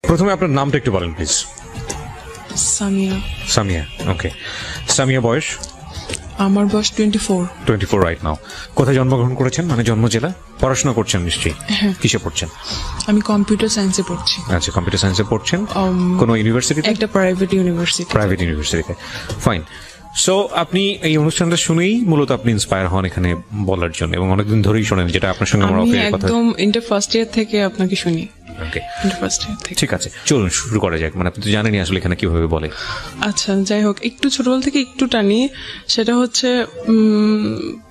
প্রথমে আপনার নামটা একটু বলেন প্লিজ। সামিয়া। সামিয়া, ওকে। সামিয়া বয়স? আমার বয়স 24 রাইট নাও। কোথায় জন্মগ্রহণ করেছেন, মানে জন্ম জেলা? পড়াশোনা করছেন নিশ্চয়ই? কিসে পড়ছেন? আমি কম্পিউটার সায়েন্সে পড়ছি। আচ্ছা, কম্পিউটার সায়েন্সে পড়ছেন কোন ইউনিভার্সিটিতে? একটা প্রাইভেট ইউনিভার্সিটিতে। ফাইন। সো আপনি এই অনুষ্ঠানটা শুনেই মূলত আপনি ইন্সপায়ার হন এখানে বলার জন্য, এবং অনেকদিন ধরেই শোনেন, যেটা আপনার সঙ্গে আমার অফিসের কথা। একদম ইন্টার ফার্স্ট ইয়ার থেকে আপনাকে শুনি। ওকে, ঠিক আছে, চলুন শুরু করা যাক। মানে আপনি তো জানেনই আসলে এখানে কিভাবে বলে। আচ্ছা, যাই হোক, একটু ছোটবেলা থেকে একটু টানি। সেটা হচ্ছে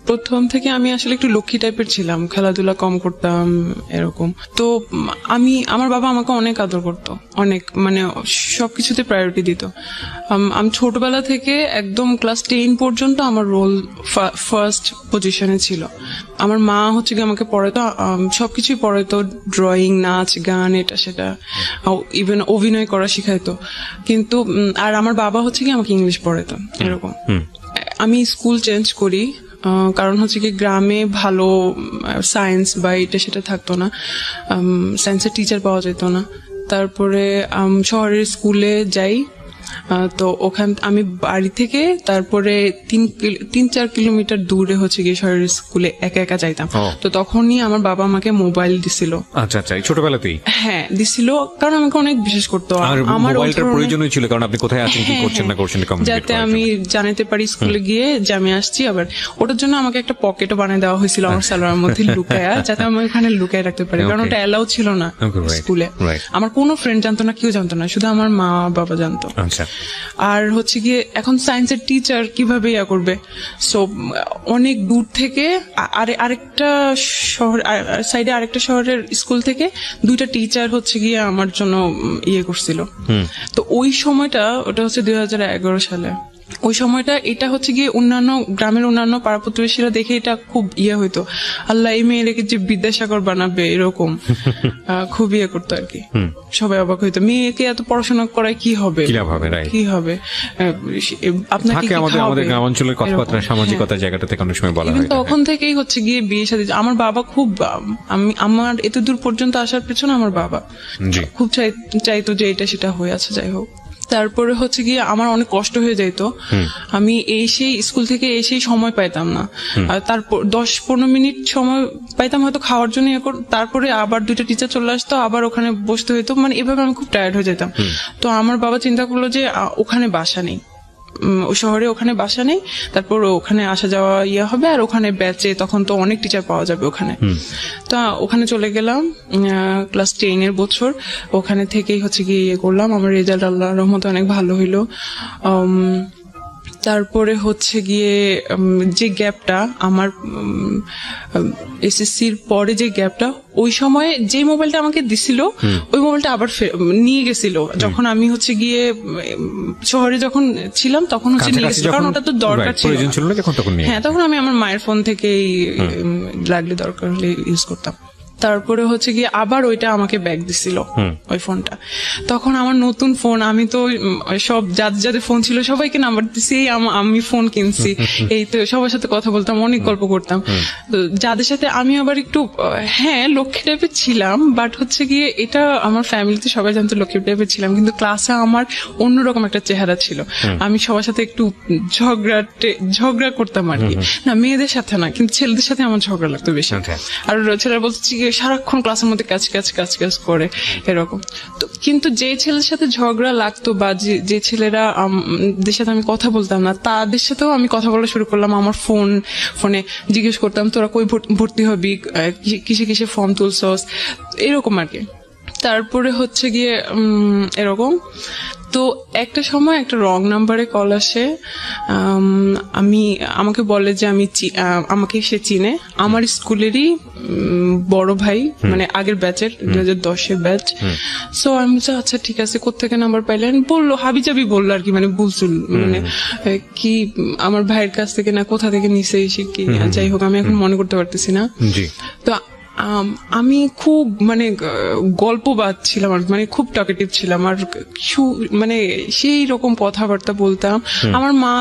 প্রথম থেকে আমি আসলে একটু লক্ষ্মী টাইপের ছিলাম, খেলাধুলা কম করতাম এরকম। তো আমার বাবা আমাকে অনেক আদর করতো, অনেক, মানে সবকিছুতে প্রায়োরিটি দিত। আমি ছোটবেলা থেকে একদম ক্লাস 10 পর্যন্ত আমার রোল ফার্স্ট পজিশনে ছিল। আমার মা হচ্ছে কি আমাকে পড়াতো, সবকিছুই পড়াতো, ড্রয়িং, নাচ, গান, এটা সেটা, ইভেন অভিনয় করা শিখাইতো। কিন্তু আর আমার বাবা হচ্ছে কি আমাকে ইংলিশ পড়াতো এরকম। আমি স্কুল চেঞ্জ করি, কারণ হচ্ছে কি গ্রামে ভালো সায়েন্স বা এটা সেটা থাকতো না, সায়েন্সের টিচার পাওয়া যেত না। তারপরে শহরের স্কুলে যাই। তো ওখান আমি বাড়ি থেকে তারপরে 3-4 কিলোমিটার দূরে হচ্ছে গিয়ে শহরের স্কুলে একা একা যাইতাম। তো তখনই আমার বাবা আমাকে মোবাইল দিছিল। আচ্ছা আচ্ছা, ছোটবেলাতেই? হ্যাঁ, দিছিল, কারণ আমাকে অনেক বিশেষ করতো। আমার মোবাইলটার প্রয়োজনই ছিল, কারণ আপনি কোথায় আছেন, কি করছেন না করছেন, যাতে আমি জানাতে পারি স্কুলে গিয়ে যে আমি আসছি। আবার ওটার জন্য আমাকে একটা পকেটও বানিয়ে দেওয়া হয়েছিল আমার সালোয়ারের মধ্যে লুকায়া, যাতে আমি ওখানে লুকায় রাখতে পারি, কারণ ওটা এলাও ছিল না স্কুলে। আমার কোনো ফ্রেন্ড জানতো না, কেউ জানতো না, শুধু আমার মা বাবা জানতো। আচ্ছা। আর হচ্ছে গিয়ে এখন সায়েন্সের টিচার কিভাবে ইয়া করবে, সো অনেক দূর থেকে আরেকটা শহর, সাইডে আরেকটা শহরের স্কুল থেকে 2টা টিচার হচ্ছে গিয়ে আমার জন্য ইয়ে করছিল। তো ওই সময়টা, ওটা হচ্ছে 2011 সালে, ওই সময়টা এটা হচ্ছে গিয়ে অন্যান্য গ্রামের অন্যান্য পাড়া প্রতিবেশীরা দেখে এটা খুব ইয়ে হইতো, আল্লাহ এই মেয়েকে যে বিদ্যাসাগর বানাবে এরকম খুব ইয়ে করতো আর কি। সবাই অবাক হইতো, মেয়েকে এত পড়াশোনা করায় কি হবে, কি হবে, আপনাকে আমাদের গ্রামাঞ্চলের কথাবার্তা, সামাজিকতার জায়গাটা থেকে অনেক সময় বলা হয়। তখন থেকেই হচ্ছে গিয়ে বিয়ে শাদী। আমার বাবা খুব, আমার এত দূর পর্যন্ত আসার পেছনে আমার বাবা খুব চাইতো যে এটা সেটা হয়ে আছে। যাই হোক, তারপরে হচ্ছে গিয়ে আমার অনেক কষ্ট হয়ে যেত, আমি সেই স্কুল থেকে এসেই সময় পাইতাম না। তারপর 10-15 মিনিট সময় পাইতাম হয়তো খাওয়ার জন্য, তারপরে আবার 2টা টিচার চলে আসতো, আবার ওখানে বসতে হইতো, মানে এভাবে আমি খুব টায়ার্ড হয়ে যেতাম। তো আমার বাবা চিন্তা করলো যে ওখানে বাসা নেই, ওই শহরে ওখানে বাসা নেই, তারপর ওখানে আসা যাওয়া ইয়ে হবে, আর ওখানে ব্যাচে তখন তো অনেক টিচার পাওয়া যাবে ওখানে। তো ওখানে চলে গেলাম ক্লাস 10 বছর। ওখানে থেকেই হচ্ছে গিয়ে ইয়ে করলাম, আমার রেজাল্ট আল্লাহর রহমতে অনেক ভালো হইলো। তারপরে হচ্ছে গিয়ে যে গ্যাপটা আমার এসএসসির পরে, যে গ্যাপটা, ওই সময় যে মোবাইলটা আমাকে দিছিল ওই মোবাইলটা আবার নিয়ে গেছিল যখন আমি হচ্ছে গিয়ে শহরে যখন ছিলাম, তখন হচ্ছে নিয়ে গেছিল, কারণ ওটা তো দরকার ছিল। হ্যাঁ, তখন আমি আমার মায়ের ফোন থেকেই লাগলে দরকার হলে ইউজ করতাম। তারপরে হচ্ছে গিয়ে আবার ওইটা আমাকে ব্যাগ দিছিল ওই ফোনটা। তখন আমার নতুন ফোন, আমি তো সব যাদের ফোন ছিল সবাইকে নাম্বার দিছি, আমি ফোন কিনছি, এই তো সবার সাথে কথা বলতাম, অনেক গল্প করতাম। তো যাদের সাথে আমি আবার একটু লক্ষ্মী টাইপের ছিলাম, বাট হচ্ছে গিয়ে এটা আমার ফ্যামিলিতে সবাই জানতো লক্ষ্মী টাইপের ছিলাম, কিন্তু ক্লাসে আমার অন্যরকম একটা চেহারা ছিল। আমি সবার সাথে একটু ঝগড়া করতাম আর কি, না মেয়েদের সাথে না, কিন্তু ছেলেদের সাথে আমার ঝগড়া লাগতো বেশি। আর ছেলেরা বলছে সারাক্ষণ ক্লাসের মধ্যে কাজ করে এরকম। তো কিন্তু যে ছেলের সাথে ঝগড়া লাগতো বা যে ছেলেরা সাথে আমি কথা বলতাম না, তাদের সাথেও আমি কথা বলা শুরু করলাম। আমার ফোনে জিজ্ঞেস করতাম তোরা কই ভর্তি হবি, কিসে ফর্ম তুলছস, এরকম আর কি। তারপরে হচ্ছে গিয়ে এরকম। তো একটা সময় একটা রং নাম্বারে কল আসে, আমাকে বলে যে আমাকে সে চিনে, আমার স্কুলেরই বড় ভাই, মানে আগের ব্যাচের 2010-এর ব্যাচ। সো আমি বলছি আচ্ছা ঠিক আছে, কোত্থেকে নাম্বার পাইলেন, বললো হাবিজাবি বললো আর কি, মানে বুলচুল, মানে কি আমার ভাইয়ের কাছ থেকে না কোথা থেকে নিছে এসে কি, যাই হোক আমি এখন মনে করতে পারতেছি না। তো আমি খুব মানে গল্পবাদ ছিলাম আর মানে খুব টকেটিভ ছিলাম আর মানে সেই রকম কথাবার্তা বলতাম। আমার মা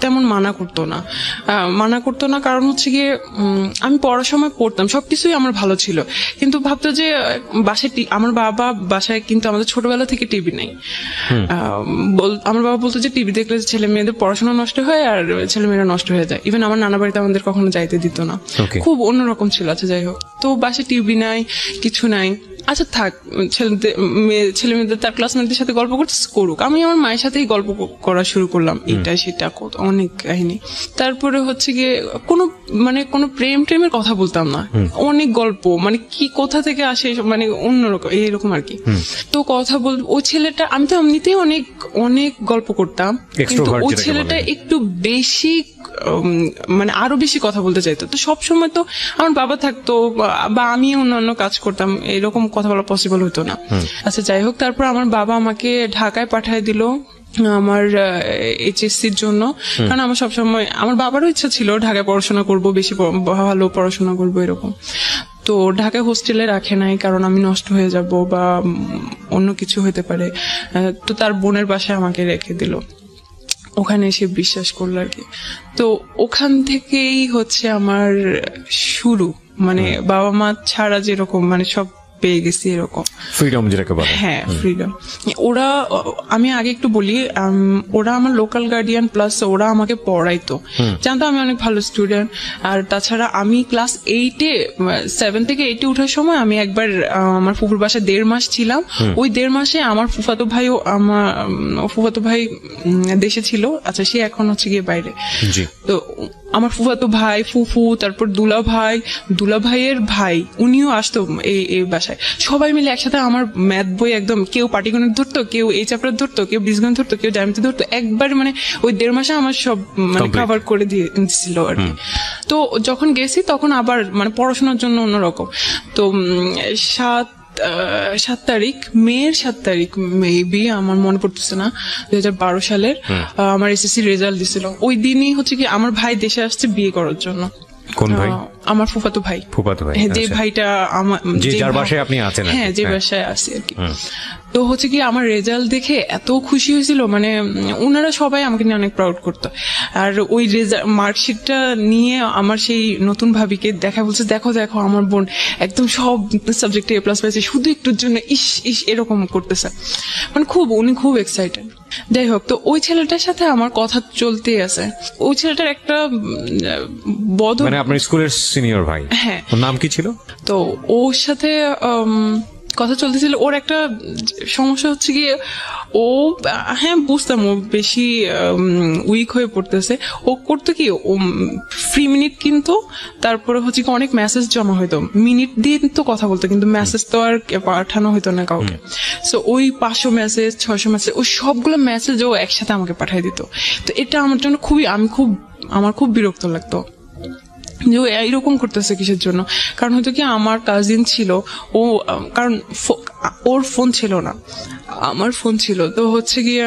তেমন মানা করতো না কারণ হচ্ছে গিয়ে আমি পড়ার সময় পড়তাম, সবকিছুই আমার ভালো ছিল, কিন্তু ভাবতো যে বাসায় আমার বাবা বাসায় কিন্তু আমাদের ছোটবেলা থেকে টিভি নেই। আমার বাবা বলতো যে টিভি দেখলে ছেলে মেয়েদের পড়াশোনা নষ্ট হয় আর ছেলে মেয়েরা নষ্ট হয়ে যায়। ইভেন আমার নানা বাড়িতে আমাদের কখনো যাইতে দিত না, খুব অন্যরকম ছিল। আচ্ছা যাই হোক, তো বাসায় টিভি নাই, কিছু নাই। আচ্ছা থাক, ছেলে মেয়েদের তার ক্লাসমেটদের সাথে গল্প করুক, আমি আমার মায়ের সাথেই গল্প করা শুরু করলাম, এটা সেটা অনেক কাহিনী। তারপরে হচ্ছে গিয়ে কোনো প্রেমের কথা বলতাম না, অনেক গল্প, মানে কি কোথা থেকে আসে মানে অন্যরকম এইরকম আর কি। তো কথা ওই ছেলেটা, আমি তো এমনিতেই অনেক অনেক গল্প করতাম, কিন্তু ওই ছেলেটা একটু বেশি মানে আরো বেশি কথা বলতে চাইতো। তো সবসময় তো আমার বাবা থাকতো বা আমি অন্যান্য কাজ করতাম, এরকম কথা বলা পসিবল হতো না। আচ্ছা যাই হোক, তারপর আমার বাবা আমাকে ঢাকায় পাঠিয়ে দিল আমার এইচএসসির জন্য, কারণ আমার সবসময় আমার বাবারও ইচ্ছা ছিল ঢাকায় পড়াশোনা করব, বেশি ভালো পড়াশোনা করবো এরকম। তো ঢাকায় হোস্টেলে রাখে নাই কারণ আমি নষ্ট হয়ে যাব বা অন্য কিছু হতে পারে। তো তার বোনের বাসায় আমাকে রেখে দিল, ওখানে এসে বিশ্বাস করলো আর কি। তো ওখান থেকেই হচ্ছে আমার শুরু, মানে বাবা মা ছাড়া যেরকম মানে সব পেয়ে গেছি এরকম ফ্রিডম যেটাকে বলে। হ্যাঁ ফ্রিডম। ওরা, আমি আগে একটু বলি, ওরা আমার লোকাল গার্ডিয়ান, প্লাস ওরা আমাকে পড়াইতো, জানতো আমি অনেক ভালো স্টুডেন্ট। আর তাছাড়া আমি ক্লাস 7 থেকে 8 উঠার সময় আমি একবার আমার ফুফুর বাসায় 1.5 মাস ছিলাম। ওই 1.5 মাসে আমার ফুফাতো ভাই দেশে ছিল। আচ্ছা, সে এখন হচ্ছে গিয়ে বাইরে। তো আমার ফুফাতো ভাই, ফুফু, তারপর দুলা ভাইয়ের ভাই, উনিও আসতো এই বাসায়। সবাই মিলে একসাথে আমার ম্যাথ বই একদম, কেউ পাটিগণিত ধরতো, কেউ এই চ্যাপ্টার ধরতো, কেউ বীজগণিত ধরতো, কেউ জ্যামিতি ধরতো, একবার মানে ওই 1.5 মাসে আমার সব মানে কভার করে দিয়েছিল আর কি। তো যখন গেছি তখন আবার মানে পড়াশোনার জন্য অন্যরকম। তো 7 তারিখ, মেয়ের 7 তারিখ মেবি, আমার মনে পড়তেছে না, 2012 সালের আমার এসএসসি রেজাল্ট দিছিল। ওই দিনই হচ্ছে কি আমার ভাই দেশে আসছে বিয়ে করার জন্য। কোন ভাই? আমার ফুফাতো ভাই। যে ভাইটা আমার, যার বাসায় আপনি আছেন? হ্যাঁ, যে বাসায় আছি আর কি। তো হচ্ছে কি আমার রেজাল্ট দেখে এত খুশি হয়েছিল, মানে ওনারা সবাই আমাকে নিয়ে অনেক প্রাউড করতো। আর ওই মার্কশিটটা নিয়ে আমার সেই নতুন ভাবিকে দেখা, বলছে দেখো আমার বোন একদম সব সাবজেক্টে A+ পাইছে, শুধু একটুর জন্য ইস এরকম করতেছে, মানে উনি খুব এক্সাইটেড। যাই হোক, তো ওই ছেলেটার সাথে আমার কথা চলতেই আছে। ওই ছেলেটার একটা মানে আপনার স্কুলের সিনিয়র ভাই? হ্যাঁ। ওর নাম কি ছিল? তো ওর সাথে কথা চলতেছিল। ওর একটা সমস্যা হচ্ছে গিয়ে, ও, হ্যাঁ বুঝতাম ও বেশি উইক হয়ে পড়তেছে। ও করতো কি, ও ফ্রি মিনিট কিনতো, তারপরে হচ্ছে কি অনেক মেসেজ জমা হইতো, মিনিট দিয়ে তো কথা বলতো, কিন্তু মেসেজ তো আর পাঠানো হইতো না কাউকে। সো ওই 500 মেসেজ 600 মেসেজ, ওই সবগুলো মেসেজ ও একসাথে আমাকে পাঠিয়ে দিত। তো এটা আমার জন্য আমার খুব বিরক্ত লাগতো যে ও এইরকম করতেছে কিসের জন্য। কারণ হয়তো কি আমার কাজিন ছিল, ও, কারণ ওর ফোন ছিল না, আমার ফোন ছিল। তো হচ্ছে গিয়ে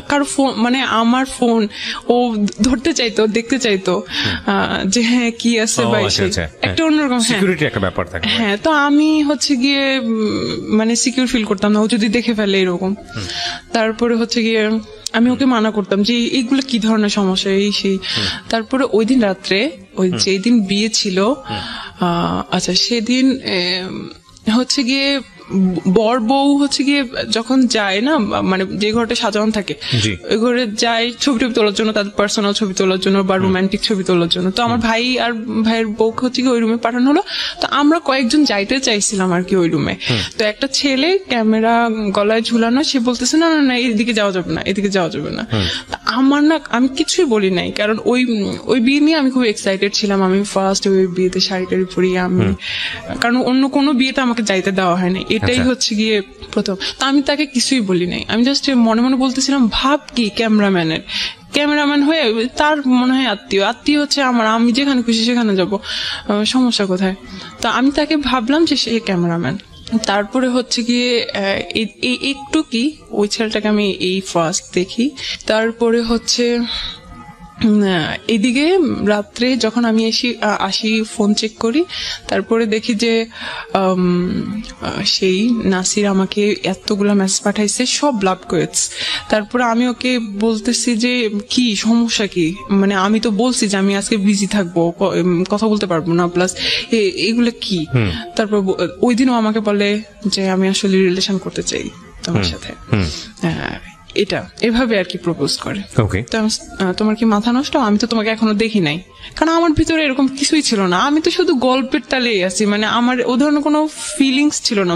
কারো ফোন, মানে আমার ফোন ও ধরতে চাইতো, দেখতে চাইতো যে হ্যাঁ কি আছে বা একটা অন্যরকম সিকিউরিটি একটা ব্যাপার থাকে। হ্যাঁ, তো আমি হচ্ছে গিয়ে মানে সিকিউর ফিল করতাম না ও যদি দেখে ফেলে এরকম। তারপরে হচ্ছে গিয়ে আমি ওকে মানা করতাম যে এইগুলো কি ধরনের সমস্যা, এই সেই। তারপরে ওই দিন রাত্রে, ওই যেদিন বিয়ে ছিল, আচ্ছা সেদিন হচ্ছে গিয়ে বর বউ হচ্ছে গিয়ে যখন যায় না, মানে যে ঘরটা সাজানো থাকে ওই ঘরে যায় ছবি তোলার জন্য, তাদের পার্সোনাল ছবি তোলার জন্য বা রোমান্টিক ছবি তোলার জন্য। তো আমার ভাই আর ভাইয়ের বউকে হচ্ছে গিয়ে ওই রুমে পাঠানো হলো। তো আমরা কয়েকজন যাইতে চাইছিলাম আর কি ওই রুমে। তো একটা ছেলে ক্যামেরা গলায় ঝুলানো, সে বলতেছে না না না এদিকে যাওয়া যাবে না, এদিকে যাওয়া যাবে না। আমার না, আমি কিছুই বলি নাই, কারণ ওই বিয়ে নিয়ে আমি খুব এক্সাইটেড ছিলাম। আমি ফার্স্ট ওই বিয়েতে শাড়ি টাড়ি পরি আমি, কারণ অন্য কোনো বিয়েতে আমাকে যাইতে দেওয়া হয় না, এটাই হচ্ছে গিয়ে প্রথম। তো আমি তাকে কিছুই বলি নাই, আমি জাস্ট মনে মনে বলতেছিলাম, ভাব কি ক্যামেরাম্যান হয়ে তার মনে হয় আত্মীয় হচ্ছে আমার, আমি যেখানে খুশি সেখানে যাব, সমস্যা কোথায়। তো আমি তাকে ভাবলাম যে সে ক্যামেরাম্যান। তারপরে হচ্ছে গিয়ে একটু কি ওই ছেলেটাকে আমি এই ফার্স্ট দেখি। তারপরে হচ্ছে এদিকে রাত্রে যখন আমি আসি ফোন চেক করি, তারপরে দেখি যে সেই নাসির আমাকে এতগুলা মেসেজ পাঠাইছে, সব লাভ কোয়েটস। তারপরে আমি ওকে বলতেছি যে কি সমস্যা কি, মানে আমি তো বলছি যে আমি আজকে বিজি থাকবো, কথা বলতে পারবো না, প্লাস এগুলো কি। তারপর ওই দিনও আমাকে বলে যে আমি আসলে রিলেশন করতে চাই তোমার সাথে, এটা এভাবে আর কি প্রপোজ করে। তোমার কি মাথা নষ্ট, আমি তো তোমাকে এখনো দেখি নাই। কারণ আমার ভিতরে এরকম কিছুই ছিল না, আমি তো শুধু গল্পের তালেই আছি, মানে আমার ও ধরনের কোনো ফিলিংস ছিল না,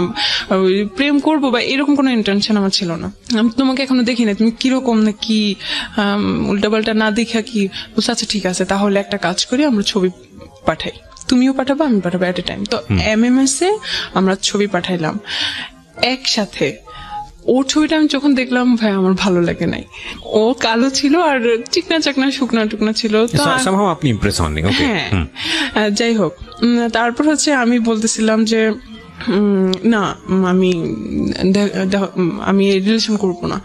প্রেম করবো বা এরকম কোনো ইন্টেনশন আমার ছিল না। আমি তোমাকে এখনো দেখি নাই, তুমি কিরকম না কি উল্টাপাল্টা না দেখা কি বুঝতে। আচ্ছা ঠিক আছে, তাহলে একটা কাজ করি, আমরা ছবি পাঠাই, তুমিও পাঠাবো আমি পাঠাবো এট এ টাইম। তো MMS এ আমরা ছবি পাঠাইলাম একসাথে। ওর ছবিটা আমি যখন দেখলাম ভাই আমার ভালো লাগে নাই, ও কালো ছিল আর চিকনা চাকনা শুকনা টুকনা ছিল, তো আপনি ইমপ্রেস হননি। হ্যাঁ যাই হোক, তারপর হচ্ছে আমি বলতেছিলাম যে না আমি রিলেশন করবো না,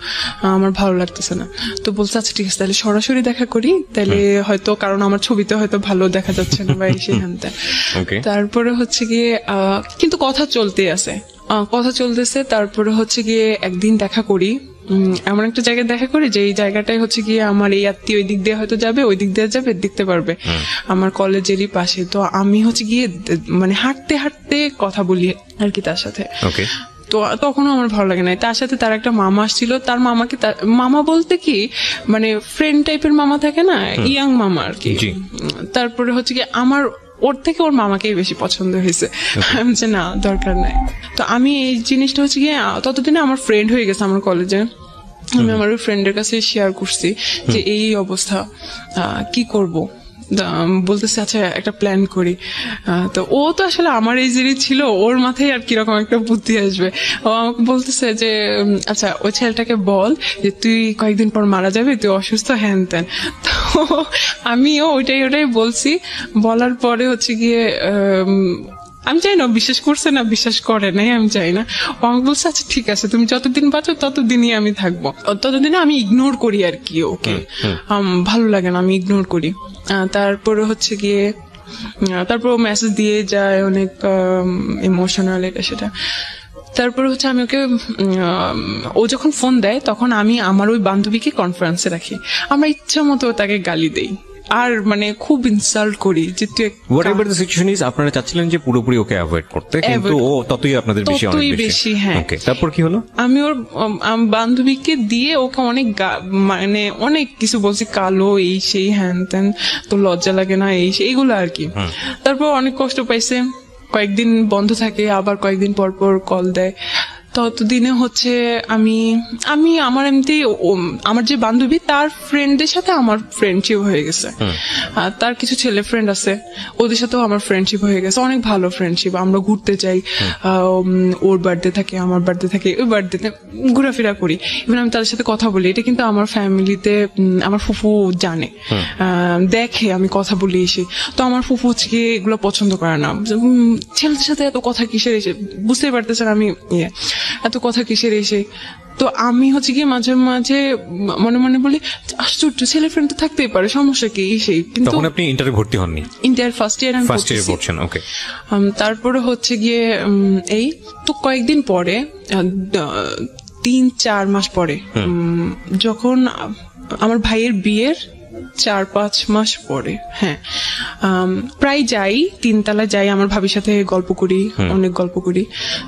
আমার ভালো লাগতেছে না। তো বলছে আচ্ছা ঠিক আছে, তাহলে সরাসরি দেখা করি, তাহলে হয়তো কারণ আমার ছবিতে হয়তো ভালো দেখা যাচ্ছে না বা সেখানটা। তারপরে হচ্ছে গিয়ে কিন্তু কথা চলতেছে। তারপরে হচ্ছে গিয়ে একদিন দেখা করি, এমন একটা জায়গায় দেখা করি যে এই জায়গাটাই হচ্ছে গিয়ে আমার এই আত্মীয় ওই দিক দিয়ে হয়তো যাবে, ওই দিক দিয়ে যাবে, দেখতে পারবে আমার কলেজেরই পাশে। তো আমি হচ্ছে গিয়ে মানে হাঁটতে হাঁটতে কথা বলি আর কি তার সাথে। তো তখনও আমার ভালো লাগে না। তার সাথে তার একটা মামা আসছিল, তার মামাকে মামা বলতে কি মানে ফ্রেন্ড টাইপের মামা থাকে না, ইয়াং মামা আর কি। তারপরে হচ্ছে কি আমার ওর থেকে ওর মামাকেই বেশি পছন্দ হয়েছে। আমি যে না দরকার নাই। তো আমি এই জিনিসটা হচ্ছে গিয়ে ততদিনে আমার ফ্রেন্ড হয়ে গেছে আমার কলেজে, আমি আমার ওই ফ্রেন্ডের কাছে শেয়ার করছি যে এই অবস্থা, কি করব। বলতেছে আচ্ছা একটা প্ল্যান করি। তো ও তো আসলে আমার এই জিনিস ছিল, ওর মাথায় আর কিরকম একটা বুদ্ধি আসবে। ও আমাকে বলতেছে যে আচ্ছা ওই ছেলেটাকে বল যে তুই কয়েকদিন পর মারা যাবে, তুই অসুস্থ হ্যান ত্যান। তো আমিও ওইটাই বলছি। বলার পরে হচ্ছে গিয়ে আমি চাই না বিশ্বাস করছে না বিশ্বাস করে নাই আমি চাই না। ও আমাকে বলছে আচ্ছা ঠিক আছে, তুমি যতদিন বাঁচো ততদিনই আমি থাকবো, ততদিনে আমি ইগনোর করি আর কি ওকে, ভালো লাগে না আমি ইগনোর করি। তারপরে হচ্ছে গিয়ে তারপর মেসেজ দিয়ে যায় অনেক ইমোশনাল এটা সেটা। তারপরে হচ্ছে আমি ওকে ও যখন ফোন দেয় তখন আমি আমার ওই বান্ধবীকে কনফারেন্সে রাখি, আমরা ইচ্ছা মতো তাকে গালি দেই আর মানে খুব ইনসাল্ট করি যে তুই হোয়াটএভার দ্য সিচুয়েশন ইজ। আপনারা চাচ্ছিলেন যে পুরোপুরি ওকে অ্যাভয়েড করতে, কিন্তু ও ততই আপনাদের বেশি অনেক বেশি। হ্যাঁ ওকে, তারপর কি হলো? আমি ওর বান্ধবীকে দিয়ে ওকে অনেক মানে অনেক কিছু বলছি, কালো এই সেই হ্যান ত্যান, তো লজ্জা লাগে না এই সেই এগুলো আর কি। তারপর অনেক কষ্ট পাইছে, কয়েকদিন বন্ধ থাকে, আবার কয়েকদিন পর পর কল দেয়। ততদিনে হচ্ছে আমি আমার এমনি আমার যে বান্ধবী তার ফ্রেন্ডদের সাথে আমার ফ্রেন্ডশিপ হয়ে গেছে, তার কিছু ছেলে ফ্রেন্ড আছে ওদের সাথেও আমার ফ্রেন্ডশিপ হয়ে গেছে, অনেক ভালো ফ্রেন্ডশিপ। আমরা ঘুরতে যাই, ওর বার্থডে থাকে আমার বার্থডে থাকে, ওই বার্থডেতে ঘোরাফেরা করি, ইভেন আমি তাদের সাথে কথা বলি। এটা কিন্তু আমার ফ্যামিলিতে আমার ফুফু জানে, দেখে আমি কথা বলি এসে। তো আমার ফুফু হচ্ছে এগুলো পছন্দ করে না, ছেলেদের সাথে এত কথা কিসের এসে, বুঝতেই পারতেছেন আমি এত কথা কিসের এসে। তো আমি হচ্ছে গিয়ে মাঝে মাঝে মনে মনে বলি আশ্চর্য, ছেলে ফ্রেন্ড তো থাকতেই পারে, সমস্যা কি সেই। কিন্তু তখন আপনি ইন্টারে ভর্তি হননি? ইন্টার ফার্স্ট ইয়ার আমি পড়ছেন। ওকে। তারপরে হচ্ছে গিয়ে এই তো কয়েকদিন পরে 3-4 মাস পরে যখন আমার ভাইয়ের বিয়ের 4-5 মাস পরে, হ্যাঁ প্রায় যাই, 3 তলায় যাই, আমার ভাবির সাথে গল্প করি, অনেক গল্প করি।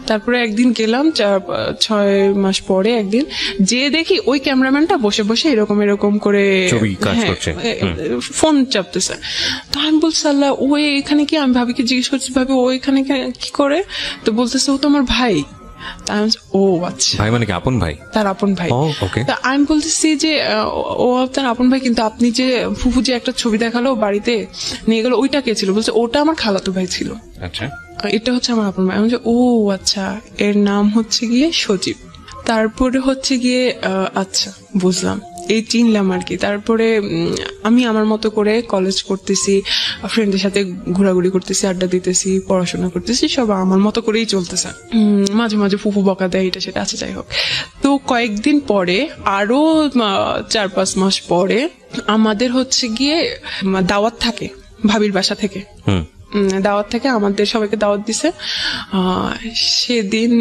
তারপরে একদিন গেলাম 4-6 মাস পরে, একদিন যে দেখি ওই ক্যামেরাম্যানটা বসে বসে এরকম করে ফোন চাপতেছে। তো আমি বলছি আল্লাহ, ও এখানে কি? আমি ভাবিকে জিজ্ঞেস করছি ভাবি ও এখানে কি করে? তো বলতেছে ও তো আমার ভাই। ও আচ্ছা, ভাই মানে কি আপন ভাই? তার আপন ভাই। আমি বলতেছি যে ও তার আপন ভাই, কিন্তু আপনি যে ফুফু যে একটা ছবি দেখালো বাড়িতে নিয়ে গেল, ওইটা কে ছিল? বলছে ওটা আমার খালাতো ভাই ছিল। আচ্ছা, এটা হচ্ছে আমার আপন ভাই। আমি বলছি ও আচ্ছা, এর নাম হচ্ছে গিয়ে সজীব। তারপরে হচ্ছে গিয়ে আচ্ছা বুঝলাম। এই চিনলাম আর কি। তারপরে আমি আমার মতো করে কলেজ করতেছি, ফ্রেন্ডদের সাথে ঘোরাঘুরি করতেছি, আড্ডা দিতেছি, পড়াশোনা করতেছি, সব আমার মতো করেই চলতেছে। মাঝে মাঝে ফুফু বকা দেয়, এটা সেটা আছে, যাই হোক। তো কয়েকদিন পরে, আরো 4-5 মাস পরে আমাদের হচ্ছে গিয়ে দাওয়াত থাকে ভাবির বাসা থেকে। দাওয়াত থেকে আমাদের সবাইকে দাওয়াত দিছে। সেদিন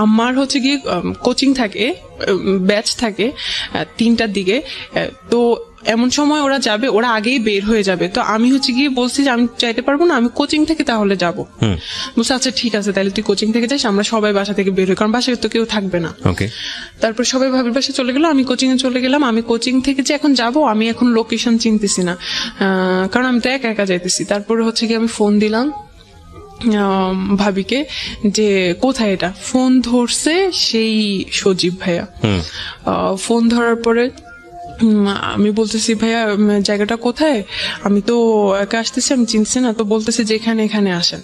আমার হচ্ছে গিয়ে কোচিং থাকে, ব্যাচ থাকে 3টার দিকে। তো এমন সময় ওরা যাবে, ওরা আগেই বের হয়ে যাবে। তো আমি হচ্ছে গিয়ে বলছি যে আমি চাইতে পারবো না, আমি কোচিং থেকে তাহলে যাবো। বলছে আচ্ছা ঠিক আছে, তাহলে তুই কোচিং থেকে যাস, আমরা সবাই বাসা থেকে বের হই, কারণ বাসায় তো কেউ থাকবে না। তারপর সবাই ভাবির বাসায় চলে গেল, আমি কোচিং এ চলে গেলাম। আমি কোচিং থেকে যে এখন যাব, আমি এখন লোকেশন চিনতেছি না, কারণ আমি তো একা একা যাইতেছি। তারপরে হচ্ছে গিয়ে আমি ফোন দিলাম ভাবিকে যে কোথায় এটা। ফোন ধরছে সেই সজীব ভাইয়া। ফোন ধরার পরে আমি বলতেছি ভাইয়া জায়গাটা কোথায়, আমি তো একা আসতেছি, আমি চিনছি না। তো বলতেছে যে এখানে আসেন,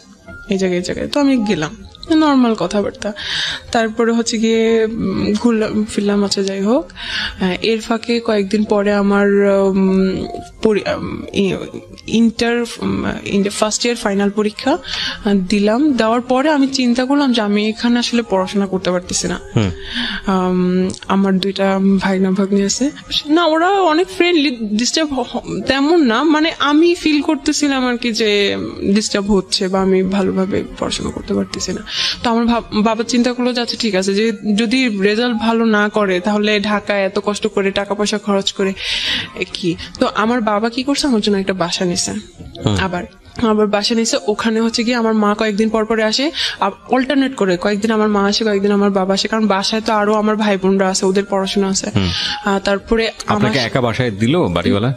এই জায়গায়। তো আমি গেলাম, নর্মাল কথাবার্তা। তারপরে হচ্ছে গিয়ে ঘুরলাম ফিরলাম, আচ্ছা যাই হোক। এর ফাঁকে কয়েকদিন পরে আমার ইন্টার ফার্স্ট ইয়ার ফাইনাল পরীক্ষা দিলাম। দেওয়ার পরে আমি চিন্তা করলাম যে আমি এখানে আসলে পড়াশোনা করতে পারতেছি না। আমার 2টা ভাগ্নি আছে না, ওরা অনেক ফ্রেন্ডলি, ডিস্টার্ব তেমন না, মানে আমি ফিল করতেছিলাম আর কি যে ডিস্টার্ব হচ্ছে বা আমি ভালোভাবে পড়াশোনা করতে পারতেছি না। তো আমার বাবা চিন্তা করলো যে আচ্ছা ঠিক আছে, যে যদি রেজাল্ট ভালো না করে তাহলে ঢাকায় এত কষ্ট করে টাকা পয়সা খরচ করে কি। তো আমার বাবা কি করছে, আমার জন্য একটা বাসা নিছে। আবার বাসা নিছে, ওখানে হচ্ছে গিয়ে আমার মা কয়েকদিন পর পরে আসে, অল্টারনেট করে, কয়েকদিন আমার মা আসে, কয়েকদিন আমার বাবা আসে, কারণ বাসায় তো আরো আমার ভাই বোনরা আছে, ওদের পড়াশোনা আছে। তারপরে আপনাকে একা বাসায় দিল বাড়িওয়ালা?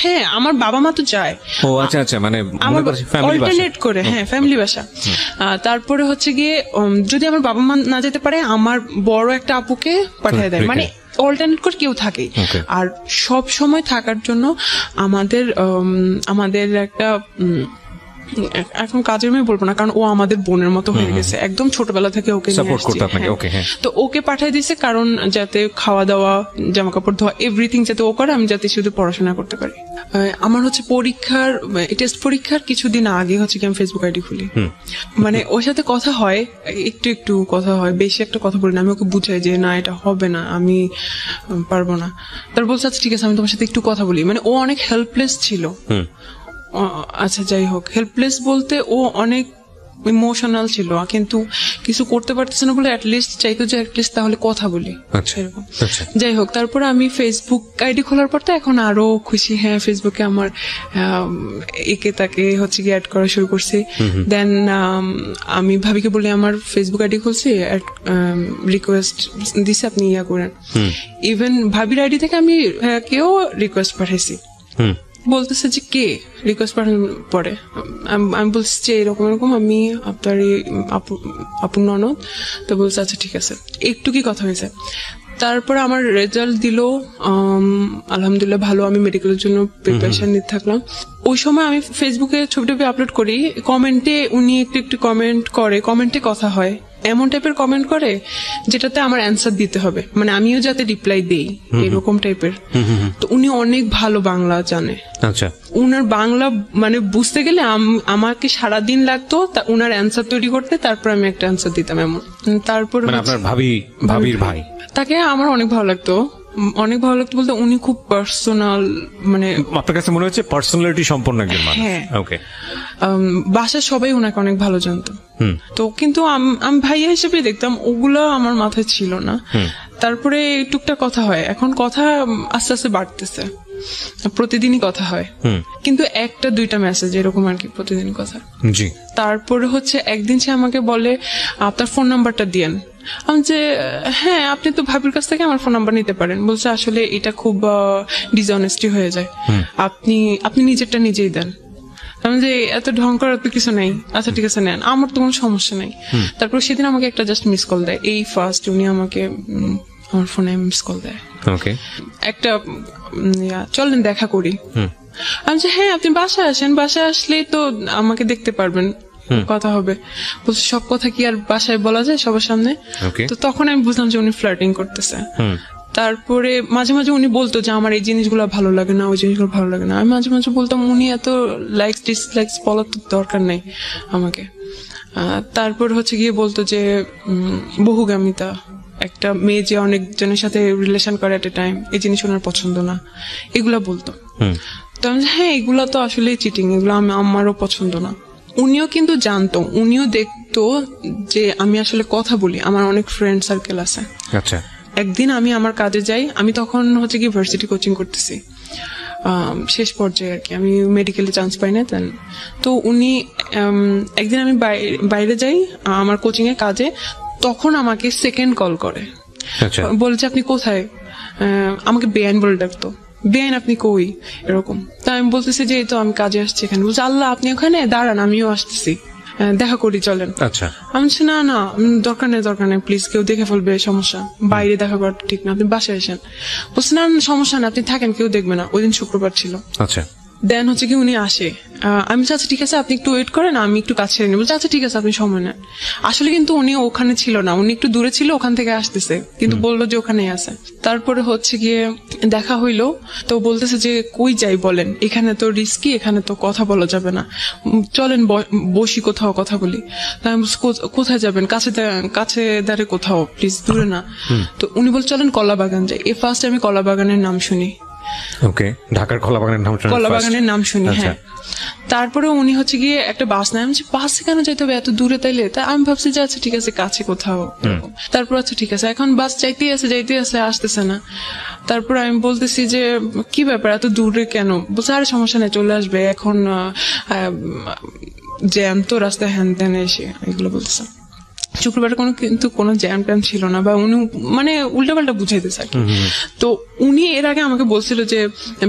হ্যাঁ, আমার বাবা মা তো যায়। ও আচ্ছা, মানে অল্টারনেট করে, হ্যাঁ ফ্যামিলি বাসা। তারপরে হচ্ছে গিয়ে যদি আমার বাবা মা না যেতে পারে, আমার বড় একটা আপুকে পাঠিয়ে দেয়, মানে অল্টারনেট করে কেউ থাকে। আর সব সময় থাকার জন্য আমাদের একটা এখন কাজের মেয়ে বলবো না, কারণ ও আমাদের বোনের মতো হয়ে গেছে, একদম ছোটবেলা থেকে ওকে তো ওকে পাঠিয়ে দিয়েছে, কারণ যাতে খাওয়া দাওয়া, জামা কাপড় ধোয়া, এভরিথিং যাতে ও করে, আমি যাতে শুধু পড়াশোনা করতে পারি। আমার হচ্ছে টেস্ট পরীক্ষার কিছুদিন আগে হচ্ছে কি আমি ফেসবুক আইডি খুলি, মানে ওর সাথে কথা হয়, একটু কথা হয়, বেশি একটা কথা বলি না। আমি ওকে বুঝাই যে না এটা হবে না, আমি পারবো না। তার বলছে আচ্ছা ঠিক আছে, আমি তোমার সাথে একটু কথা বলি। মানে ও অনেক হেল্পলেস ছিল। আচ্ছা যাই হোক, হেল্পলেস বলতে ও অনেক ইমোশনাল ছিল, কিন্তু কিছু করতে পারতেছে না বলে অ্যাটলিস্ট চাইতো যে অ্যাটলিস্ট তাহলে কথা বলি, এরকম। যাই হোক, তারপরে আমি ফেসবুক আইডি খোলার পর তো এখন আরো খুশি। হ্যাঁ, ফেসবুকে আমার একে তাকে হচ্ছে গিয়ে অ্যাড করা শুরু করছি। দেন আমি ভাবিকে বলি আমার ফেসবুক আইডি খুলছি, রিকোয়েস্ট দিছে, আপনি ইয়া করেন। ইভেন ভাবির আইডি থেকে আমি কেউ রিকোয়েস্ট পাঠাইছি, বলতেছে যে কে রিকোয়েস্ট পাঠানোর পরে আমি বলছি যে এরকম আমি আপনার আপুর ননদ। তো বলছে আচ্ছা ঠিক আছে, একটু কি কথা হয়েছে। তারপরে আমার রেজাল্ট দিল, আলহামদুলিল্লাহ ভালো। আমি মেডিকেলের জন্য প্রিপারেশন নিতে থাকলাম। ওই সময় আমি ফেসবুকে ছবি টবি আপলোড করি, কমেন্টে উনি একটু কমেন্ট করে, কমেন্টে কথা হয়, এমন টাইপের কমেন্ট করে যেটাতে আমার অ্যান্সার দিতে হবে, মানে আমিও যাতে রিপ্লাই দেই, এরকম টাইপের। তো উনি অনেক ভালো বাংলা জানে। আচ্ছা, উনার বাংলা মানে বুঝতে গেলে আমাকে সারাদিন লাগতো উনার অ্যান্সার তৈরি করতে, তারপর আমি একটা অ্যান্সার দিতাম এমন। তারপর আপনার ভাবির ভাই, তাকে আমার অনেক ভালো লাগতো বলতে উনি খুব পার্সোনাল, মানে আপনার কাছে মনে হচ্ছে পার্সোনালিটি সম্পন্ন একজন মানুষ। হ্যাঁ, ওকে। বাসায় সবাই ওনাকে অনেক ভালো জানতো। তো কিন্তু আমি ভাইয়া হিসেবে দেখতাম, ওগুলা আমার মাথায় ছিল না। তারপরে টুকটাক কথা হয়, এখন কথা আস্তে আস্তে বাড়তেছে, প্রতিদিনই কথা হয়, কিন্তু 1-2টা মেসেজ এরকম আর কি, প্রতিদিন কথা। জি। তারপরে হচ্ছে একদিন সে আমাকে বলে আপনার ফোন নাম্বারটা দিয়েন। আমি যে হ্যাঁ, আপনি তো ভাবির কাছ থেকে আমার ফোন নাম্বার নিতে পারেন। বলছে আসলে এটা খুব ডিসঅনেস্টি হয়ে যায়, আপনি নিজেরটা নিজেই দেন। আমি যে এত ঢং করার তো কিছু নেই, আচ্ছা ঠিক আছে নেন, আমার তো কোনো সমস্যা নেই। তারপর সেদিন আমাকে একটা জাস্ট মিস কল দেয়, এই ফার্স্ট উনি আমাকে আমার ফোনে মিস কল দেয়, একটা চলেন দেখা করি। আমি যে হ্যাঁ, আপনি বাসায় আসেন, বাসায় আসলেই তো আমাকে দেখতে পারবেন, কথা হবে। বলছে সব কথা কি আর বাসায় বলা যায় সবার সামনে? তো তখন আমি বুঝলাম যে উনি ফ্লার্টিং করতেছে। তারপরে মাঝে মাঝে উনি বলতো যে আমার এই জিনিসগুলো ভালো লাগে না, ওই জিনিসগুলো ভালো লাগে না। আমি মাঝে মাঝে বলতাম উনি এত লাইকস ডিসলাইকস বলার তো দরকার নেই আমাকে। তারপর হচ্ছে গিয়ে বলতো যে বহুগামিতা, একটা মেয়ে যে অনেকজনের সাথে রিলেশন করে এট এ টাইম, এই জিনিস ওনার পছন্দ না, এগুলা বলতো। তো আমি হ্যাঁ এগুলা তো আসলে চিটিং, এগুলো আমারও পছন্দ না। উনিও কিন্তু জানতো, উনিও দেখতো যে আমি আসলে কথা বলি, আমার অনেক ফ্রেন্ড সার্কেল আছে। আচ্ছা, একদিন আমি আমার কাজে যাই, আমি তখন হচ্ছে কি ভার্সিটি কোচিং করতেছি, শেষ পর্যায়ে আর কি, আমি মেডিকেলে চান্স পাই না তেন। তো উনি একদিন আমি বাইরে যাই আমার কোচিং এর কাজে, তখন আমাকে সেকেন্ড কল করে, বলছে আপনি কোথায়, আমাকে বেআইন বলে ডাকতো, বেআইন আপনি কই, এরকম। তা আমি বলতেছি যে এই তো আমি কাজে আসছি এখানে। বলছে আল্লাহ আপনি ওখানে দাঁড়ান, আমিও আসতেছি, দেখা করি চলেন। আচ্ছা, আমি বলছি না না দরকার নেই প্লিজ, কেউ দেখে ফেলবে, সমস্যা, বাইরে দেখা করা ঠিক না, আপনি বাসায় আসেন। বলছে না সমস্যা না, আপনি থাকেন, কেউ দেখবে না। ওই দিন শুক্রবার ছিল। আচ্ছা, দেন হচ্ছে কি উনি আসে, আমি বলছি আচ্ছা ঠিক আছে আপনি একটু ওয়েট করেন, আমি একটু কাছে নিয়ে বলছি আচ্ছা ঠিক আছে আপনি সময় নেন। আসলে কিন্তু উনি ওখানে ছিল না, উনি একটু দূরে ছিল, ওখান থেকে আসতেছে, কিন্তু বললো যে ওখানেই আছে। তারপরে হচ্ছে গিয়ে দেখা হইলো, তো বলতেছে যে কই যাই বলেন, এখানে তো রিস্কি, এখানে তো কথা বলা যাবে না, চলেন বসি কোথাও কথা বলি। তাই আমি বলছি কোথায় যাবেন, কাছে দাঁড়ে কোথাও প্লিজ, দূরে না। তো উনি বল চলেন কলাবাগান যাই। এই ফার্স্ট আমি কলাবাগানের নাম শুনি। ওকে, ঢাকার কলাবাগানের নাম শুনি। হ্যাঁ, তারপরে উনি হচ্ছে গিয়ে একটা বাস নেয়। আমি বাসে কেন যাইতে হবে এত দূরে, তাইলে তা আমি ভাবছি যে আচ্ছা ঠিক আছে কাছে কোথাও। তারপর আচ্ছা ঠিক আছে, এখন বাস যাইতে আছে আসতেছে না। তারপর আমি বলতেছি যে কি ব্যাপার এত দূরে কেন? বলছে আরে সমস্যা নেই চলে আসবে, এখন জ্যাম তো রাস্তায়, হ্যান ত্যান এসে এগুলো বলতেছে। শুক্রবার কিন্তু কোনো জ্যাম ট্যাম ছিল না, বা উনি মানে উল্টাপাল্টা বুঝাইতেছে আর কি। তো উনি এর আগে আমাকে বলছিল যে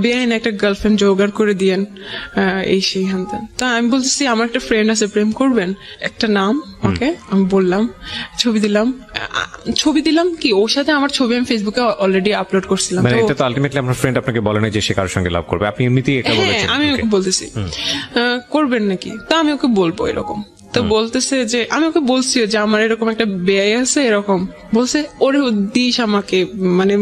বেআইন একটা গার্লফ্রেন্ড জোগাড় করে দিয়েন, এই সেই হ্যান ত্যান। তো আমি বলতেছি আমার একটা ফ্রেন্ড আছে, প্রেম করবেন, একটা নাম ওকে আমি বললাম, ছবি দিলাম কি ওর সাথে আমার ছবি আমি ফেসবুকে অলরেডি আপলোড করছিলাম। মানে এটা তো আলটিমেটলি আপনার ফ্রেন্ড আপনাকে বলে না যে সে কারোর সঙ্গে লাভ করবে, আপনি এমনিতেই এটা বলেছেন। আমি ওকে বলতেছি করবেন নাকি, তা আমি ওকে বলবো এরকম। তো বলতেছে যে আমি ওকে বলছি যে আমার এরকম একটা বেআই আছে, এরকম বলছে ওরে দিস আমাকে, মানে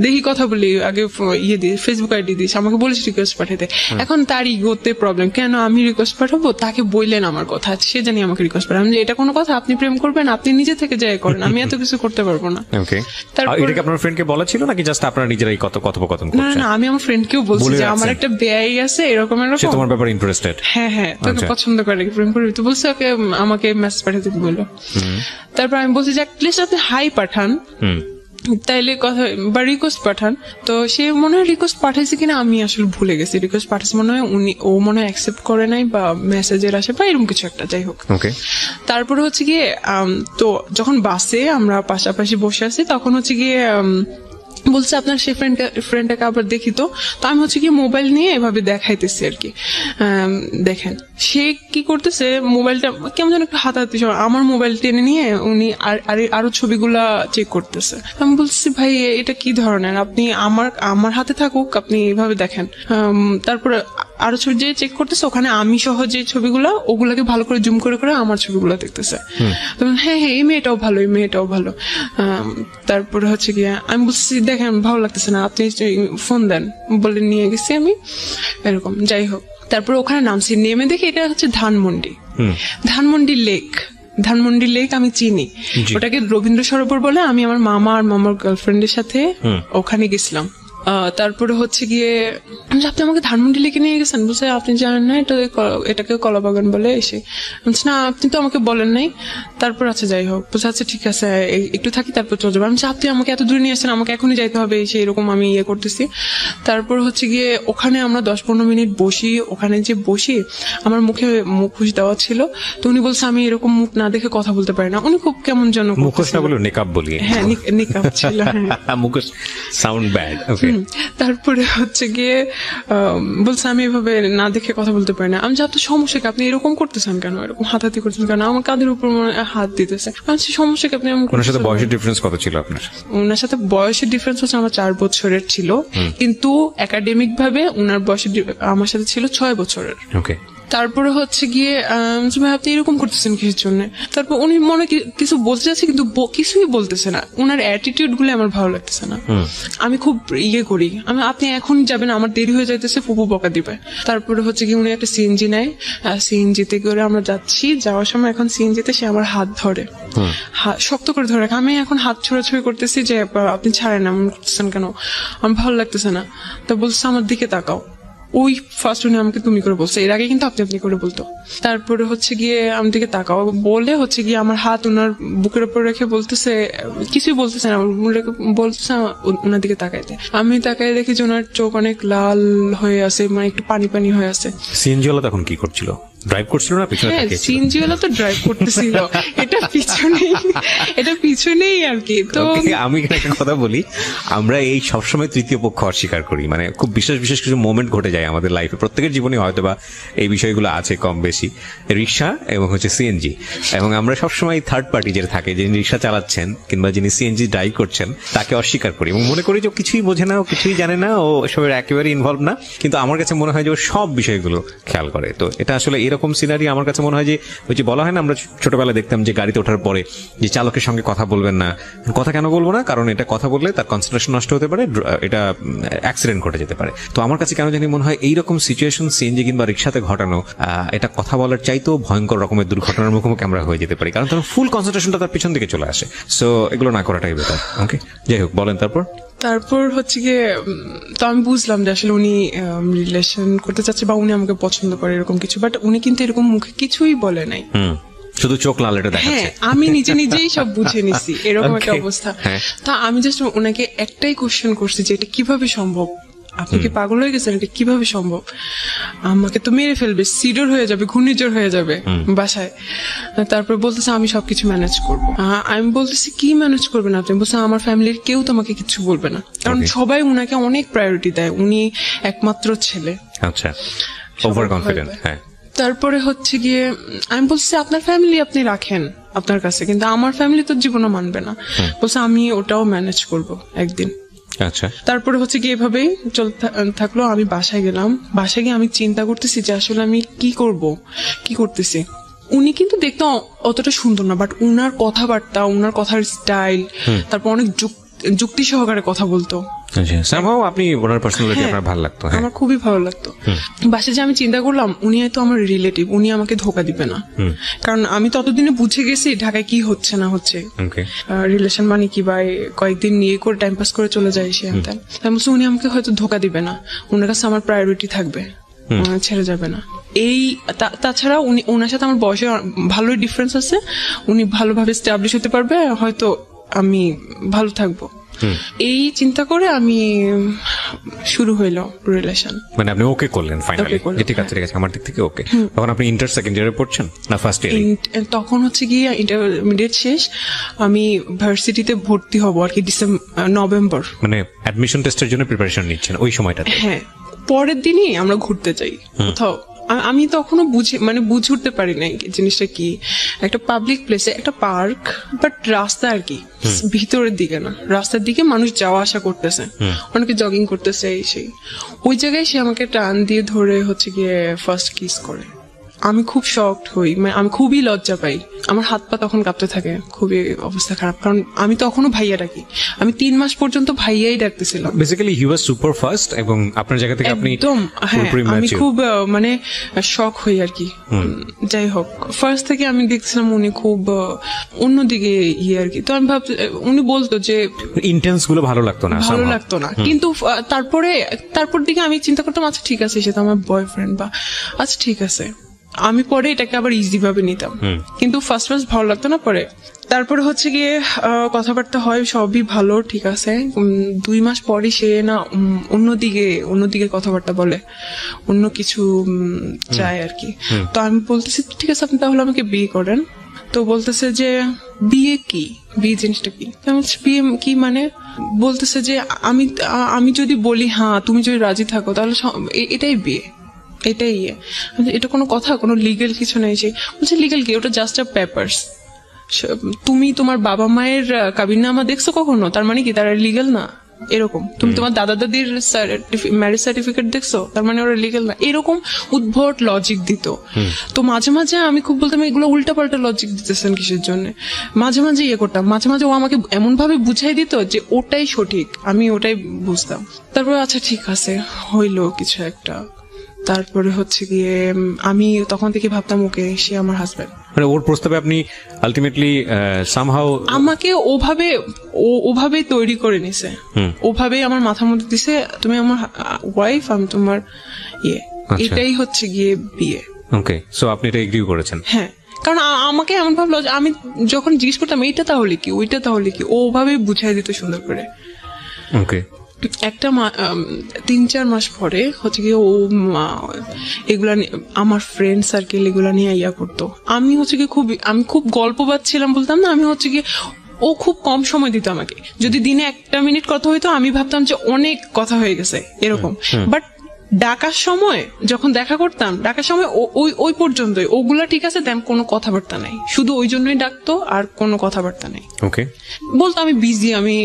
দেখি কথা বলি, আগে ইয়ে দিস ফেসবুক আইডি দিস, আমাকে বলিস রিকোয়েস্ট পাঠাতে। এখন তার ইগোতে প্রবলেম, কেন আমি রিকোয়েস্ট পাঠাবো, তাকে বললেন আমার কথা, সে জানি আমাকে রিকোয়েস্ট পাঠাবো। এটা কোনো কথা, আপনি প্রেম করবেন আপনি নিজে থেকে যাই করেন, আমি এত কিছু করতে পারবো না। এটা কি আপনার ফ্রেন্ডকে বলা ছিল নাকি জাস্ট আপনারা নিজেরাই কথোপকথন করছেন? না, আমি আমার ফ্রেন্ডকেও বলছি যে আমার একটা বেআই আছে এরকম এরকম, সে তোমার ব্যাপারে ইন্টারেস্টেড। হ্যাঁ তোকে পছন্দ করে, প্রেম করবি। তো বলছে ওকে আমাকে মেসেজ পাঠাতে বললো। তারপর আমি বলছি যে প্লিজ আপনি হাই পাঠান, তাইলে কথা বা রিকোয়েস্ট পাঠান। তো সে মনে হয় রিকোয়েস্ট পাঠাইছে কিনা আমি আসলে ভুলে গেছি, রিকোয়েস্ট পাঠাইছে মনে হয়, ও মনে হয় অ্যাকসেপ্ট করে নাই বা মেসেজের আসে বা এরকম কিছু একটা, যাই হোক। তারপরে হচ্ছে গিয়ে তো যখন বাসে আমরা পাশাপাশি বসে আছি, তখন হচ্ছে গিয়ে বলছে আপনার সেই ফ্রেন্ডটাকে আবার দেখি। তো আমি হচ্ছে কি মোবাইল নিয়ে এভাবে দেখাইতেছি আর কি, দেখেন সে কি করতেছে, মোবাইলটা কেমন যেন একটু হাতাহাতি, আমার মোবাইল টেনে নিয়ে উনি আরো ছবিগুলা চেক করতেছে। আমি বলছি ভাই এটা কি ধরনের, আপনি আমার হাতে থাকুক, আপনি এইভাবে দেখেন। তারপরে আরো ছবি যে চেক করতেছে, ওখানে আমি সহ যে ছবিগুলা, ওগুলাকে ভালো করে জুম করে করে আমার ছবিগুলা দেখতেছে। হ্যাঁ এই মেয়েটাও ভালো। তারপরে হচ্ছে গিয়ে আমি বলছি দেখেন ভালো লাগতেছে না, আপনি ফোন দেন বলে নিয়ে গেছি আমি, এরকম। যাই হোক, তারপর ওখানে নামছি, নেমে দেখি এটা হচ্ছে ধানমন্ডি লেক আমি চিনি, ওটাকে রবীন্দ্র সরোবর বলে। আমি আমার মামা আর মামার গার্লফ্রেন্ডের সাথে ওখানে গেছিলাম। তারপরে হচ্ছে গিয়ে আপনি আমাকে ধানমন্ডি লেকে নিয়ে গেছেন, বলছে আপনি জানেন না এটাকে কলাবাগান বলে। এসে না আপনি তো আমাকে বলেন নাই। তারপর আচ্ছা যাই হোক, বলছে আচ্ছা ঠিক আছে একটু থাকি তারপর চলে যাবো। আমি আপনি আমাকে এত দূরে নিয়ে আসছেন, আমাকে এখনই যাইতে হবে, সেই এরকম আমি ইয়ে করতেছি। তারপর হচ্ছে গিয়ে ওখানে আমরা 10-15 মিনিট বসি। ওখানে যে বসি আমার মুখে মুখোশ দেওয়া ছিল, তো উনি বলছে আমি এরকম মুখ না দেখে কথা বলতে পারি না। উনি খুব কেমন যেন, মুখোশ না বলে নেকাব বলি। হ্যাঁ নেকাব ছিল, মুখোশ সাউন্ড ব্যাড। তারপরে হচ্ছে গিয়ে বলছে আমি এভাবে না দেখে কথা বলতে পারি না। আমি আপনার সমস্যা কি, আপনি এরকম করতেছেন কেন, এরকম হাতাহাতি করতেছেন কেন, আমার কাঁধের উপর হাত দিতেছে। সমস্যা কি, আপনি ওনার সাথে বয়সের ডিফারেন্স কত ছিল আপনার? ওনার সাথে বয়সের ডিফারেন্স হচ্ছে আমার 4 বছরের ছিল, কিন্তু একাডেমিক ভাবে ওনার বয়সের আমার সাথে ছিল 6 বছরের। ওকে, তারপরে হচ্ছে গিয়ে ভাই আপনি এরকম করতেছেন কিসের জন্য। তারপর উনি মনে কিছু বলতে চাচ্ছে কিন্তু কিছুই বলতেছে না, ওনার অ্যাটিটিউড গুলো আমার ভালো লাগতেছে না। আমি খুব করি, আপনি এখন যাবেন, আমার দেরি হয়ে যাইতেছে, ফুপু বকা দিবে। তারপরে হচ্ছে কি উনি একটা সিএনজি নেয়, সিএনজিতে করে আমরা যাচ্ছি, যাওয়ার সময় এখন সিএনজিতে সে আমার হাত ধরে, শক্ত করে ধরে রাখে। আমি এখন হাত ছোড়াছুড়ি করতেছি যে আপনি ছাড়েন, এমন করতেছেন কেন, আমার ভালো লাগতেছে না। তা বলছে আমার দিকে তাকাও। ওই ফার্স্ট উনি আমাকে তুমি করে বলছে, এর আগে কিন্তু আপনি আপনি করে বলতো। তারপরে হচ্ছে গিয়ে আমার দিকে তাকাও বলে হচ্ছে গিয়ে আমার হাত ওনার বুকের উপর রেখে বলতেছে, কিছুই বলতেছে না, বলতেছে ওনার দিকে তাকাইতে। আমি তাকাই দেখি যে ওনার চোখ অনেক লাল হয়ে আছে, মানে একটু পানি পানি হয়ে আছে। সিএনজি ওয়ালা তখন কি করছিল? ড্রাইভ করছিল না পিছনে? হ্যাঁ, সিএনজি ওয়ালা তো ড্রাইভ করতেছিল, এটা পিছনেই আর কি। তো আমি একটা কথা বলি, আমরা এই সবসময় তৃতীয় পক্ষ অস্বীকার করি, মানে খুব বিশেষ বিশেষ কিছু মোমেন্ট ঘটে যায় আমাদের লাইফে, প্রত্যেকের জীবনে হয়তো বা এই বিষয়গুলো আছে কম বেশি, রিক্সা এবং হচ্ছে সিএনজি, এবং আমরা সবসময় থার্ড পার্টি যে থাকে, যিনি রিক্সা চালাচ্ছেন কিংবা যিনি সিএনজি ড্রাইভ করছেন তাকে অস্বীকার করি এবং মনে করি যে ও কিছুই বোঝে না, ও কিছুই জানে না, ও এসবের একেবারে ইনভলভ না। কিন্তু আমার কাছে মনে হয় যে ও সব বিষয়গুলো খেয়াল করে। তো এটা আসলে এরকম সিনারি আমার কাছে মনে হয় যে ওই যে বলা হয় না, আমরা ছোটবেলায় দেখতাম যে গাড়িতে ওঠার পরে যে চালকের সঙ্গে কথা বলবেন না। কথা কেন বলবো না? কারণ এটা কথা বললে তার কনসেন্ট্রেশন নষ্ট হতে পারে, এটা অ্যাক্সিডেন্ট ঘটে যেতে পারে। তো আমার কাছে কেন জানি মনে হয় এইরকম সিচুয়েশন সিএনজি কিংবা রিক্সাতে ঘটানো, এটা কথা বলার চাইতেও ভয়ঙ্কর রকমের দুর্ঘটনার মুখোমুখি আমরা হয়ে যেতে পারি, কারণ তার ফুল কনসেন্ট্রেশনটা তার পিছন দিকে চলে আসে। সো এগুলো না করাটাই বেটার। ওকে, যাই হোক, বলেন তারপর হচ্ছে গিয়ে তো আমি বুঝলাম যে আসলে উনি রিলেশন করতে চাচ্ছে বা উনি আমাকে পছন্দ করে এরকম কিছু, বাট উনি কিন্তু এরকম মুখে কিছুই বলে নাই, শুধু চোখ লাল এটা দেখাচ্ছে। হ্যাঁ, আমি নিজেই সব বুঝে নিছি, এরকম একটা অবস্থা। তা আমি জাস্ট ওনাকে একটাই কোশ্চেন করছি যে এটা কিভাবে সম্ভব, আপনি কি পাগল হয়ে গেছেন, এটা কিভাবে সম্ভব, আমাকে তো মেরে ফেলবে, সিডর হয়ে যাবে, ঘূর্ণিঝড় হয়ে যাবে বাসায়। তারপর বলতেছে আমি সবকিছু ম্যানেজ করবো। আমি বলতেছি কি ম্যানেজ করবেন আপনি? বলছে আমার ফ্যামিলির কেউ তোমাকে কিছু বলবে না, কারণ সবাই উনাকে অনেক প্রায়োরিটি দেয়, উনি একমাত্র ছেলে। আচ্ছা, ওভার কনফিডেন্ট। হ্যাঁ। তারপরে হচ্ছে গিয়ে আমি বলছি আপনার ফ্যামিলি আপনি রাখেন আপনার কাছে, কিন্তু আমার ফ্যামিলি তো জীবনও মানবে না। বলছে আমি ওটাও ম্যানেজ করব একদিন। আচ্ছা, তারপরে হচ্ছে কি এভাবেই চলতে থাকলো। আমি বাসায় গেলাম, বাসায় গিয়ে আমি চিন্তা করতেছি যে আসলে আমি কি করব, কি করতেছি। উনি কিন্তু দেখতে অতটা সুন্দর না, বাট উনার কথাবার্তা, উনার কথার স্টাইল, তারপর অনেক যুক্তি সহকারে কথা বলতো। আপনি ওনার পার্সোনালিটি আপনার ভালো লাগতো? আমার খুবই ভালো লাগতো। বাসে যে আমি চিন্তা করলাম উনি হয়তো আমার রিলেটিভ, উনি আমাকে ধোকা দিবে না, কারণ আমি ততদিনে বুঝে গেছি ঢাকায় কি হচ্ছে না হচ্ছে, রিলেশন মানে কি, বা কয়েকদিন নিয়ে করে টাইম পাস করে চলে যায় সে। উনি আমাকে হয়তো ধোকা দিবে না, ওনার কাছে আমার প্রায়োরিটি থাকবে, ছেড়ে যাবে না। এই তাছাড়া উনি, ওনার সাথে আমার বয়সে ভালোই ডিফারেন্স আছে, উনি ভালোভাবে স্টাবলিশ হতে পারবে, হয়তো আমি ভালো থাকবো। এই চিন্তা করে আমি শুরু হইলো রিলেশন। মানে আপনি ওকে করলেন ফাইনালি, ঠিক আছে ঠিক আছে, আমার দিক থেকে ওকে। তখন আপনি ইন্টার সেকেন্ড ইয়ারে পড়ছেন না ফার্স্ট ইয়ারে? তখন হচ্ছে গিয়ে ইন্টারমিডিয়েট শেষ, আমি ভার্সিটিতে ভর্তি হব আর কি নভেম্বর। মানে অ্যাডমিশন টেস্টের জন্য প্রিপারেশন নিচ্ছেন ওই সময়টাতে? হ্যাঁ, পরের দিনই আমরা ঘুরতে যাই কোথাও। আমি তখনও বুঝে উঠতে পারি নাই জিনিসটা কি, একটা পাবলিক প্লেসে একটা পার্ক, বাট রাস্তা আর কি ভিতরের দিকে না, রাস্তার দিকে মানুষ যাওয়া আসা করতেছে, অনেকে জগিং করতেছে, সেই ওই জায়গায় সে আমাকে টান দিয়ে ধরে হচ্ছে গিয়ে ফার্স্ট কিস করে। আমি খুব শকড হই, মানে আমি খুবই লজ্জা পাই, আমার হাত পা তখন কাঁপতে থাকে, খুবই অবস্থা খারাপ, কারণ আমি তখনও ভাইয়া ডাকি, আমি 3 মাস পর্যন্ত ভাইয়াই ডাকতেছিলাম। Basically he was super fast, এবং আপনার জায়গা থেকে আপনি একদম, হ্যাঁ, আমি খুব মানে শক হই আর কি। যাই হোক, ফার্স্ট থেকে আমি দেখছিলাম উনি খুব অন্যদিকে আর কি, তো আমি ভাবছি, উনি বলতো যে ইন্টেন্স গুলো ভালো লাগতো না, কিন্তু তারপর দিকে আমি চিন্তা করতাম আচ্ছা ঠিক আছে, সে তো আমার বয়ফ্রেন্ড, বা আচ্ছা ঠিক আছে, আমি পরে এটাকে আবার ইজি ভাবে নিতাম, কিন্তু ফার্স্ট ভালো লাগতো না। পরে তারপরে হচ্ছে গিয়ে কথাবার্তা হয়, সবই ভালো, ঠিক আছে। 2 মাস পরে সে না অন্যদিকে কথাবার্তা বলে, অন্য কিছু চায় আর কি। তো আমি বলতেছি ঠিক আছে, আপনি তাহলে আমাকে বিয়ে করেন। তো বলতেছে যে বিয়ে কি, বিয়ে জিনিসটা কি? বিয়ে কি মানে? বলতেছে যে আমি যদি বলি হ্যাঁ, তুমি যদি রাজি থাকো, তাহলে এটাই বিয়ে, এটাই। এটা কোনো কথা, কোনো লিগেল কিছু নেই। সে বলছে লিগেল কি, ওটা জাস্ট আ পেপারস। তুমি তোমার বাবা মায়ের কাবিননামা দেখছো কখনো? তার মানে কি তারা লিগেল না? এরকম। তুমি তোমার দাদা দাদির ম্যারেজ সার্টিফিকেট দেখছো, তার মানে ওরা লিগেল না, এরকম উদ্ভট লজিক দিত। তো মাঝে মাঝে আমি খুব বলতাম এগুলো উল্টাপাল্টা লজিক দিতেছেন কিসের জন্য। মাঝে মাঝে ইয়ে করতাম, মাঝে মাঝে ও আমাকে এমন ভাবে বুঝাই দিত যে ওটাই সঠিক, আমি ওটাই বুঝতাম। তারপরে আচ্ছা ঠিক আছে, হইলো কিছু একটা। তারপরে হচ্ছে গিয়ে আমি তখন থেকে ভাবতাম ওকে, সে আমার হাজবেন্ড। মানে ওর প্রস্তাবে আপনি আলটিমেটলি সামহাউ আমাকে ওভাবেই তৈরি করে নিছে, ওভাবেই আমার মাথার মধ্যে দিছে তুমি আমার ওয়াইফ, আমি তোমার ইয়ে, এটাই হচ্ছে গিয়ে বিয়ে। ওকে, সো আপনি এটা এগ্রি করেছেন? হ্যাঁ, কারণ আমাকে এমন ভাবলো, আমি যখন জিজ্ঞেস করতাম এইটা তাহলে কি, ওইটা তাহলে কি, ও ওভাবেই বুঝাই দিত সুন্দর করে। ওকে। একটা 3-4 মাস পরে হচ্ছে গিয়ে ও এগুলা আমার ফ্রেন্ড সার্কেল এগুলা নিয়ে ইয়া করতো। আমি হচ্ছে গিয়ে আমি খুব গল্প পাচ্ছিলাম, বলতাম না, আমি হচ্ছে গিয়ে ও খুব কম সময় দিত আমাকে। যদি দিনে 1 মিনিট কথা হইতো আমি ভাবতাম যে অনেক কথা হয়ে গেছে এরকম। বাট ডাকার সময় যখন দেখা করতাম, ডাকার সময় ওই পর্যন্তই, ওগুলা ঠিক আছে, দেন কোনো কথাবার্তা নাই, শুধু ওই জন্যই ডাকতো, আর কোনো কথাবার্তা নেই। ওকে, বলতো আমি বিজি, আমি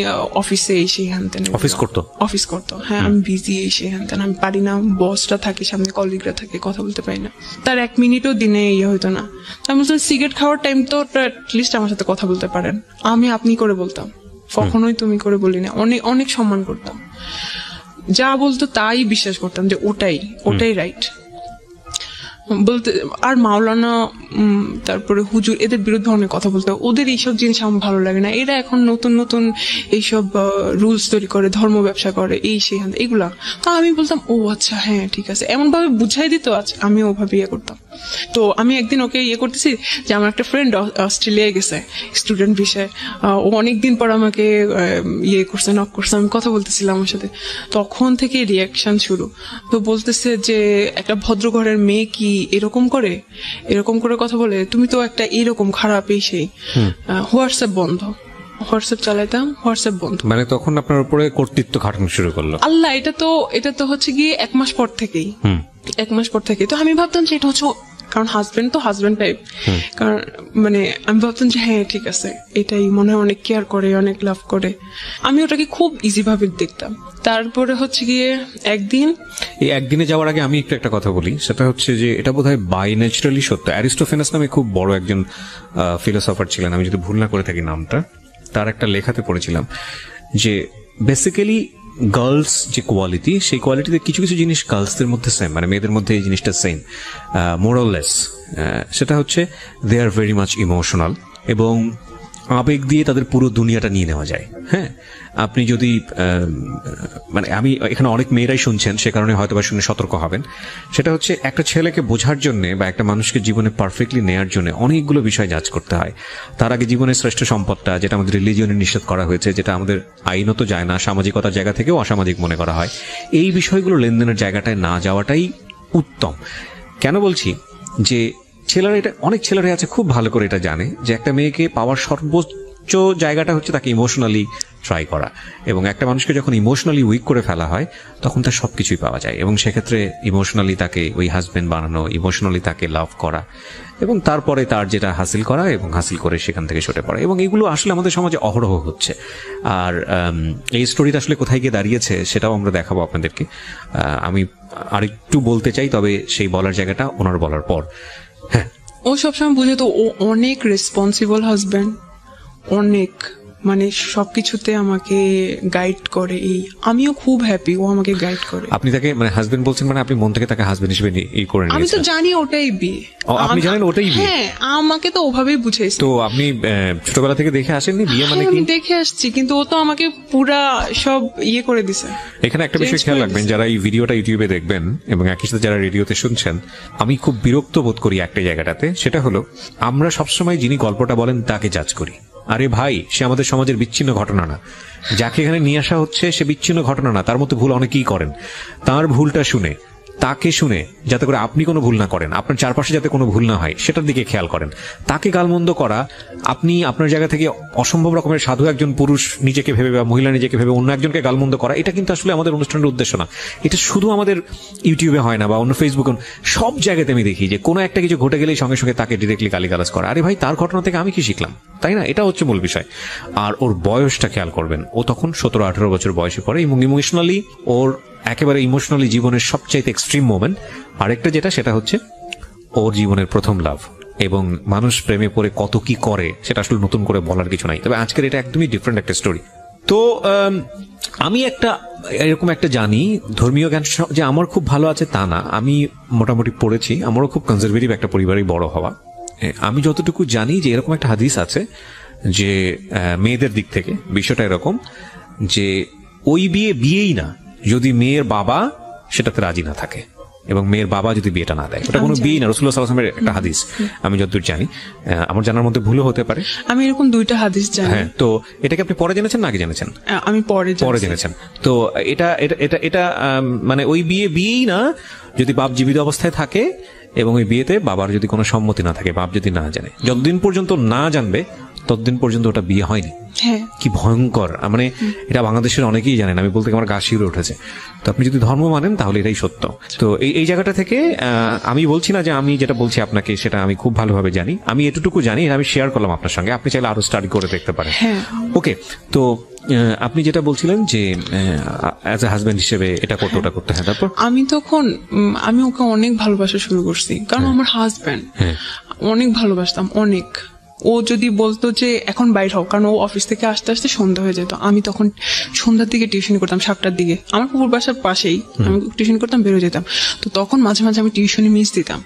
অফিসে এসে হ্যানতেন। অফিস করতো, হ্যাঁ আমি বিজি এসে হ্যানতেন, আমি পারি না, বসটা থাকে সামনে, কলিগরা থাকে, কথা বলতে পারি না। তার 1 মিনিটও দিনে ইয়ে হইতো না। আমি বলতাম সিগারেট খাওয়ার টাইম তো অ্যাটলিস্ট আমার সাথে কথা বলতে পারেন। আমি আপনি করে বলতাম, কখনোই তুমি করে বলি না, অনেক অনেক সম্মান করতাম। যা বলতো তাই বিশ্বাস করতাম যে ওটাই রাইট বলতে। আর মাওলানা, তারপরে হুজুর, এদের বিরুদ্ধে অনেক কথা বলতো। ওদের এইসব জিনিস আমার ভালো লাগে না। এরা এখন নতুন নতুন এইসব রুলস তৈরি করে, ধর্ম ব্যবসা করে, এই সেখান এগুলা। তো আমি বলতাম ও আচ্ছা হ্যাঁ ঠিক আছে, এমন ভাবে বুঝাই দিত, আচ্ছা আমি ওভাবে ইয়ে করতাম। তো আমি একদিন ওকে ইয়ে করতেছি যে আমার একটা ফ্রেন্ড অস্ট্রেলিয়ায় গেছে স্টুডেন্ট ভিসায়, ও অনেকদিন পর আমাকে ইয়ে করছে, নক করছে, আমি কথা বলতেছিলাম আমার সাথে, তখন থেকে রিয়াকশন শুরু। তো বলতেছে যে একটা ভদ্র ঘরের মেয়ে কি এরকম করে কথা বলে, তুমি তো একটা এরকম খারাপ, এই সেই। হোয়াটসঅ্যাপ বন্ধ, হোয়াটসঅ্যাপ চালাইতাম, হোয়াটসঅ্যাপ বন্ধ। মানে তখন আপনার উপরে কর্তৃত্ব খাটানো শুরু করলো। আল্লাহ, এটা তো হচ্ছে গিয়ে 1 মাস পর থেকেই, 1 মাস পর থেকে। তো আমি ভাবতাম যে এটা হচ্ছে, কারণ হাজবেন্ড তো হাজবেন্ড টাইপ, কারণ মানে আমি ভাবতাম যে হ্যাঁ ঠিক আছে, এটাই মনে হয় অনেক কেয়ার করে, অনেক লাভ করে। আমি ওটাকে খুব ইজি ভাবে দেখতাম। তারপরে হচ্ছে গিয়ে একদিনে যাওয়ার আগে আমি একটা কথা বলি, সেটা হচ্ছে যে এটা বোধহয় বাই ন্যাচারালি সত্য। অ্যারিস্টোফেনাস নামে খুব বড় একজন ফিলোসফার ছিলেন, আমি যদি ভুল না করে থাকি নামটা, তার একটা লেখাতে পড়েছিলাম যে বেসিক্যালি গার্লস যে কোয়ালিটি, সেই কোয়ালিটিতে কিছু কিছু জিনিস গার্লসদের মধ্যে সেম, মানে মেয়েদের মধ্যে এই জিনিসটা সেম, মোর অর লেস। সেটা হচ্ছে দে আর ভেরি মাচ ইমোশনাল, এবং আবেগ দিয়ে তাদের পুরো দুনিয়াটা নিয়ে নেওয়া যায়। হ্যাঁ, আপনি যদি মানে আমি এখানে অনেক মেয়েরাই শুনছেন, সে কারণে হয়তো বা শুনে সতর্ক হবেন। সেটা হচ্ছে একটা ছেলেকে বোঝার জন্য বা একটা মানুষকে জীবনে পারফেক্টলি নেয়ার জন্য অনেকগুলো বিষয় যাচ করতে হয়। তার আগে জীবনের শ্রেষ্ঠ সম্পদটা, যেটা আমাদের রিলিজিয়নে নিষেধ করা হয়েছে, যেটা আমাদের আইনত যায় না, সামাজিকতার জায়গা থেকেও অসামাজিক মনে করা হয়, এই বিষয়গুলো লেনদেনের জায়গাটায় না যাওয়াটাই উত্তম। কেন বলছি যে ছেলেরা, এটা অনেক ছেলেরা আছে খুব ভালো করে এটা জানে যে একটা মেয়েকে পাওয়ার সর্বোচ্চ জায়গাটা হচ্ছে তাকে ইমোশনালি ট্রাই করা, এবং একটা মানুষকে যখন ইমোশনালি উইক করে ফেলা হয় তখন তার সবকিছুই পাওয়া যায়, এবং সেক্ষেত্রে ইমোশনালি তাকে ওই হাজবেন্ড বানানো, ইমোশনালি তাকে লাভ করা, এবং তারপরে তার যেটা হাসিল করা, এবং হাসিল করে সেখান থেকে সরে পড়া, এবং এগুলো আসলে আমাদের সমাজে অহরহ হচ্ছে। আর এই স্টোরিটা আসলে কোথায় গিয়ে দাঁড়িয়েছে সেটাও আমরা দেখাবো আপনাদেরকে। আমি আরেকটু বলতে চাই, তবে সেই বলার জায়গাটা ওনার বলার পর। হ্যাঁ, ও সবসময় বুঝে তো, ও অনেক রেসপন্সিবল হাজবেন্ড, অনেক, মানে সবকিছুতে আমাকে গাইড করে। আমিও খুব হ্যাপি ও আমাকে গাইড করে। আপনি তাকে মানে হাজবেন্ড বলছেন, মানে আপনি মন থেকে তাকে হাজবেন্ড হিসেবে করে নিয়েছেন? আমি তো জানি ওটাই বিয়ে। আপনি জানেন ওটাই বিয়ে? হ্যাঁ, আমাকে তো ওভাবেই বুঝাইছে। তো আপনি ছোটবেলা থেকে দেখে আসেননি বিয়ে মানে কি? আমি দেখে আসছি, কিন্তু ও তো আমাকে পুরা সব করে দিছে। এখানে একটা বিষয় খেয়াল রাখবেন, যারা এই ভিডিওটা ইউটিউবে দেখবেন এবং একই সাথে যারা রেডিওতে শুনছেন, আমি খুব বিরক্ত বোধ করি একটা জায়গাটাতে, সেটা হলো আমরা সবসময় যিনি গল্পটা বলেন তাকে জাজ করি। আরে ভাই, সে আমাদের সমাজের বিচ্ছিন্ন ঘটনা না, যাকে এখানে নিয়ে আসা হচ্ছে সে বিচ্ছিন্ন ঘটনা না, তার মধ্যে ভুল অনেকেই করেন। তার ভুলটা শুনে তাকে শুনে যাতে করে আপনি কোনো ভুল না করেন, আপনার চারপাশে যাতে কোনো ভুল না হয় সেটার দিকে খেয়াল করেন। তাকে গালমন্দ করা, আপনি আপনার জায়গা থেকে অসম্ভব রকমের সাধু একজন পুরুষ নিজেকে ভেবে বা মহিলা নিজেকে ভেবে অন্য একজনকে গালমন্দ করা, এটা কিন্তু আসলে আমাদের অনুষ্ঠানের উদ্দেশ্য না। এটা শুধু আমাদের ইউটিউবে হয় না বা অন্য ফেসবুকে, সব জায়গাতে আমি দেখি যে কোনো একটা কিছু ঘটে গেলেই সঙ্গে সঙ্গে তাকে ডিরেক্টলি গালিগালাজ করা। আরে ভাই, তার ঘটনা থেকে আমি কি শিখলাম, তাই না? এটা হচ্ছে মূল বিষয়। আর ওর বয়সটা খেয়াল করবেন, ও তখন 17-18 বছর বয়সে পড়ে এবং ইমোশনালি ওর একেবারে ইমোশনালি জীবনের সবচাইতে এক্সট্রিম মোমেন্ট। আরেকটা যেটা, সেটা হচ্ছে ওর জীবনের প্রথম লাভ, এবং মানুষ প্রেমে পড়ে কত কি করে সেটা আসলে নতুন করে বলার কিছু নাই। তবে আজকের এটা একদমই ডিফারেন্ট একটা স্টোরি। তো আমি এরকম একটা জানি, ধর্মীয় জ্ঞান যে আমার খুব ভালো আছে তা না, আমি মোটামুটি পড়েছি, আমারও খুব কনজারভেটিভ একটা পরিবারেই বড় হওয়া। আমি যতটুকু জানি যে এরকম একটা হাদিস আছে যে মেয়েদের দিক থেকে বিষয়টা এরকম যে ওই বিয়েই না যদি মেয়ের বাবা সেটাতে রাজি না থাকে এবং মেয়ের বাবা যদি বিয়েটা না দেয়, ওটা কোনো বিয়ে না। রাসূলুল্লাহ সাল্লাল্লাহু আলাইহি ওয়াসাল্লামের একটা হাদিস, আমি যতদূর জানি, আমার জানার মধ্যে ভুলও হতে পারে। আমি এরকম 2টা হাদিস জানি। হ্যাঁ, তো এটাকে আপনি পরে জেনেছেন না আগে জেনেছেন? আমি পরে জেনেছেন। তো এটা মানে ওই বিয়েই না যদি বাপ জীবিত অবস্থায় থাকে এবং ওই বিয়েতে বাবার যদি কোনো সম্মতি না থাকে, বাপ যদি না জানে, যতদিন পর্যন্ত না জানবে ততদিন পর্যন্ত ওটা বিয়ে হয়নি। কি ভয়ঙ্কর! মানে এটা বাংলাদেশের অনেকেই জানেন, আমি বলতে আমার গা শিউরে উঠেছে। তো আপনি যদি ধর্ম মানেন তাহলে এটাই সত্য। তো এই জায়গাটা থেকে আমি বলছি না যে আমি যেটা বলছি আপনাকে সেটা আমি খুব ভালোভাবে জানি, আমি এতটুকু জানি, আমি শেয়ার করলাম আপনার সঙ্গে, আপনি চাইলে আরো স্টাডি করে দেখতে পারেন। ওকে, তো আপনি যেটা বলছিলেন যে অ্যাজ এ হাজবেন্ড হিসেবে এটা করতে ওটা করতে, হ্যাঁ, তারপর আমি ওকে অনেক ভালোবাসা শুরু করছি, কারণ আমার হাজবেন্ড, অনেক ভালোবাসতাম, অনেক। ও যদি বলতো যে এখন বাইর হও, কারণ ও অফিস থেকে আসতে আসতে সন্ধ্যা হয়ে যেত, আমি তখন সন্ধ্যার দিকে টিউশন করতাম, 7টার দিকে, আমার পুকুর বাসার পাশেই আমি টিউশন করতাম, বেরোয় যেতাম। তো তখন মাঝে মাঝে আমি টিউশনি মিস দিতাম,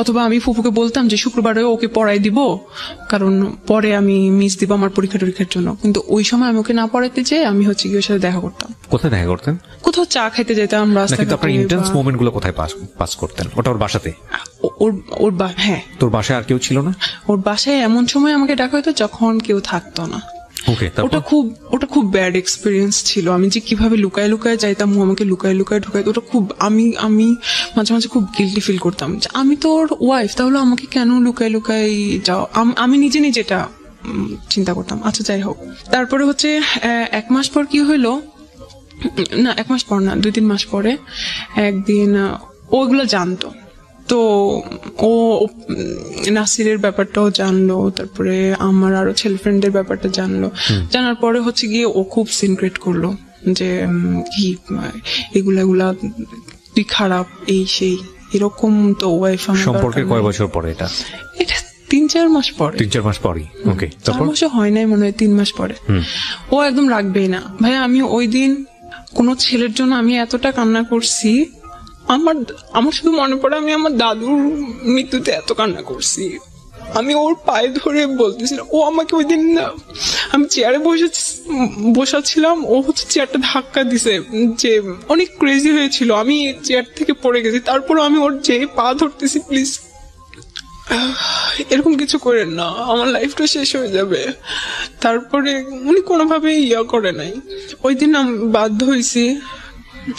অথবা আমি ফুপুকে বলতাম যে শুক্রবারে ওকে পড়াই দিব, কারণ পরে আমি মিস দিব আমার পরীক্ষার জন্য। কিন্তু ওই সময় আমি ওকে না পড়াইতে যেয়ে আমি হচ্ছে গিয়ে ওর সাথে দেখা করতাম। কোথায় দেখা করতেন? কোথাও চা খাইতে যেতাম, রাস্তায়। আপনার ইন্টেন্স মোমেন্ট গুলো কোথায় পাস করতেন? ওটা ওর বাসাতে? হ্যাঁ। তোর বাসায় আর কেউ ছিল না? ওর বাসায় এমন সময় আমাকে ডাকা হতো যখন কেউ থাকতো না। ওটা খুব ব্যাড এক্সপিরিয়েন্স ছিল। আমি যে কিভাবে লুকায় লুকায় যাইতাম, ও আমাকে লুকায় লুকায় ঢুকাইতো, ওটা খুব আমি মাঝে মাঝে খুব গিল্টি ফিল করতাম যে আমি তো ওর ওয়াইফ, তাহলে আমাকে কেন লুকায় লুকায় যাও, আমি নিজে এটা চিন্তা করতাম। আচ্ছা, যাই হোক, তারপরে হচ্ছে 1 মাস পর কি হইলো, না 1 মাস পর না, 2-3 মাস পরে একদিন ওগুলো জানতো, তো ও নাসিরের ব্যাপারটাও জানলো, তারপরে আমার আরো ছেলে ফ্রেন্ডের ব্যাপারটা জানলো। জানার পরে হচ্ছে গিয়ে ও খুব সিনক্রেট করলো যে কি এগুলা তুই খারাপ, এই সেই এরকম। তো ওয়াইফ সম্পর্কে কয় বছর পরে? এটা 3-4 মাস পরে। 3-4 মাস পরে? ওকে, 4 মাসও হয় নাই মনে হয়, 3 মাস পরে। ও একদম রাখবেই না ভাই। আমি ওই দিন কোনো ছেলের জন্য আমি এতটা কান্না করছি, আমার শুধু মনে পড়ে আমি আমার দাদুর মৃত্যুতে এত কান্না করছি। আমি ওর পায়ে ধরে বলতেছিলাম, ও আমাকে ওই দিন, আমি চেয়ারে বসাচ্ছিলাম, ও হচ্ছে চেয়ারটা ধাক্কা দিছে, যে অনেক ক্রেজি হয়েছিল, আমি চেয়ার থেকে পড়ে গেছি। তারপর আমি ওর যে পা ধরতেছি, প্লিজ এরকম কিছু করেন না, আমার লাইফটা শেষ হয়ে যাবে। তারপরে উনি কোনোভাবেই করে নাই। ওই দিন আমি বাধ্য হয়েছি,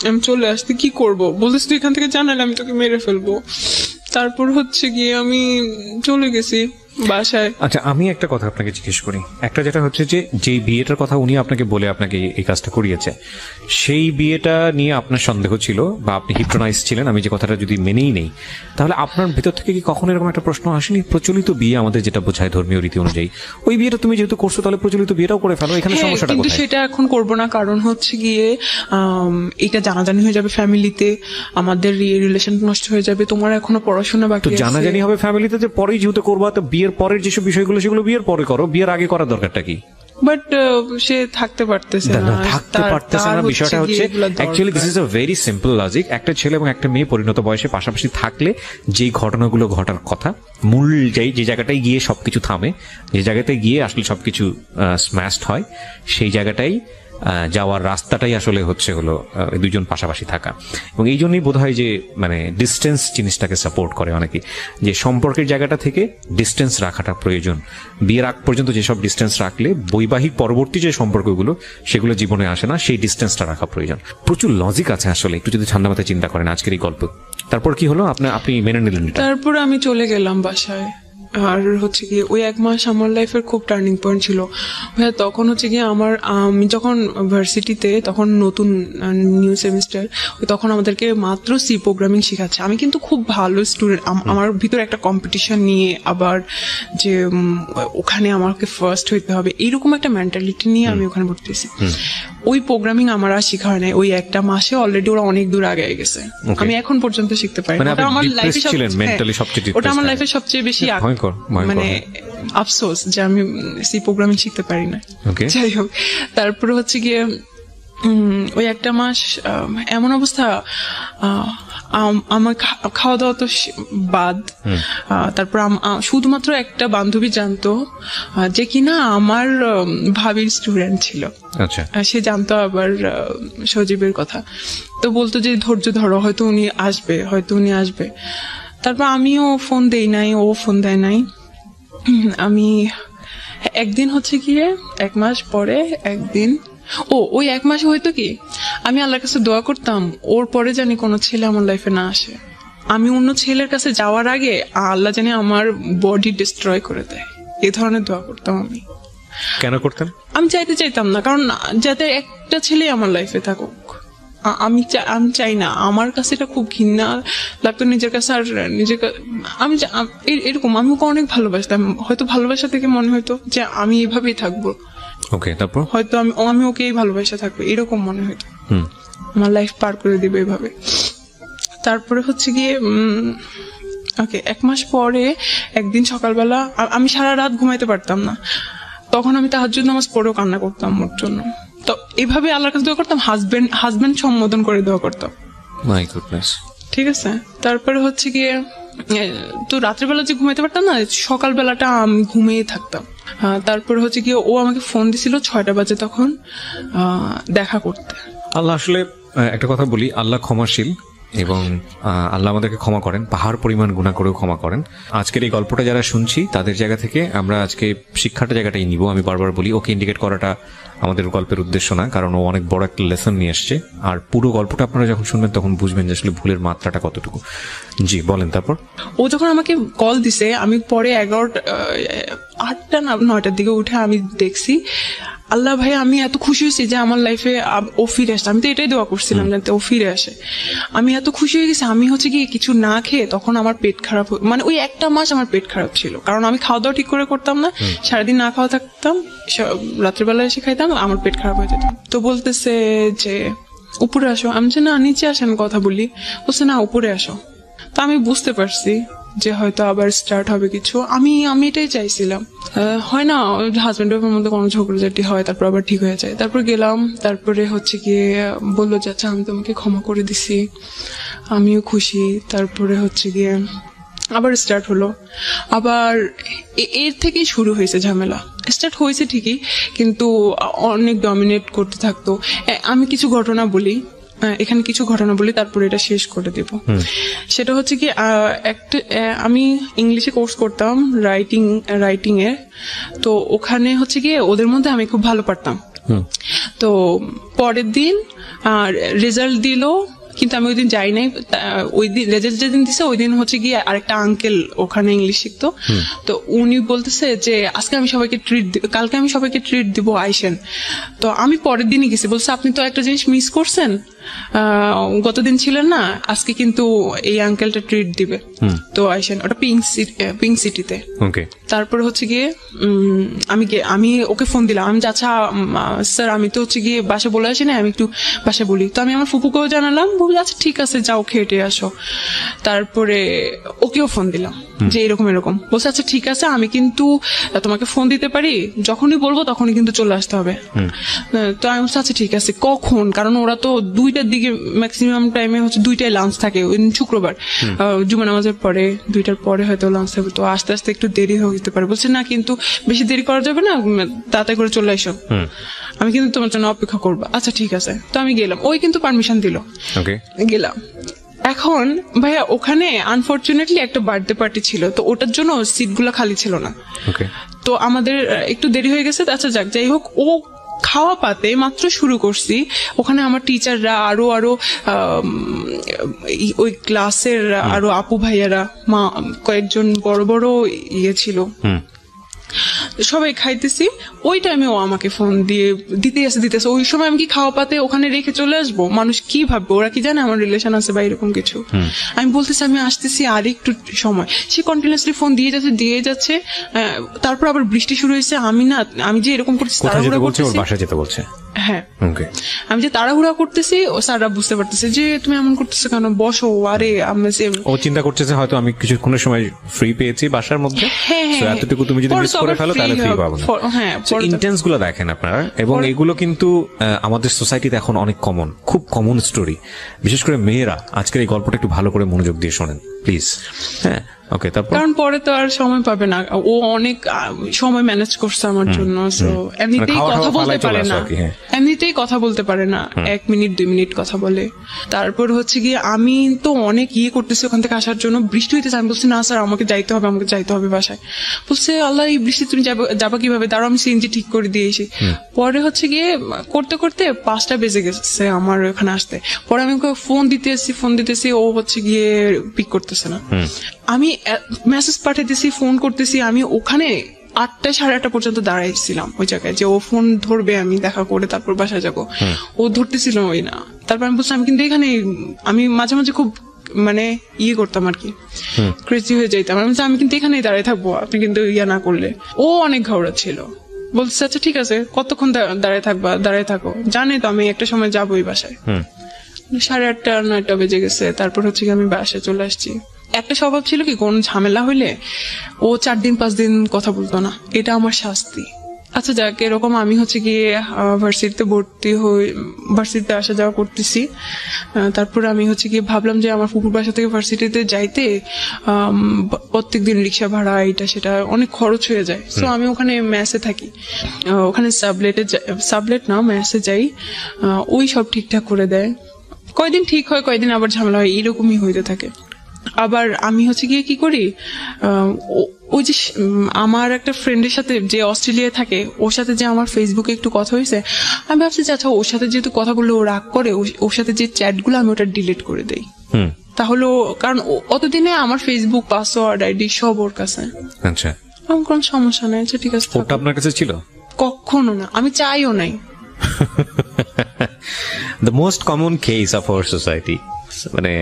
আমি চলে আসতে। কি করবো, বলতেছি তুই এখান থেকে জানালে আমি তোকে মেরে ফেলবো। তারপর হচ্ছে গিয়ে আমি চলে গেছি বাসায়। আচ্ছা, আমি একটা কথা আপনাকে জিজ্ঞেস করি। একটা যেটা হচ্ছে যে বিয়েটার কথা উনি আপনাকে বলে আপনাকে এই কাজটা করিয়েছে, সেই বিয়েটা নিয়ে আপনার সন্দেহ ছিল বা আপনি হিপনোটাইজ ছিলেন, আমি যে কথাটা যদি মেনেই নেই, তাহলে আপনার ভেতর থেকে কি কখনো এরকম একটা প্রশ্ন আসেনি, প্রচলিত বিয়ে আমাদের যেটা বোঝায় ধর্মীয় রীতি অনুযায়ী, ওই বিয়েটা তুমি যেহেতু করছো তাহলে প্রচলিত বিয়েটাও করে ফেলো, এখানে সমস্যাটা কোথায়? কিন্তু সেটা এখন করবো না, কারণ হচ্ছে গিয়ে এটা জানাজানি হয়ে যাবে ফ্যামিলিতে, আমাদের রিলেশন নষ্ট হয়ে যাবে। তোমার এখনো পড়াশোনা বাকি আছে। জানাজানি হবে ফ্যামিলিতে, যে পরেই যেহেতু করবা, তো বিয়ের পরের যেসব বিষয়গুলো সেগুলো বিয়ের পরে করো, বিয়ের আগে করার দরকারটা কি? বাট সে থাকতে পারতেছে না। বিষয়টা হচ্ছে actually this is a very simple logic. একটা ছেলে এবং একটা মেয়ে পরিণত বয়সে পাশাপাশি থাকলে যেই ঘটনাগুলো ঘটার কথা, মূল যে জায়গাটায় গিয়ে সবকিছু থামে, যে জায়গাটায় গিয়ে আসলে সবকিছু স্ম্যাশড হয়, সেই জায়গাটাই যাওয়ার রাস্তাটাই আসলে হলো দুইজন পাশাপাশি থাকা। এবং এই জন্যই বোধ হয় যে মানে ডিস্টেন্স জিনিসটাকে সাপোর্ট করে অনেকেই, যে সম্পর্কের জায়গাটা থেকে ডিস্টেন্স রাখাটা প্রয়োজন। বিয়ের আগ পর্যন্ত যেসব ডিস্টেন্স রাখলে বৈবাহিক পরবর্তী যে সম্পর্কগুলো সেগুলো জীবনে আসে না, সেই ডিস্টেন্সটা রাখা প্রয়োজন। প্রচুর লজিক আছে আসলে, একটু যদি ঠান্ডা মাথায় চিন্তা করেন আজকের এই গল্প। তারপর কি হলো, আপনি মেনে নিলেন? তারপর আমি চলে গেলাম বাসায়। আর হচ্ছে কি ওই 1 মাস আমার লাইফের খুব টার্নিং পয়েন্ট ছিল ভাইয়া। তখন হচ্ছে কি আমি যখন ভার্সিটিতে, তখন নতুন নিউ সেমিস্টার, তখন আমাদেরকে মাত্র সি প্রোগ্রামিং শেখাচ্ছে। আমি কিন্তু খুব ভালো স্টুডেন্ট, আমার ভিতরে একটা কম্পিটিশন নিয়ে, আবার যে ওখানে আমাকে ফার্স্ট হইতে হবে, এইরকম একটা মেন্টালিটি নিয়ে আমি ওখানে ভর্তি হয়েছি। ওই প্রোগ্রামিং আমার আর শেখা হয় নাই। ওই 1 মাসে অলরেডি ওরা অনেক দূর আগে গেছে, আমি এখন পর্যন্ত শিখতে পারি। ওটা আমার লাইফে সবচেয়ে বেশি মানে আফসোস যে আমি সি প্রোগ্রামিং শিখতে পারি না। যাই হোক, তারপরে হচ্ছে গিয়ে ওই 1 মাস এমন অবস্থা, আমার খাওয়া দাওয়া তো বাদ। তারপর শুধুমাত্র একটা বান্ধবী জানতো যে কিনা আমার ভাবির স্টুডেন্ট ছিল। সে জানতো আবার সজীবের কথা, তো বলতো যে ধৈর্য ধরো, হয়তো উনি আসবে। তারপর আমিও ফোন দেই নাই, ও ফোন দেয় নাই। আমি একদিন হচ্ছে গিয়ে 1 মাস পরে একদিন, ওই 1 মাসে হয়তো কি আমি আল্লাহর কাছে দোয়া করতাম ওর পরে জানি কোনো ছেলে আমার লাইফে না আসে। আমি অন্য ছেলের কাছে যাওয়ার আগে আল্লাহ জানি আমার বডি ডিস্ট্রয় করে দেয়, এ ধরনের দোয়া করতাম আমি। কেন করতেন? আমি চাইতাম না, কারণ যাতে একটা ছেলে আমার লাইফে থাকুক। আমি চাই না, আমার কাছে এটা খুব ঘৃণা লাগতো নিজের কাছে। আর আমি এরকম আমি ওকে অনেক ভালোবাসতাম, হয়তো ভালোবাসা থেকে মনে হয়তো যে আমি এইভাবেই থাকবো, তারপর হয়তো আমি ওকে ভালোবাসা থাকবো, এরকম মনে হয়তো আমার লাইফ পার করে দিবে এভাবে। তারপরে হচ্ছে গিয়ে 1 মাস পরে একদিন সকালবেলা আমি সারা রাত ঘুমাইতে পারতাম না, তখন আমি তাহাজ্জুদ নামাজ পড়েও কান্না করতাম ওর জন্য। তো এভাবে আল্লাহর কাছে দোয়া করতাম, হাজবেন্ড সম্বোধন করে দোয়া করতাম। My goodness. ঠিক আছে, তারপরে হচ্ছে গিয়ে তো রাত্রেবেলা যে ঘুমাইতে পারতাম না, সকালবেলাটা আমি ঘুমিয়ে থাকতাম। তারপরে হচ্ছে গিয়ে ও আমাকে ফোন দিছিল 6টা বাজে, তখন দেখা করতে। আল্লাহ আসলে একটা কথা বলি, আল্লাহ ক্ষমাশীল এবং আল্লাহ আমাদেরকে ক্ষমা করেন, পাহাড় পরিমাণ গুনাহ করেও ক্ষমা করেন। আজকের এই গল্পটা যারা শুনছি তাদের জায়গা থেকে আমরা আজকে শিক্ষাটা জায়গাটাই নিব। আমি বারবার বলি, ওকে ইন্ডিকেট করাটা আমাদের গল্পের উদ্দেশ্য না, কারণ ও অনেক বড় একটা লেসন নিয়ে আসছে। আর পুরো গল্পটা আপনারা যখন শুনবেন তখন বুঝবেন যে আসলে ভুলের মাত্রাটা কতটুকু। জি বলেন। তারপর ও যখন আমাকে কল দিছে, আমি পরে 8টা না 9টার দিকে উঠে আমি দেখছি, আল্লাহ ভাই আমি এত খুশি হয়েছি যে আমার লাইফে ও ফিরে আসে। আমি তো এটাই দোয়া করছিলাম যাতে ও ফিরে আসে। আমি এত খুশি হয়ে গেছি। আমি হচ্ছে গিয়ে কিছু না খেয়ে, তখন আমার পেট খারাপ, মানে ওই 1 মাস আমার পেট খারাপ ছিল, কারণ আমি খাওয়া দাওয়া ঠিক করে করতাম না, সারাদিন না খাওয়া থাকতাম, রাত্রেবেলা এসে খাইতাম, আমার পেট খারাপ হয়ে যেত। তো বলতেছে যে উপরে আসো। আমি যে না, নিচে আসেন কথা বলি। বলছে না, উপরে আসো। তো আমি বুঝতে পারছি যে হয়তো আবার স্টার্ট হবে কিছু। আমি এটাই চাইছিলাম। হয় না, হাজব্যান্ড ওয়াইফের মধ্যে কোনো ঝগড়াঝাটি হয়, তারপর আবার ঠিক হয়ে যায়। তারপর গেলাম, তারপরে হচ্ছে গিয়ে বললো যে আচ্ছা আমি তোমাকে ক্ষমা করে দিছি, আমিও খুশি। তারপরে হচ্ছে গিয়ে আবার স্টার্ট হলো। আবার এর থেকেই শুরু হয়েছে ঝামেলা। স্টার্ট হয়েছে ঠিকই, কিন্তু অনেক ডমিনেট করতে থাকতো। আমি কিছু ঘটনা বলি, তারপরে এটা শেষ করে দেব। সেটা হচ্ছে কি, আমি ইংলিশে কোর্স করতাম রাইটিং এর। তো ওখানে হচ্ছে গিয়ে ওদের মধ্যে আমি খুব ভালো পারতাম। তো পরের দিন রেজাল্ট দিল, কিন্তু আমি ওই দিন যাই নাই। ওই দিন রেজাল্ট যেদিন দিছে ওই দিন হচ্ছে গিয়ে আরেকটা আঙ্কেল ওখানে ইংলিশ শিখতো। তো উনি বলতেছে যে কালকে আমি সবাইকে ট্রিট দিব, আইসেন। তো আমি পরের দিনই গেছি। বলছে আপনি তো একটা জিনিস মিস করছেন, গতদিন ছিলেন না, আজকে কিন্তু এই আঙ্কেলটা ট্রিট দিবে, তো আইসেন। ওটা পিঙ্ক সিটিতে। তারপরে হচ্ছে গিয়ে আমি ওকে ফোন দিলাম। আমি আচ্ছা স্যার, আমি তো হচ্ছে গিয়ে বাসা বলে আসি না, আমি একটু বাসা বলি। তো আমি আমার ফুপুকেও জানালাম, বলি আচ্ছা ঠিক আছে যাও খেটে আসো। তারপরে ওকেও ফোন দিলাম যে এরকম। বলছে আচ্ছা ঠিক আছে, আমি কিন্তু তোমাকে ফোন দিতে পারি, যখনই বলবো তখনই কিন্তু চলে আসতে হবে। তো আমি বলছি আচ্ছা ঠিক আছে, কখন? কারণ ওরা তো 2 2টার দিকে ম্যাক্সিমাম টাইমে হচ্ছে 2টায় লাঞ্চ থাকে, শুক্রবার জুমা নামাজের পরে 2টার পরে হয়তো লাঞ্চ থাকবে, তো আস্তে আস্তে একটু দেরি হয়ে যেতে পারে। বলছে না কিন্তু বেশি দেরি করা যাবে না, তাড়াতাড়ি করে চলে এসো, আমি কিন্তু তোমার জন্য অপেক্ষা করবো। আচ্ছা ঠিক আছে, তো আমি গেলাম, ওই কিন্তু পারমিশন দিল, গেলাম। এখন ভাইয়া ওখানে আনফরচুনেটলি একটা বার্থডে পার্টি ছিল, তো ওটার জন্য সিট গুলা খালি ছিল না, তো আমাদের একটু দেরি হয়ে গেছে। আচ্ছা যাক, যাই হোক, ও খাওয়া পাতে মাত্র শুরু করছি, ওখানে আমার টিচাররা আরো ওই ক্লাসের আরো আপু ভাইয়ারা, মা কয়েকজন বড় বড় ছিল, সবাই খাইতেছি। ওই টাইমে ও আমাকে ফোন দিতেছে। ওই সময় আমি কি খাওয়া পাতে ওখানে রেখে চলে আসবো? মানুষ কি ভাববে? ওরা কি জানে আমার রিলেশন আছে বা এরকম কিছু? আমি বলতেছি আমি আসতেছি আর একটু সময়, সে কন্টিনিউসলি ফোন দিয়ে যাচ্ছে। তারপর আবার বৃষ্টি শুরু হয়েছে। আমি যে এরকম করতেছি, তাড়াহুড়া করতেছি, বাসা যেতে বলছে, হ্যাঁ আমি যে তাড়াহুড়া করতেছি, ও স্যাররা বুঝতে পারতেছে যে তুমি এমন করতেছো কেন, বসো। আরে ও চিন্তা করতেছে হয়তো আমি কিছুক্ষণের সময় ফ্রি পেয়েছি বাসার মধ্যে, এতটুকু তুমি যদি মিস করে ফেলো তাহলে ফ্রি পাবো না। ইন্টেন্স গুলো দেখেন আপনারা, এবং এগুলো কিন্তু আমাদের সোসাইটিতে এখন অনেক কমন, খুব কমন স্টোরি। বিশেষ করে মেয়েরা আজকের এই গল্পটা একটু ভালো করে মনোযোগ দিয়ে শোনেন প্লিজ। হ্যাঁ ওকে, তারপর কারণ পরে তো আর সময় পাবে না, ও অনেক সময় ম্যানেজ করছে আমার জন্য, এমনিতেই কথা বলতে পারে না, এমনিতেই কথা বলতে পারে না, 1 মিনিট 2 মিনিট কথা বলে। তারপর হচ্ছে গিয়ে আমি তো অনেক করতেছি ওখান থেকে আসার জন্য, বৃষ্টি হইতেছে। আমি বলছি না স্যার আমাকে যাইতে হবে বাসায়। বলছে আল্লাহ এই বৃষ্টি তুমি যাবা কিভাবে, তারও আমি সিএনজি ঠিক করে দিয়েছি। পরে হচ্ছে গিয়ে করতে করতে 5টা বেজে গেছে আমার ওখানে আসতে। পরে আমি ওকে ফোন দিতেছি, ও হচ্ছে গিয়ে পিক করতেছে না। আমি মেসেজ পাঠাইতেছি, ফোন করতেছি, আমি ওখানে 8টা 8:30 পর্যন্ত দাঁড়াইছিলাম ওই জায়গায়, যে ও ফোন ধরবে, আমি দেখা করে তারপর বাসায় যাবো। ও ধরতেছিল না। তারপর আমি বলছি আমি কিন্তু এখানে, আমি মাঝে মাঝে খুব করতাম আর কি, ক্রেজি হয়ে যাইতাম। আমি কিন্তু এখানেই দাঁড়ায় থাকবো, আপনি কিন্তু না করলে। ও অনেক ঘাওড়া ছিল, বলছে আচ্ছা ঠিক আছে কতক্ষণ দাঁড়ায় থাকো, জানে তো আমি একটা সময় যাবো ওই বাসায়। 8:30 9টা বেজে গেছে। তারপর হচ্ছে আমি বাসায় চলে আসছি। একটা স্বভাব ছিল কি, কোন ঝামেলা হইলে ও 4 দিন 5 দিন কথা বলতো না, এটা আমার শাস্তি। আচ্ছা যাক, এরকম আমি হচ্ছে গিয়ে ভার্সিটিতে ভর্তি হই, ভার্সিটিতে আসা যাওয়া করতেছি। তারপর আমি হচ্ছে গিয়ে ভাবলাম যে আমার ফুপুর বাসা থেকে ভার্সিটিতে যাইতে প্রত্যেকদিন রিক্সা ভাড়া এটা সেটা অনেক খরচ হয়ে যায়। তো আমি ওখানে মেসে থাকি, ওখানে সাবলেট না মেসে যাই, ওই সব ঠিকঠাক করে দেয়। কয়দিন ঠিক হয়, কয়দিন আবার ঝামেলা হয়, এরকমই হইতে থাকে। আবার আমি হচ্ছে গিয়ে কি করি, ওই যে আমার একটা ফ্রেন্ডের সাথে যে অস্ট্রেলিয়ায় থাকে, ওর সাথে যে আমার ফেসবুকে একটু কথা হয়েছে, আমি ভাবছি যে আচ্ছা ওর সাথে যেহেতু কথা বললে ও রাগ করে, ওর সাথে যে চ্যাটগুলো আমি ওটা ডিলিট করে দেই। তাহলে কারণ অতদিনে আমার ফেসবুক পাসওয়ার্ড আইডি সব ওর কাছে। আচ্ছা, আমার কোনো সমস্যা নাই, আচ্ছা ঠিক আছে। ওটা আপনার কাছে ছিল? কখনো না, আমি চাইও নাই। The most common case of our society, মানে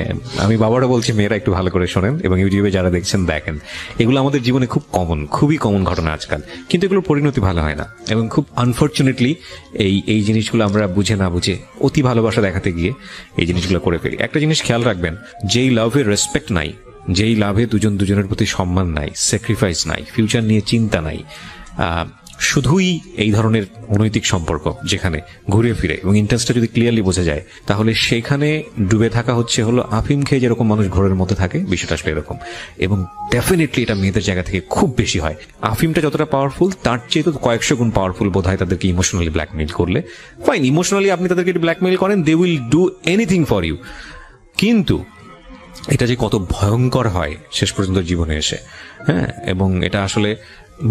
আমি বাবারা বলছি, মেয়েরা একটু ভালো করে শোনেন এবং ইউটিউবে যারা দেখছেন দেখেন, এগুলো আমাদের জীবনে খুব খুবই কমন ঘটনা আজকাল, কিন্তু এগুলোর পরিণতি ভালো হয় না। এবং খুব আনফরচুনেটলি এই জিনিসগুলো আমরা বুঝে না বুঝে অতি ভালোবাসা দেখাতে গিয়ে এই জিনিসগুলো করে ফেলি। একটা জিনিস খেয়াল রাখবেন, যেই লাভের রেসপেক্ট নাই, যেই লাভে দুজনের প্রতি সম্মান নাই, স্যাক্রিফাইস নাই, ফিউচার নিয়ে চিন্তা নাই, শুধুই এই ধরনের অনৈতিক সম্পর্ক যেখানে ঘুরে ফিরে এবং ইন্টারেস্টটা যদি ক্লিয়ারলি বোঝা যায়, তাহলে সেখানে ডুবে থাকা হলো আফিম খেয়ে যেরকম মানুষ ঘোরের মধ্যে থাকে, বিষয়টা আসলে এরকম। এবং ডেফিনেটলি এটা মেয়েদের জায়গা থেকে খুব বেশি হয়। আফিমটা যতটা পাওয়ারফুল, তার চেয়ে তো কয়েকশো গুণ পাওয়ারফুল বোধ হয় তাদেরকে ইমোশনালি ব্ল্যাকমেইল করলে। ফাইন, ইমোশনালি আপনি তাদেরকে ব্ল্যাকমেইল করেন, they will do anything for you, কিন্তু এটা যে কত ভয়ঙ্কর হয় শেষ পর্যন্ত জীবনে এসে, হ্যাঁ। এবং এটা আসলে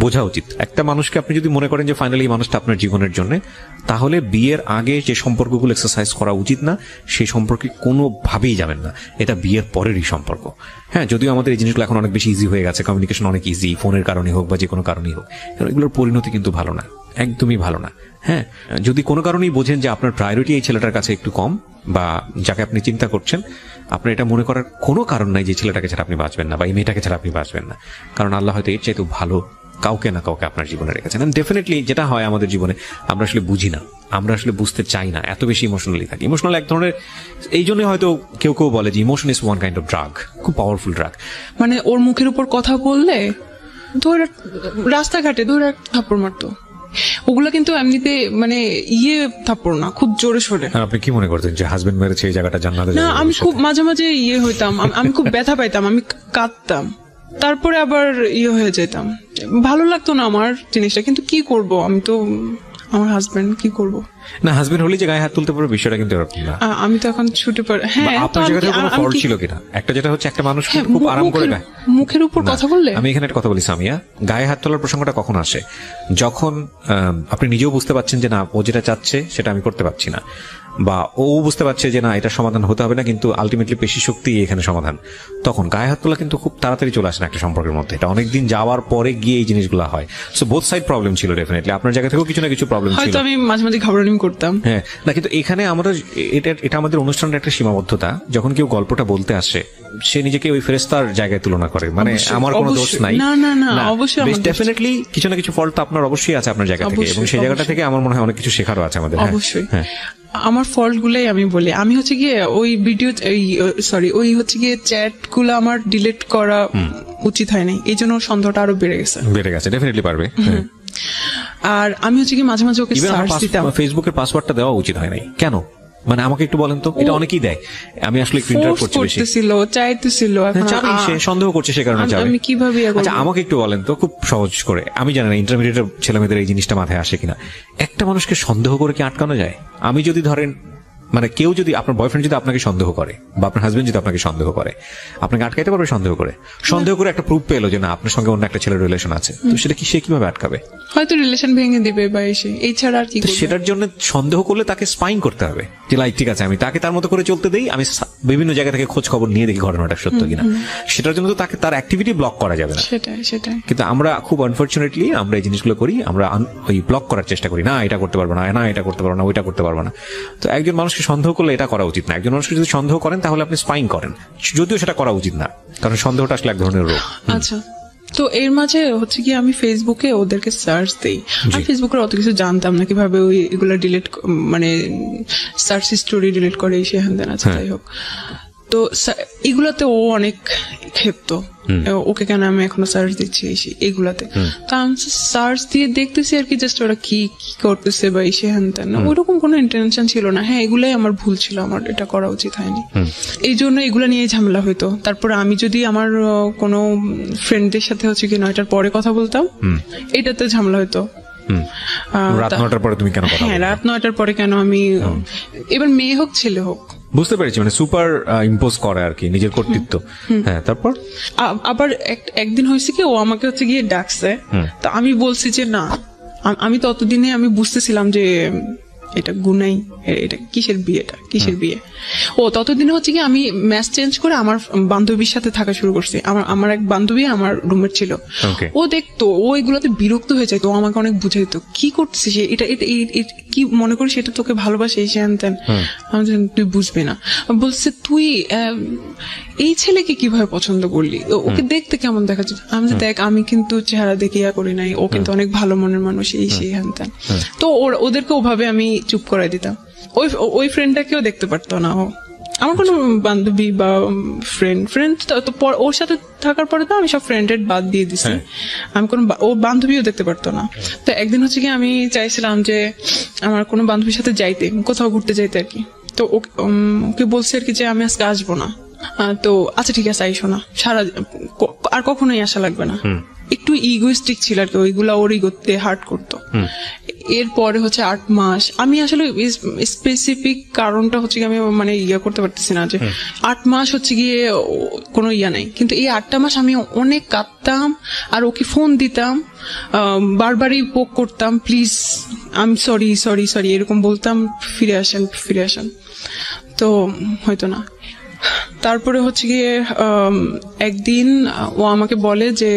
বোঝা উচিত। একটা মানুষকে আপনি যদি মনে করেন যে ফাইনালি এই মানুষটা আপনার জীবনের জন্য, তাহলে বিয়ের আগে যে সম্পর্কগুলো এক্সারসাইজ করা উচিত না, সেই সম্পর্কে কোনোভাবেই যাবেন না। এটা বিয়ের পরেরই সম্পর্ক। হ্যাঁ, যদিও আমাদের এই জিনিসগুলো এখন অনেক বেশি ইজি হয়ে গেছে, কমিউনিকেশন অনেক ইজি, ফোনের কারণে হোক বা যে কোনো কারণেই হোক, এগুলোর পরিণতি কিন্তু ভালো না, একদমই ভালো না। হ্যাঁ, যদি কোনো কারণেই বোঝেন যে আপনার প্রায়োরিটি এই ছেলেটার কাছে একটু কম, বা যাকে আপনি চিন্তা করছেন, আপনার এটা মনে করার কোনো কারণ নাই যে ছেলেটাকে ছাড়া আপনি বাঁচবেন না বা এই মেয়েটাকে ছাড়া আপনি বাঁচবেন না, কারণ আল্লাহ হয়তো এর চাইতে ভালো কাউকে না কাউকে আপনার জীবনে রেখেছেন। ডেফিনেটলি যেটা হয় আমাদের জীবনে, আমরা আসলে বুঝি না, আমরা আসলে বুঝতে চাই না, এত বেশি ইমোশনালি থাকি। ইমোশনাল এক ধরনের, এই জন্য হয়তো কেউ বলে যে emotion is one kind of drug, খুব পাওয়ারফুল ড্রাগ। মানে ওর মুখের উপর কথা বললে রাস্তাঘাটে ধরে থাপ্পড় মারতো, ওগুলা কিন্তু এমনিতে মানে থাপ্পড় না, খুব জোরে সোরে। আপনি কি মনে করতেন যে হাজবেন্ড মেরেছে এই জায়গাটা জান্নাতে? না, আমি খুব মাঝে মাঝে হইতাম, আমি খুব ব্যথা পাইতাম, আমি কাঁদতাম, তারপরে আবার হয়ে যেতাম, ভালো লাগতো না আমার জিনিসটা, কিন্তু কি করব, আমি তো আমার হাজবেন্ড, কি করব? না, হাজবেন্ড হলে যে গায়ে হাত তুলতে পারবে বিষয়টা কিন্তু এরকম না। আমি তো এখন ছুটে পড়ে। হ্যাঁ, আপনার জায়গায় কোনো ফল্ট ছিল কিনা? একটা যেটা হচ্ছে একটা মানুষ খুব আরাম করে মুখের উপর কথা বললে। আমি এখানে একটা কথা বলি সামিয়া, গায়ে হাত তোলার প্রসঙ্গটা কখন আসে? যখন আপনি নিজেও বুঝতে পারছেন যে না, ও যেটা চাচ্ছে সেটা আমি করতে পারছি না, বা ও বুঝতে পারছে যে না, এটা সমাধান হতে হবে না, কিন্তু আলটিমেটলি পেশি শক্তি এখানে সমাধান। তখন গায়ে হাত তোলা কিন্তু খুব তাড়াতাড়ি চলে আসে না একটা সম্পর্কের মধ্যে, এটা অনেকদিন যাওয়ার পরে গিয়ে এই জিনিসগুলো হয়। সো বোথ সাইড প্রবলেম ছিল ডেফিনেটলি, আপনার জায়গা থেকেও কিছু না কিছু প্রবলেম ছিল। হয়তো আমি মাঝে মাঝে ঘাবড়ানি করতাম। হ্যাঁ, না, কিন্তু এখানে আমাদের এটা আমাদের অনুষ্ঠানের একটা সীমাবদ্ধতা। যখন কেউ গল্পটা বলতে আসে, সে নিজেকে ওই ফেরেশতার জায়গায় তুলনা করে, মানে আমার কোনো দোষ নাই। না না না, অবশ্যই ডেফিনেটলি কিছু না কিছু ফল্ট আপনার অবশ্যই আছে আপনার জায়গা থেকে, এবং সেই জায়গাটা থেকে আমার মনে হয় অনেক কিছু শেখারও আছে আমাদের। অবশ্যই আমার ফল্ট গুলাই আমি বলি। আমি হচ্ছে গিয়ে ওই ভিডিও ওই হচ্ছে গিয়ে চ্যাট গুলো আমার ডিলিট করা উচিত হয়নি, এই জন্য সন্দেহটা আরো বেড়ে গেছে। ডেফিনেটলি পারবে। আর আমি হচ্ছে কি মাঝে মাঝে ওকে সার্চ দিতাম। ফেসবুকের পাসওয়ার্ডটা দেওয়া উচিত হয় নাই কেন? মানে আমাকে একটু বলেন তো, এটা অনেকেই দেয়। আমি আসলে একটু ইন্টারাপ্ট করছি, বেশি চাইতেছিল, সে সন্দেহ করছে, সে কারণে যাবে। আমি কিভাবে? আচ্ছা, আমাকে একটু বলেন তো খুব সহজ করে, আমি জানি না ইন্টারমিডিয়েট ছেলেমেয়েদের এই জিনিসটা মাথায় আসে কিনা, একটা মানুষকে সন্দেহ করে কি আটকানো যায়? আমি যদি ধরেন, মানে কেউ যদি, আপনার বয়ফ্রেন্ড যদি আপনাকে সন্দেহ করে, বা আপনার হাজবেন্ড যদি আপনাকে সন্দেহ করে, আপনাকে আটকাইতে পারবে? সন্দেহ করে একটা প্রুফ পেলো যে না, আপনার সঙ্গে অন্য একটা ছেলের রিলেশন আছে, তো সেটা কি সে কিভাবে আটকাবে? হয়তো রিলেশন ভেঙে দিবে বা এসে, এই ছাড়া আর কি। সেটার জন্য সন্দেহ করলে তাকে স্পাইং করতে হবে যে লাইক ঠিক আছে, আমি তাকে তার মতো করে চলতে দেই, আমি বিভিন্ন জায়গা থেকে খোঁজ খবর নিয়ে দেখি ঘটনাটা সত্য কিনা। সেটার জন্য তো তাকে তার অ্যাক্টিভিটি ব্লক করা যাবে না। সেটাই কিন্তু আমরা খুব আনফরচুনেটলি আমরা এই জিনিসগুলো করি, আমরা ওই ব্লক করার চেষ্টা করি, না এটা করতে পারবো না, না এটা করতে পারবো না, ওইটা করতে পারবো না। তো একজন মানুষকে সন্দেহ করলে এটা করা উচিত না। একজন মানুষকে যদি সন্দেহ করেন তাহলে আপনি স্পাইং করেন, যদিও সেটা করা উচিত না, কারণ সন্দেহটা আসলে এক ধরনের রোগ। আচ্ছা, তো এর মাঝে হচ্ছে কি আমি ফেসবুকে ওদেরকে সার্চ দেই। আমি ফেসবুকের অত কিছু জানতাম না, কিভাবে ওই এগুলা ডিলিট, মানে সার্চ হিস্টোরি ডিলিট করে, সে হ্যান দেন আছে, যাই হোক। তো এগুলাতে ও অনেক ক্ষেপ্ত, ওকে কেন আমি এখনো সার্চ দিচ্ছি এগুলাতে। তো আমি সার্চ দিয়ে দেখতেছি আর কি, জাস্ট ওরা কি করতেছে বা এসে হ্যান তেন, ওইরকম কোনো ইন্টেনশন ছিল না। হ্যাঁ, এগুলাই আমার ভুল ছিল, আমার এটা করা উচিত হয়নি, এই জন্য এগুলা নিয়ে ঝামেলা হইতো। তারপরে আমি যদি আমার কোনো ফ্রেন্ডদের সাথে হচ্ছে কি 9টার পরে কথা বলতাম, এটাতে ঝামেলা হইতো। রাত 9টার পরে তুমি কেন কথা বলছো? হ্যাঁ, রাত 9টার পরে কেন আমি, এবার মেয়ে হোক ছেলে হোক, বুঝতে পেরেছি, মানে সুপার ইম্পোজ করে আর কি নিজের কর্তৃত্ব। হ্যাঁ, তারপর আবার একদিন হয়েছে কি, ও আমাকে হচ্ছে গিয়ে ডাকছে, তো আমি বলছি যে না, আমি ততদিনে আমি বুঝতেছিলাম যে এটা গুনাই, এটা কিসের বিয়ে। ও ততদিনে হচ্ছে কি আমি ম্যাচ চেঞ্জ করে আমার বান্ধবীর সাথে থাকা শুরু করছি। আমার এক বান্ধবী আমার রুমমেট ছিল, ও দেখতো, ও এগুলোতে বিরক্ত হয়ে যায়, তো আমাকে অনেক বুঝাইতো কি করছিস, এটা কি মনে করিস, এটা তোকে ভালোবাসে, এই হ্যান ত্যান। আমি তুই বুঝবি না, বলছে তুই এই ছেলেকে কিভাবে পছন্দ করলি, ওকে দেখতে কেমন দেখা যায়। আমি দেখ, আমি কিন্তু চেহারা দেখে করি নাই, ও কিন্তু অনেক ভালো মনের মানুষ, এই সেই হ্যান ত্যান। তো ওদেরকে ওভাবে আমি চুপ করাই দিতাম। ওই ফ্রেন্ডটাকেও দেখতে পারতো না ও, আমার কোনো বান্ধবী বা ফ্রেন্ড তো ওর সাথে থাকার পরে তো আমি সব ফ্রেন্ডের বাদ দিয়ে দিছি, আমি কোনো ওর বান্ধবীও দেখতে পারতো না। তো একদিন হচ্ছে কি আমি চাইছিলাম যে আমার কোনো বান্ধবীর সাথে যাইতে, কোথাও ঘুরতে যাইতে আর কি। তো ওকে বলছে আর কি যে আমি আজকে আসবো না। তো আচ্ছা ঠিক আছে, আইসো না, আর কখনোই আসা লাগবে না। একটু ইগোইস্টিক ছিল আর কি, ওইগুলা ওর ইগোতে হার্ট করতো। এরপরে হচ্ছে 8 মাস আমি আসলে স্পেসিফিক কারণটা হচ্ছে আমি মানে করতে পারতেছি না, যে 8 মাস হচ্ছে গিয়ে কোনো নাই, কিন্তু এই 8টা মাস আমি অনেক কাঁদতাম আর ওকে ফোন দিতাম, বারবারই পোক করতাম, প্লিজ আই এম সরি এরকম বলতাম, ফিরে আসেন, তো হয়তো না। তারপরে হচ্ছে গিয়ে একদিন ও আমাকে বলে যে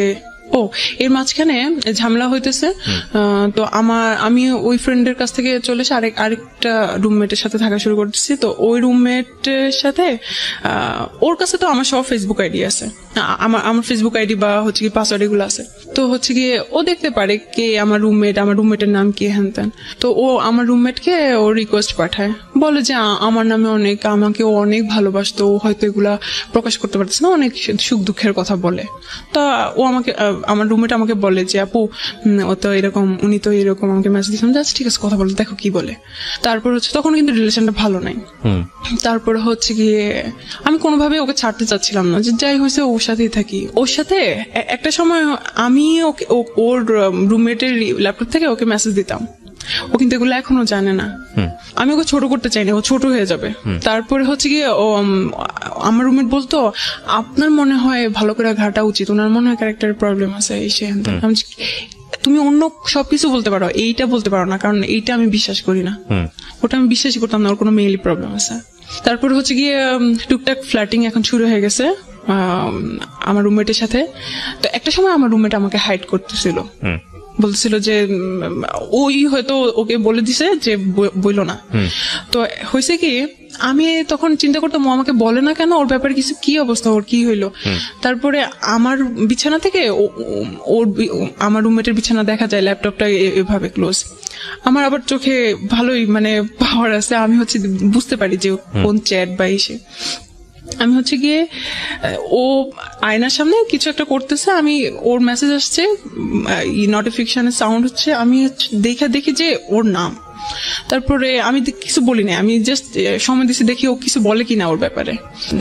এর মাঝখানে ঝামেলা হইতেছে, তো আমি ওই ফ্রেন্ডের কাছ থেকে চলে এসে আরেকটা রুমমেটের সাথে থাকা শুরু করতেছি। তো ওই রুমমেটের সাথে ওর কাছে তো আমার সব ফেসবুক আইডি আছে, আমার ফেসবুক আইডি বা হচ্ছে কি পাসওয়ার্ড এগুলো আছে। তো হচ্ছে গিয়ে ও দেখতে পারে কে আমার রুমমেটের নাম কি হ্যান ত্যান। তো ও আমার রুমমেটকে ও রিকোয়েস্ট পাঠায়, বলে যে আমার নামে আমাকে ও অনেক ভালোবাসতো, ও হয়তো এগুলা প্রকাশ করতে পারতেছে না, অনেক সুখ দুঃখের কথা বলে। তা ও আমাকে আমার রুমমেট আমাকে বলে যে আপু ও তো এরকম, উনি তো এরকম, আমাকে মেসেজ দিয়েছিলাম, আচ্ছা ঠিক আছে কথা বলে দেখো কি বলে। তারপর হচ্ছে তখন কিন্তু রিলেশনটা ভালো নাই। তারপর হচ্ছে গিয়ে আমি কোনোভাবে ওকে ছাড়তে চাচ্ছিলাম না, যে যাই হয়েছে ওর সাথেই থাকি। ওর সাথে একটা সময় আমি ওকে ওর রুমমেটের ল্যাপটপ থেকে ওকে মেসেজ দিতাম, ও কিন্তু এগুলো এখনো জানে না। আমি ওকে ছোট করতে চাই না, ও ছোট হয়ে যাবে। তারপরে হচ্ছে গিয়ে আমার রুমমেট বলতো আপনার মনে হয় ভালো করে ঘাটা উচিত, ওনার মনে হয় ক্যারেক্টারের প্রবলেম আছে এই সে। তুমি অন্য সবকিছু বলতে পারো, এইটা বলতে পারো না, কারণ এইটা আমি বিশ্বাস করি না। ওটা আমি বিশ্বাসই করতাম না ওর কোনো মেইলি প্রবলেম আছে। তারপর হচ্ছে গিয়ে টুকটাক ফ্ল্যাটিং এখন শুরু হয়ে গেছে আমার রুমমেটের সাথে। তো একটা সময় আমার রুমমেট আমাকে হাইড করতেছিল, বলছিল যে ওই হয়তো ওকে বলে দিছে যে বইলো না। তো হয়েছে কি আমি তখন চিন্তা করতাম ও আমাকে বলে না কেন, ওর ব্যাপারে কিছু কি অবস্থা, ওর কি হইলো। তারপরে আমার বিছানা থেকে ওর আমার রুমমেটের বিছানা দেখা যায়, ল্যাপটপটা এভাবে ক্লোজ। আমার আবার চোখে ভালোই মানে পাওয়ার আছে, আমি হচ্ছে বুঝতে পারি যে কোন চ্যাট বা এসে। আমি হচ্ছে গিয়ে ও আয়নার সামনে কিছু একটা করতেছে, আমি ওর মেসেজ আসছে, নোটিফিকেশনের সাউন্ড হচ্ছে, আমি দেখি যে ওর নাম। তারপরে আমি কিছু বলি না, আমি জাস্ট সময় দিচ্ছি দেখি ও কিছু বলে কিনা ওর ব্যাপারে।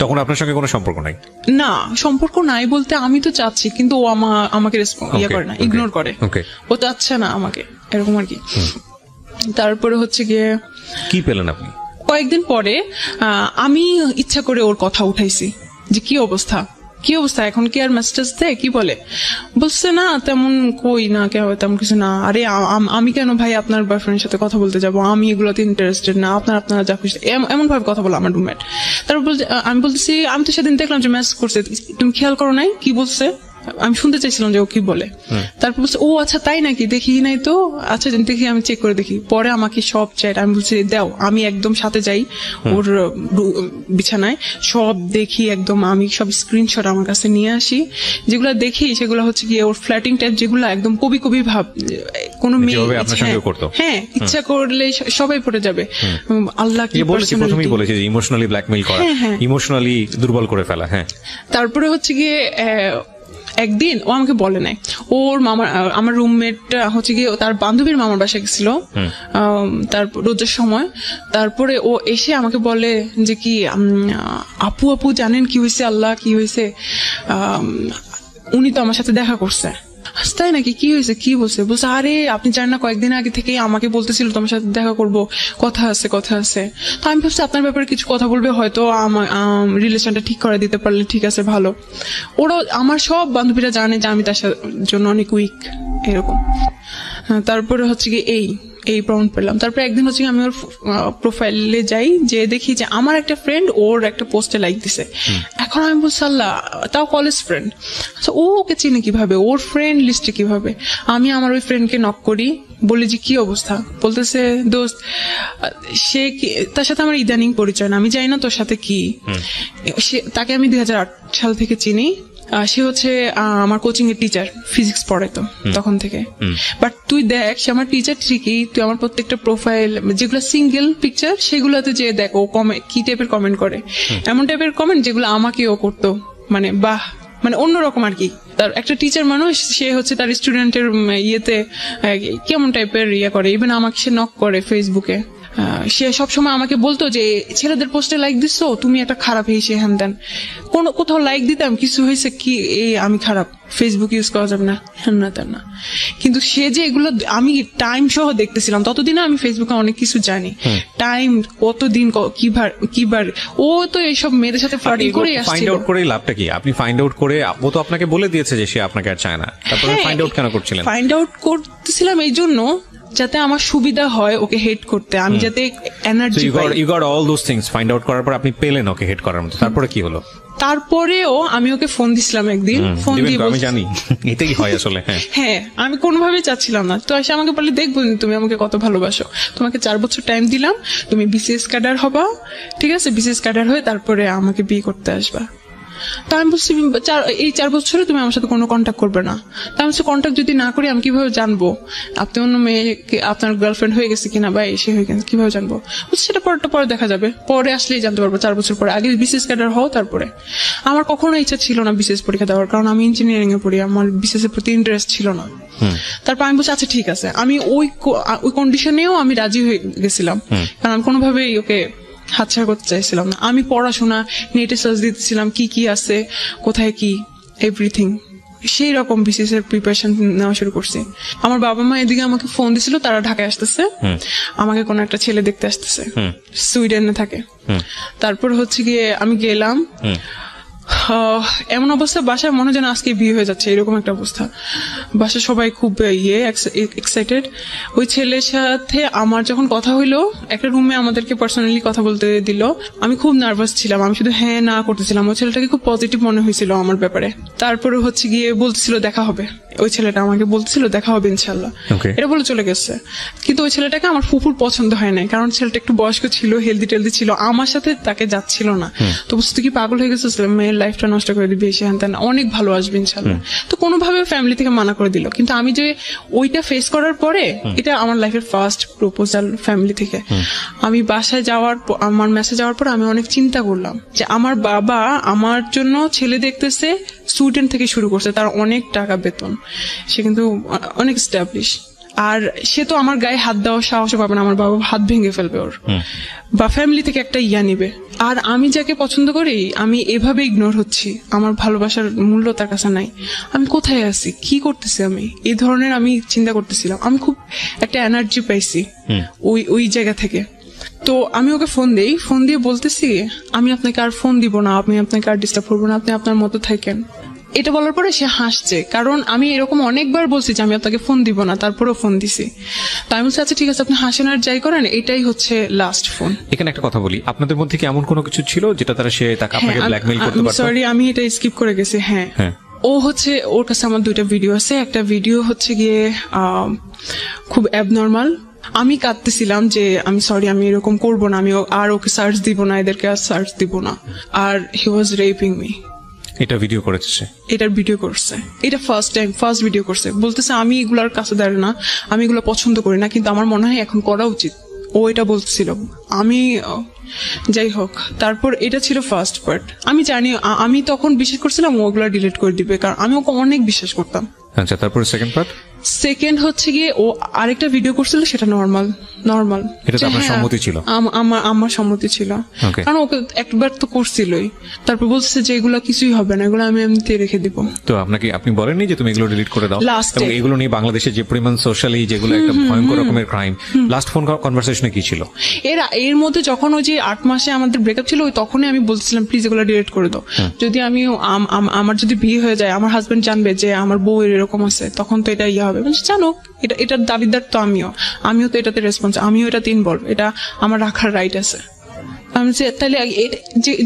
তখন আপনার সঙ্গে কোনো সম্পর্ক নাই? না, সম্পর্ক নাই বলতে আমি তো চাচ্ছি, কিন্তু ও আমাকে ইয়ে করে না, ইগনোর করে, ও চাচ্ছে না আমাকে, এরকম আর কি। তারপরে হচ্ছে গিয়ে কি পেলেন আপনি? কয়েকদিন পরে আমি ইচ্ছা করে ওর কথা উঠাইছি যে কি অবস্থা এখন, কি আর মেসেজ দেয়, কি বলে। বলছে না তেমন কই না, তেমন কিছু না। আরে আমি কেন ভাই আপনার বয়ফ্রেন্ডের সাথে কথা বলতে যাবো, আমি এগুলোতে ইন্টারেস্টেড না, আপনারা যা খুশি, এমন ভাবে কথা বলো আমার রুমমেট। তারপর আমি বলতেছি আমি তো সেদিন দেখলাম যে মেসেজ করছে, তুমি খেয়াল করো নাই কি বলছে? আমি শুনতে চাইছিলাম যে ও কি বলে। তারপর বলছে ও আচ্ছা তাই নাকি, দেখি নাই তো, আচ্ছা দেখি, আমি চেক করে দেখি। পরে আমাকে সব চ্যাট, আমি বলছি দাও, আমি একদম সাথে যাই ওর বিছানায়, সব দেখি একদম, আমি সব স্ক্রিনশট আমার কাছে নিয়ে আসি, যেগুলো দেখি সেগুলো হচ্ছে গিয়ে ওর ফ্ল্যাটিং টাইপ, যেগুলো একদম কবি ভাব, কোনো মেয়ে হ্যাঁ ইচ্ছা করলে সবাই পড়ে যাবে। আল্লাহ কি বলেছে, প্রথমেই বলেছে যে ইমোশনালি ব্ল্যাকমেইল করা, ইমোশনালি দুর্বল করে ফেলা। হ্যাঁ, তারপরে হচ্ছে গিয়ে একদিন ও আমাকে বলে নাই, ওর আমার রুমমেট হচ্ছে গিয়ে তার বান্ধবীর মামার বাসায় গেছিল তারপর রোজার সময়। তারপরে ও এসে আমাকে বলে যে কি আপু জানেন কি হয়েছে, আল্লাহ কি হয়েছে, উনি তো আমার সাথে দেখা করছে। তাই নাকি, কি হয়েছে, কি বলছে? বলছে আরে আপনি জানেন না, কয়েকদিন আগে থেকে আমাকে বলতেছিল তোমার সাথে দেখা করবো, কথা আছে। তো আমি ভাবছি আপনার ব্যাপারে কিছু কথা বলবে, হয়তো আমার রিলেশনটা ঠিক করে দিতে পারলে ঠিক আছে ভালো। ওরা আমার সব বান্ধবীরা জানে যে আমি তার জন্য অনেক উইক এরকম। তারপরে হচ্ছে কি এই প্রমাণ পেলাম। তারপরে একদিন হচ্ছে আমি ওর প্রোফাইলে যাই, যে দেখি যে আমার একটা ফ্রেন্ড ওর একটা পোস্টে লাইক দিছে। এখন আমি বলছি আল্লাহ, তাও কলেজ ফ্রেন্ড, ও ওকে চিনে কিভাবে, ওর ফ্রেন্ড লিস্টে কিভাবে? আমি আমার ওই ফ্রেন্ডকে নক করি, বলি যে কি অবস্থা, বলতেছে দোস্ত সে তার সাথে আমার ইদানিং পরিচয় না, আমি জানি না তোর সাথে কি। তাকে আমি 2008 সাল থেকে চিনি, সে হচ্ছে আমার কোচিং এর টিচার, ফিজিক্স পড়াইতো তখন থেকে। বাট তুই দেখ, সে আমার টিচার ঠিকই, তুই আমার প্রত্যেকটা প্রোফাইল যেগুলো সিঙ্গেল পিকচার সেগুলোতে যে দেখ ও কি টাইপের কমেন্ট করে, এমন টাইপের কমেন্ট যেগুলো আমাকেও করতো, মানে বাহ, মানে অন্যরকম আর কি। তার একটা টিচার মানুষ, সে হচ্ছে তার স্টুডেন্টের ইয়েতে কেমন টাইপের করে, ইভেন আমাকে সে নক করে ফেসবুকে। সে সবসময় আমাকে বলতো যে ছেলেদের পোস্টে লাইক দিচ্ছ, তুমি একটা খারাপ, সে হ্যান দেন। কোথাও লাইক দিতাম, কিছু হয়েছে কি, আমি খারাপ, ফেসবুক ইউজ করা যাবে না, হ্যান না তেন না। কিন্তু সে যে এগুলো আমি টাইম সহ দেখতেছিলাম, ততদিনে আমি ফেসবুকে অনেক কিছু জানি, টাইম কতদিন কিবার, ও তো এইসব মেয়েদের সাথে ফ্লার্টিং করে আসছিল। ফাইন্ড আউট করে লাভটা কি? আপনি ফাইন্ড আউট করে, ও তো আপনাকে বলে দিয়েছে যে সে আপনাকে আর চায় না, তারপরে ফাইন্ড আউট কেন করছিলেন? ফাইন্ড আউট করতেছিলাম এই জন্য যাতে আমার সুবিধা হয় ওকে হেট করতে, আমি যাতে এনার্জি পাই। You got all those things. Find out করার পর আপনি পেলেন ওকে হেট করার মতো, তারপরে কি হলো? তারপরেও আমি ওকে ফোন দিছিলাম একদিন, ফোন দিয়ে আমি জানি এটা কি হয় আসলে। হ্যাঁ, আমি কোনোভাবেই চাচ্ছিলাম না। তো এসে আমাকে বলে দেখবো তুমি আমাকে কত ভালোবাসো, তোমাকে 4 বছর টাইম দিলাম, তুমি বিসিএস ক্যাডার হবা, ঠিক আছে, বিসিএস ক্যাডার হয়ে তারপরে আমাকে বিয়ে করতে আসবা। তা আমি বলছি এই 4 বছরে তুমি আমার সাথে কোনো কন্ট্যাক্ট করবে না। তা আমি বলছি কন্ট্যাক্ট যদি না করি আমি কিভাবে জানবো আপনি অন্য মেয়েকে আপনার গার্লফ্রেন্ড হয়ে গেছে কিনা বা এসে হয়ে গেছে, কিভাবে জানবো? বলছি সেটা পরে দেখা যাবে, পরে আসলেই জানতে পারবো 4 বছর পরে, আগে বিসিএস ক্যাডার হও তারপরে। আমার কখনো ইচ্ছা ছিল না বিসিএস পরীক্ষা দেওয়ার, কারণ আমি ইঞ্জিনিয়ারিং এ পড়ি, আমার বিসিএস এর প্রতি ইন্টারেস্ট ছিল না। তারপর আমি বলছি আচ্ছা ঠিক আছে, আমি ওই কন্ডিশনেও আমি রাজি হয়ে গেছিলাম, কারণ আমি কোনোভাবেই ওকে হাতছাড়া করতে চাইছিলাম না। আমি পড়াশোনা নেটে সার্চ দিতেছিলাম কি আছে কোথায় কি এভরিথিং, সেই রকম বিসিএস এর প্রিপারেশন নেওয়া শুরু করছি। আমার বাবা মা এদিকে আমাকে ফোন দিছিল, তারা ঢাকায় আসতেছে, আমাকে কোনো একটা ছেলে দেখতে আসতেছে, সুইডেনে থাকে। তারপর হচ্ছে গিয়ে আমি গেলাম, এমন অবস্থা বাসায় মনে যেন আজকে বিয়ে হয়ে যাচ্ছে, এরকম একটা অবস্থা। বাসায় সবাই খুব এক্সাইটেড। ওই ছেলের সাথে আমার যখন কথা হইলো, একটা রুমে আমাদেরকে পার্সোনালি কথা বলতে দিল, আমি খুব নার্ভাস ছিলাম, আমি শুধু হ্যাঁ না করতেছিলাম। ওই ছেলেটাকে খুব পজিটিভ মনে হয়েছিল আমার ব্যাপারে। তারপরে হচ্ছে গিয়ে বলতেছিল দেখা হবে, ওই ছেলেটা আমাকে বলতেছিল দেখা হবে ইনশাল্লাহ, এটা বলে চলে গেছে। কিন্তু ওই ছেলেটাকে আমার ফুফুর পছন্দ হয় নাই, কারণ ছেলেটা একটু বয়স্ক ছিল, হেলদি টেলদি ছিল, আমার সাথে তাকে যাচ্ছিল না। তো বুঝতে কি পাগল হয়ে গেছে, মেয়ের লাইফটা নষ্ট করে দিবি, এসে হ্যান তেন, অনেক ভালো আসবে ইনশাল্লাহ। তো কোনোভাবে ফ্যামিলি থেকে মানা করে দিল। কিন্তু আমি যে ওইটা ফেস করার পরে, এটা আমার লাইফের ফার্স্ট প্রপোজাল ফ্যামিলি থেকে। আমি বাসায় যাওয়ার পর, আমার মেসেজ যাওয়ার পর আমি অনেক চিন্তা করলাম যে আমার বাবা আমার জন্য ছেলে দেখতেছে, সুইডেন থেকে শুরু করছে, তার অনেক টাকা বেতন, সে কিন্তু অনেক এস্টাবলিশ, আর সে তো আমার গায়ে হাত দেওয়ার সাহস পাবে না, আমার বাবা হাত ভেঙে ফেলবে ওর, বা ফ্যামিলি থেকে একটা ইয়া নিবে। আর আমি যাকে পছন্দ করি আমি এভাবে ইগনোর হচ্ছি, আমার ভালোবাসার মূল্য তার কাছে নাই, আমি কোথায় আছি, কি করতেছি আমি, এই ধরনের আমি চিন্তা করতেছিলাম। আমি খুব একটা এনার্জি পাইছি ওই জায়গা থেকে। তো আমি ওকে ফোন দিয়ে বলতেছি আমি আপনাকে আর ফোন দিব না, আমি আপনাকে আর ডিস্টার্ব করবো না, আপনি আপনার মতো থাকেন। এটা বলার পরে সে হাসছে, কারণ আমি এরকম অনেকবার বলছি যে আমি আপনাকে ফোন দিব না, তারপরেও ফোন দিছি। তাই আমি বলছি আচ্ছা ঠিক আছে, আপনি হাসেন আর যাই করেন, এটাই হচ্ছে লাস্ট ফোন। এখানে একটা কথা বলি, আপনাদের মধ্যে কি এমন কোনো কিছু ছিল যেটা তারা সে তাকে আপনাকে ব্ল্যাকমেইল করতে পারতো? সরি আমি এটা স্কিপ করে গেছি। হ্যাঁ, ও হচ্ছে, ওর কাছে আমার 2টা ভিডিও আছে। একটা ভিডিও হচ্ছে গিয়ে খুব অ্যাবনর্মাল, আমি কাঁদতেছিলাম যে আমি সরি, আমি এরকম করবো না, আমি আর ওকে সার্চ দিব না, এদেরকে আর সার্চ দিব না। আর হি ওয়াজ রেপিং মি। এটা ভিডিও করেছে, এটার ভিডিও করছে, এটা ফার্স্ট ভিডিও করছে। বলতেছে আমি এগুলার কাছে দাঁড়াই না, আমি এগুলো পছন্দ করি না, কিন্তু আমার মনে হয় এখন করা উচিত। ও এটা বলছিল, আমি যাই হোক। তারপর এটা ছিল ফার্স্ট পার্ট। আমি জানি, আমি তখন বিশ্বাস করছিলাম ওগুলা ডিলিট করে দিবে, কারণ আমি ওকে অনেক বিশ্বাস করতাম। আচ্ছা, তারপরে সেকেন্ড হচ্ছে গিয়ে ও আরেকটা ভিডিও করছিল, সেটা নর্মাল। এটা তো আপনার সম্মতি ছিল? আমার সম্মতি ছিল, কারণ ওকে একবার তো করছিলই। তারপর বলছে যে এগুলো কিছুই হবে না, এগুলো আমি এমনিতে রেখে দিব। তো আপনি বলেননি যে তুমি এগুলো ডিলিট করে দাও? এবং এগুলো নিয়ে বাংলাদেশে যে পরিমাণ সোশ্যালি যেগুলো একটা ভয়ঙ্কর রকমের ক্রাইম, লাস্ট ফোন কনভারসেশনে কি ছিল? এর মধ্যে যখন ওই যে 8 মাসে আমাদের ব্রেকআপ ছিল, ওই তখনই আমি বলছিলাম প্লিজ এগুলো ডিলিট করে দাও। যদি আমার যদি বিয়ে হয়ে যায়, আমার হাজবেন্ড জানবে যে আমার বউ এরকম আছে, তখন তো এটা ইয়ে হবে। জানো, এটার দাবিদার তো আমিও তো এটাতে রেসপন্স, আমিও এটাতে ইনভলভ, এটা আমার রাখার রাইট আছে। আমি তাহলে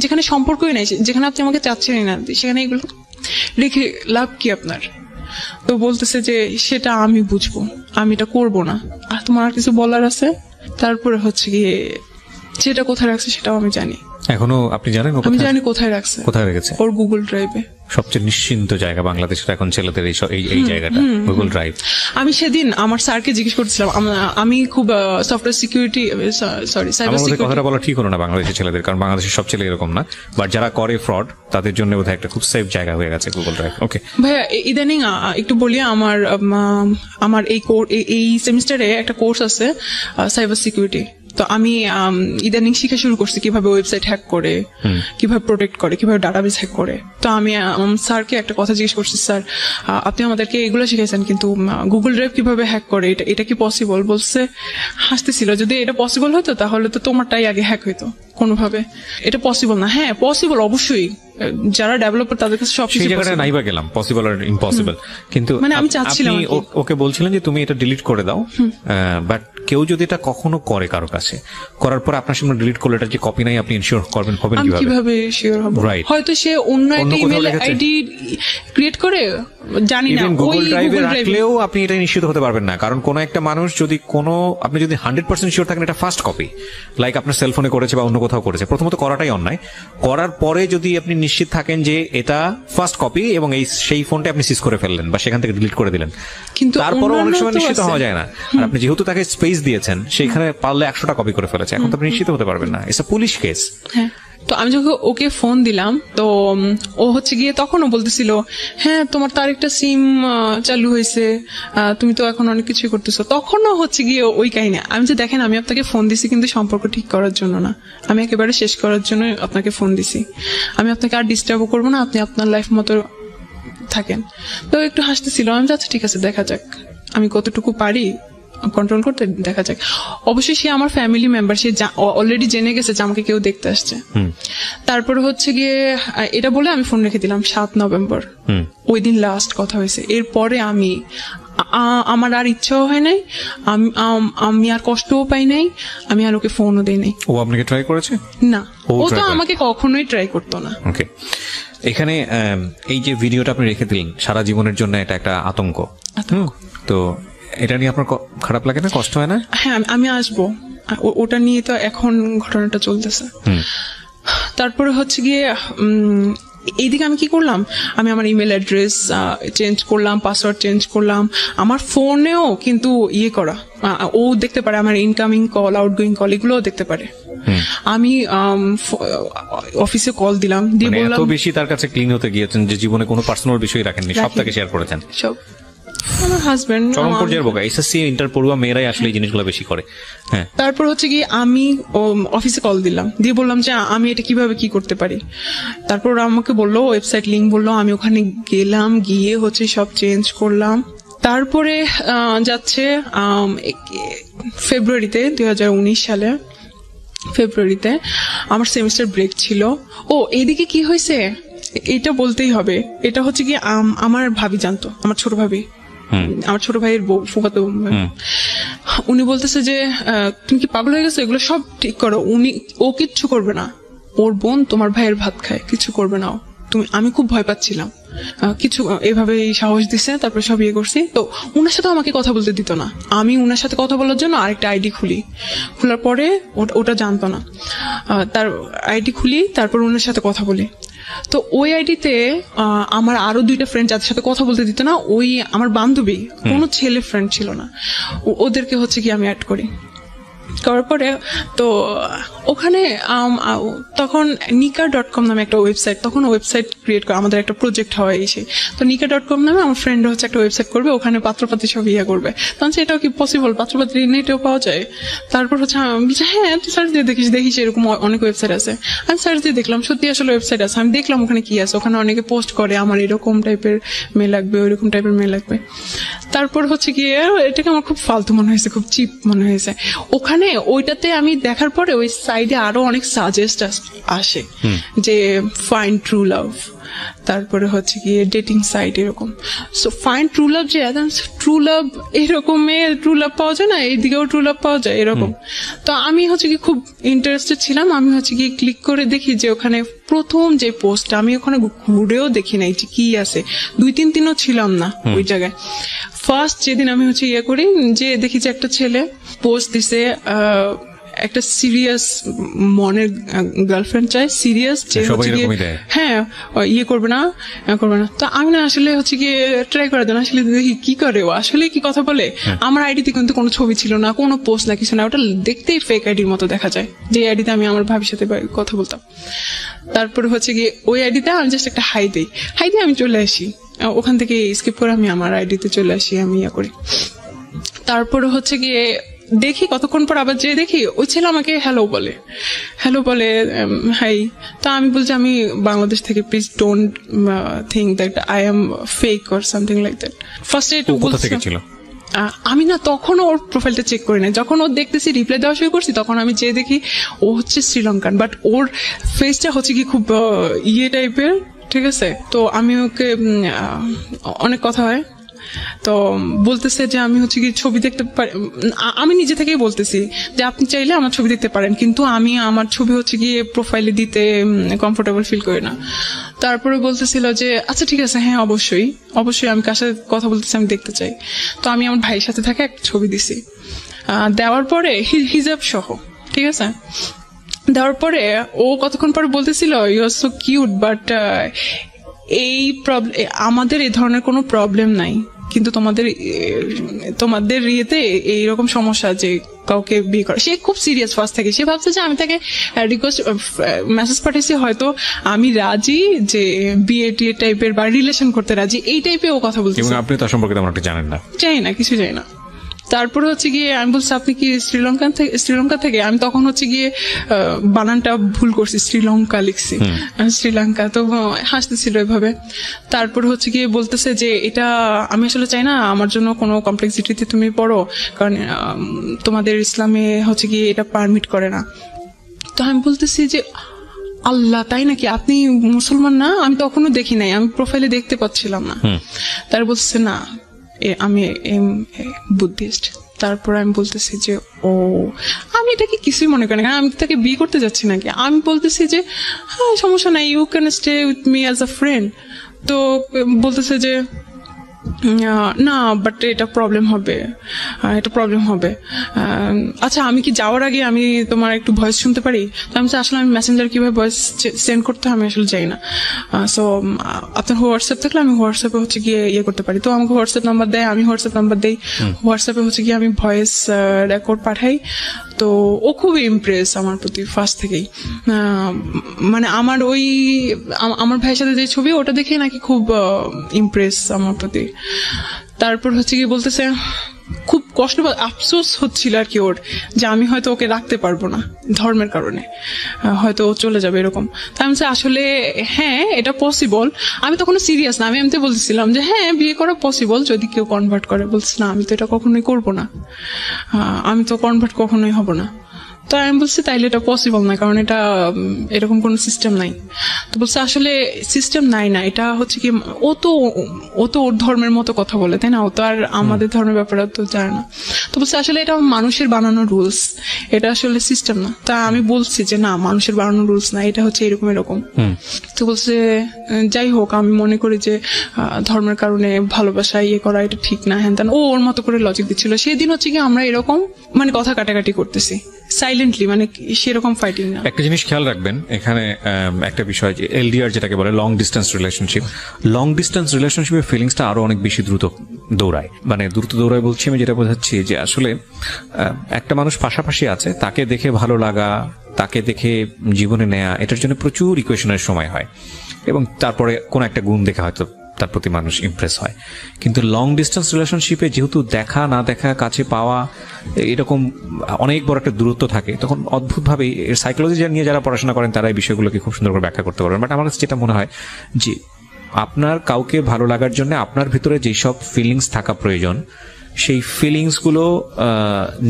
যেখানে সম্পর্কই নাই, যেখানে আপনি আমাকে চাচ্ছেনই না, সেখানে এগুলো রেখে লাভ কি আপনার? তো বলতেছে যে সেটা আমি বুঝবো, আমি এটা করবো না, আর তোমার আর কিছু বলার আছে? তারপরে হচ্ছে গিয়ে যেটা কোথায় রাখছে সেটাও আমি জানি। এখনো আপনি জানেন? আমি জানি কোথায় রাখছে। কোথায় রেখেছে? ওর গুগল ড্রাইভে। সবচেয়ে নিশ্চিন্ত জায়গা বাংলাদেশের এখন ছেলেদের এই জায়গাটা, গুগল ড্রাইভ। আমি সেদিন আমার স্যারকে জিজ্ঞেস করছিলাম, আমি খুব software security, sorry cyber security. কথাটা বলা ঠিক হলো না বাংলাদেশের ছেলেদের, কারণ বাংলাদেশের সব ছেলে এরকম না, বাট যারা করে ফ্রড তাদের জন্য বোধহয় একটা খুব সেফ জায়গা হয়ে গেছে গুগল ড্রাইভ। ওকে ভাইয়া, ইদানিং একটু বলি, আমার এই সেমিস্টারে একটা কোর্স আছে সাইবার সিকিউরিটি। তো আমি ইদানিং শিখা শুরু করছি কিভাবে ওয়েবসাইট হ্যাক করে, কিভাবে প্রোটেক্ট করে, কিভাবে ডাটাবেস হ্যাক করে। তো আমি স্যারকে একটা কথা জিজ্ঞেস করছি, স্যার আপনি আমাদেরকে এগুলো শিখেছেন, কিন্তু গুগল ড্রাইভ কিভাবে হ্যাক করে, এটা কি পসিবল? বলছে, হাসতেছিল, যদি এটা পসিবল হতো তাহলে তো তোমারটাই আগে হ্যাক হইতো কোনোভাবে। এটা পসিবল না। হ্যাঁ পসিবল, অবশ্যই, যারা ডেভেলপার তাদের কাছে সবকিছু সেই জায়গাটা নাইবা গেলাম, পসিবল আর ইম্পসিবল। কিন্তু মানে আমি চাচ্ছিলাম, ওকে বলছিলেন যে তুমি এটা ডিলিট করে দাও, বাট কেউ যদি এটা কখনো করে কারো কাছে, করার পর আপনার সামনে ডিলিট করলে এটা যে কপি নাই, আপনি ইনশিওর হবেন কিভাবে শিওর হব? হয়তো সে অন্য একটা ইমেল আইডি ক্রিয়েট করে, জানি না, গুগল ড্রাইভে রাখলেও আপনি এটা নিশ্চিত হতে পারবেন না, কারণ কোন একটা মানুষ যদি আপনি যদি 100% শিওর থাকেন এটা ফার্স্ট কপি, লাইক আপনার সেলফোনে করেছে বা অন্য কোথাও করেছে, প্রথমত করাটাই অন্যায়। করার পরে যদি আপনি নিশ্চিত থাকেন যে এটা ফার্স্ট কপি এবং সেই ফোনটা আপনি সিজ করে ফেললেন বা সেখান থেকে ডিলিট করে দিলেন, কিন্তু তারপরও অনেক সময় নিশ্চিত হওয়া যায় না। আর আপনি যেহেতু তাকে স্পেস দিয়েছেন, সেইখানে পারলে 100টা কপি করে ফেলেছে, এখন তো আপনি নিশ্চিত হতে পারবেন না। It's a police case. তো আমি যখন ওকে ফোন দিলাম, তো ও হচ্ছে গিয়ে তখনও বলতেছিল, হ্যাঁ তোমার তার একটা সিম চালু হয়েছে, তুমি তো এখন অনেক কিছুই করতেছো। তখনও হচ্ছে গিয়ে ওই কাহিনী। আমি যে দেখেন, আমি আপনাকে ফোন দিছি কিন্তু সম্পর্ক ঠিক করার জন্য না, আমি একেবারে শেষ করার জন্য আপনাকে ফোন দিছি। আমি আপনাকে আর ডিস্টার্বও করবো না, আপনি আপনার লাইফ মতো থাকেন। তো একটু হাসতেছিল। আমি যাচ্ছি, ঠিক আছে দেখা যাক আমি কতটুকু পারি কন্ট্রোল করতে, দেখা যাক। অবশ্যই সে আমার ফ্যামিলি মেম্বার, সে অলরেডি জেনে গেছে যে আমাকে কেউ দেখতে আসছে। তারপরে হচ্ছে গিয়ে এটা বলে আমি ফোন রেখে দিলাম 7 নভেম্বর, ওই দিন লাস্ট কথা হয়েছে। এরপরে আমার আর ইচ্ছাও হয় নাই, আমি আর কষ্টও পাই নাই, আমি আর ওকে ফোনও দেই নাই। ও আপনাকে ট্রাই করেছে? না, ও তো আমাকে কখনোই ট্রাই করতো না। ওকে, এখানে এই যে ভিডিওটা আপনি রেখে দিলেন, সারা জীবনের জন্য এটা একটা আতঙ্ক। তো এটা নিয়ে আপনার খারাপ লাগে না, কষ্ট হয় না? হ্যাঁ, আমি আসবো, ওটা নিয়ে তো এখন ঘটনাটা চলতেছে। তারপরে হচ্ছে গিয়ে এইদিকে আমি কি করলাম, আমি আমার ইমেল অ্যাড্রেস চেঞ্জ করলাম, পাসওয়ার্ড চেঞ্জ করলাম, আমার ফোনেও কিন্তু করা, ও দেখতে পারে আমার ইনকামিং কল, আউটগোয়িং কল, এগুলোও দেখতে পারে। আমি অফিসে কল দিলাম, দিয়ে বললাম, এত বেশি তার কাছে ক্লিন হতে গিয়েছেন যে জীবনে কোনো পার্সোনাল বিষয় রাখেননি, সব তাকে শেয়ার করেছেন। সব আমার হাজবেন্ড, চরম পর্যায়ের বোকা। এসএসসি ইন্টার পড়ুয়া মেয়েরাই আসলে এই জিনিসগুলো বেশি করে। হ্যাঁ, তারপর হচ্ছে কি আমি অফিসে কল দিলাম, দিয়ে বললাম যে আমি এটা কিভাবে কি করতে পারি। তারপর আমাকে বললো ওয়েবসাইট লিঙ্ক বললো, আমি ওখানে গেলাম, গিয়ে হচ্ছে সব চেঞ্জ করলাম। তারপরে যাচ্ছে ফেব্রুয়ারিতে, 2019 সালে ফেব্রুয়ারিতে আমার সেমিস্টার ব্রেক ছিল। এইদিকে কি হয়েছে এটা বলতেই হবে। এটা হচ্ছে কি আমার ভাবি জানতো, আমার ছোট ভাবি, আমার ছোট ভাইয়ের বউ, ফুফাতো। উনি বলতেছে যে তুমি কি পাগল হয়ে গেছো, এগুলো সব ঠিক করো। ও কিচ্ছু করবে না, ওর বোন তোমার ভাইয়ের ভাত খায়, কিছু করবে না ও। আমি খুব ভয় পাচ্ছিলাম, কিছু এভাবে সাহস দিছে। তারপরে সব করছি। তো উনার সাথে আমাকে কথা বলতে দিত না। আমি উনার সাথে কথা বলার জন্য আরেকটা আইডি খোলার পরে ওটা জানতো না, তার আইডি খুলি, তারপর উনার সাথে কথা বলি। তো ওই আইডিতে আমার আরো 2টা ফ্রেন্ড যাদের সাথে কথা বলতে দিত না, ওই আমার বান্ধবী, কোনো ছেলে ফ্রেন্ড ছিল না, ওদেরকে হচ্ছে কি আমি অ্যাড করি। করার পরে তো ওখানে তখন nika.com নামে একটা ওয়েবসাইট, তখন ওয়েবসাইট ক্রিয়েট করে আমাদের একটা প্রজেক্ট হয় এসে। তো nika.com নামে আমার ফ্রেন্ড হচ্ছে একটা ওয়েবসাইট করবে, ওখানে পাত্রপাত্রী সব করবে। তখন এটাও কি পসিবল, পাত্রপাত্রী নেটেও পাওয়া যায়। তারপর হচ্ছে আমি হ্যাঁ তুই সার্চ দিয়ে দেখিস এরকম অনেক ওয়েবসাইট আছে। আমি সার্চ দিয়ে দেখলাম সত্যি আসলে ওয়েবসাইট আছে। আমি দেখলাম ওখানে কি আছে, ওখানে অনেকে পোস্ট করে আমার এরকম টাইপের মেয়ে লাগবে, ওইরকম টাইপের মেয়ে লাগবে। তারপর হচ্ছে গিয়ে এটাকে আমার খুব ফালতু মনে হয়েছে, খুব চিপ মনে হয়েছে। ওখানে ওইটাতে আমি দেখার পরে ওই সাইডে আরো অনেক সাজেস্ট আসে যে ফাইন্ড ট্রু লাভ, তারপরে হচ্ছে গিয়ে ডেটিং সাইট এরকম। সো ফাইন্ড ট্রু লাভ, যে ট্রু লাভ এরকম ট্রু লাভ পাওয়া যায় না, এইদিকেও ট্রু লাভ পাওয়া যায় এরকম। তো আমি হচ্ছে কি খুব ইন্টারেস্টেড ছিলাম। আমি হচ্ছে গিয়ে ক্লিক করে দেখি যে ওখানে প্রথম যে পোস্ট, আমি ওখানে ঘুরেও দেখি নাই যে কি আছে, 2-3 দিনও ছিলাম না ওই জায়গায়। ফার্স্ট যেদিন আমি হচ্ছে করি, যে দেখি যে একটা ছেলে পোস্ট দিছে, একটা সিরিয়াস মনের গার্লফ্রেন্ড চাই, সিরিয়াস, যে হ্যাঁ করবে না। তো আমি না আসলে হচ্ছে গিয়ে ট্রাই করে দেন, আসলে দেখি কি করে ও, আসলে কি কথা বলে। আমার আইডিতে কিন্তু কোনো ছবি ছিল না, কোনো পোস্ট না, কিছু না, ওটা দেখতেই ফেক আইডির মতো দেখা যায়, যে আইডিতে আমি আমার ভাবির সাথে কথা বলতাম। তারপরে হচ্ছে গিয়ে ওই আইডিতে আমি জাস্ট একটা হাই দিই, আমি চলে আসি, ওখান থেকে স্কিপ করে আমি আমার আইডিতে চলে আসি, আমি করি। তারপরে হচ্ছে গিয়ে দেখি কতক্ষণ পর আবার যে দেখি ওই ছেলে আমাকে হ্যালো বলে হাই। তা আমি বলছি আমি বাংলাদেশ থেকে, please don't think that I am fake or something like that. ফার্স্টে আমি না তখন ওর প্রোফাইলটা চেক করি না, যখন ওর দেখতেছি রিপ্লাই দেওয়া শুরু করছি, তখন আমি যে দেখি ও হচ্ছে শ্রীলঙ্কান, বাট ওর ফেসটা হচ্ছে কি খুব টাইপের, ঠিক আছে। তো আমি ওকে অনেক কথা হয়, তো বলতেছে যে আমি হচ্ছে কি ছবি দেখতে পারি, আমি নিজে থেকেই বলতেছি যে আপনি চাইলে আমার ছবি দেখতে পারেন, কিন্তু আমি আমার ছবি হচ্ছে গিয়ে প্রোফাইলে দিতে কমফোর্টেবল ফিল করি না। তারপরে বলতেছিল যে আচ্ছা ঠিক আছে, হ্যাঁ অবশ্যই আমি কার সাথে কথা বলতেছি আমি দেখতে চাই। তো আমি আমার ভাইয়ের সাথে থাকে একটা ছবি দিছি, দেওয়ার পরে হিজাব সহ, ঠিক আছে। দেওয়ার পরে ও কতক্ষণ পরে বলতেছিল you are so cute, but এই প্রবলেম, আমাদের এই ধরনের কোনো প্রবলেম নাই, কিন্তু তোমাদের ইয়েতে এইরকম সমস্যা যে কাউকে বিয়ে করা। সে খুব সিরিয়াস ফার্স্ট থেকে, সে ভাবছে যে আমি তাকে রিকোয়েস্ট মেসেজ পাঠিয়েছি, হয়তো আমি রাজি যে বিয়ে টিয়ে টাইপের বা রিলেশন করতে রাজি, এই টাইপের ও কথা বলছে। আপনি তার সম্পর্কে তেমন একটা জানেন না? জানি না, কিছু জানি না। তারপরে হচ্ছে গিয়ে আমি বলছি আপনি কি শ্রীলঙ্কা থেকে? আমি তখন হচ্ছে গিয়ে বানানটা ভুল করছি, শ্রীলঙ্কা লিখছি, শ্রীলঙ্কা। তো হাসতেছিল এভাবে। তারপরে হচ্ছে গিয়ে বলতেছে যে এটা আমি আসলে চাই না আমার জন্য কোনো কমপ্লেক্সিটিতে তুমি পড়ো, কারণ তোমাদের ইসলামে হচ্ছে গিয়ে এটা পারমিট করে না। তো আমি বলতেছি যে আল্লাহ, তাই নাকি? আপনি মুসলমান না? আমি তখনও দেখি নাই, আমি প্রোফাইলে দেখতে পাচ্ছিলাম না। তার বলছে না আমি বুদ্ধিস্ট। তারপর আমি বলতেছি যে ও, আমি এটাকে কিছুই মনে করি না, আমি তাকে বিয়ে করতে যাচ্ছি নাকি। আমি বলতেছি যে হ্যাঁ সমস্যা নাই, you can stay with me as a friend. তো বলতেছে যে না, বাট এটা প্রবলেম হবে। আচ্ছা, আমি কি যাওয়ার আগে আমি তোমার একটু ভয়েস শুনতে পারি? তো আমি আসলে আমি মেসেঞ্জার কিভাবে ভয়েস সেন্ড করতে হয় আমি আসলে যাই না। সো আপনার হোয়াটসঅ্যাপ থাকলে আমি হোয়াটসঅ্যাপে হচ্ছে গিয়ে ইয়ে করতে পারি। তো আমাকে হোয়াটসঅ্যাপ নাম্বার দেয়, আমি হোয়াটসঅ্যাপ নাম্বার দিই, হোয়াটসঅ্যাপে হচ্ছে গিয়ে আমি ভয়েস রেকর্ড পাঠাই। তো ও খুবই ইমপ্রেস আমার প্রতি ফার্স্ট থেকেই, মানে আমার ভাইয়ের সাথে যে ছবি ওটা দেখে নাকি খুব ইমপ্রেস আমার প্রতি। তারপর হচ্ছে কি বলতেছে খুব কষ্ট, আফসোস হচ্ছিল আর কি ওর, যে আমি হয়তো ওকে রাখতে পারবো না ধর্মের কারণে, হয়তো ও চলে যাবে এরকম। তাই আমি আসলে হ্যাঁ এটা পসিবল। আমি তখন সিরিয়াস না, আমি এমনি বলতেছিলাম যে হ্যাঁ বিয়ে করা পসিবল যদি কেউ কনভার্ট করে। বলছে না, আমি তো এটা কখনোই করবো না, আমি তো কনভার্ট কখনোই হব না। তো আমি বলছি তাইলে এটা পসিবল না, কারণ এটা এরকম কোনো সিস্টেম নাই। তো বলছে আসলে সিস্টেম নাই না, এটা হচ্ছে কি ও তো ওর ধর্মের মতো কথা বলে, তাই না? ও তো আর আমাদের ধর্মের ব্যাপারে তো জানে না। তো বলছে আসলে এটা মানুষের বানানো রুলস, এটা আসলে সিস্টেম না। তা আমি বলছি যে না, মানুষের বানানো রুলস না, এটা হচ্ছে এরকম। তো বলছে যাই হোক, আমি মনে করি যে ধর্মের কারণে ভালোবাসা ইয়ে করা এটা ঠিক না, হ্যান ত্যান। ও ওর মতো করে লজিক দিচ্ছিল। সেদিন হচ্ছে কি আমরা এরকম মানে কথা কাটাকাটি করতেছি সাইলেন্টলি, মানে সেরকম ফাইটিং না। একটা জিনিস খেয়াল রাখবেন এখানে, একটা বিষয় যে এলডিআর যেটাকে বলে লং ডিস্টেন্স রিলেশনশিপের ফিলিংসটা আরো অনেক বেশি দ্রুত দৌড়ায়। মানে দ্রুত দৌড়ায় বলছি আমি যেটা বোঝাচ্ছি যে আসলে একটা মানুষ পাশাপাশি আছে, তাকে দেখে ভালো লাগা, তাকে দেখে জীবনে নেয়া, এটার জন্য প্রচুর ইকুয়েশনের সময় হয়, এবং তারপরে কোন একটা গুণ দেখে হয়তো তার প্রতি মানুষ ইমপ্রেস হয়। কিন্তু লং ডিস্টেন্স রিলেশনশিপে যেহেতু দেখা না দেখা, কাছে পাওয়া, এরকম অনেক বড় একটা দূরত্ব থাকে, তখন অদ্ভুতভাবে এর সাইকোলজি নিয়ে যারা পড়াশোনা করেন তারা এই বিষয়গুলোকে খুব সুন্দর করে ব্যাখ্যা করতে পারবেন। বাট আমার কাছে যেটা মনে হয় যে আপনার কাউকে ভালো লাগার জন্য আপনার ভিতরে যেসব ফিলিংস থাকা প্রয়োজন, সেই ফিলিংস গুলো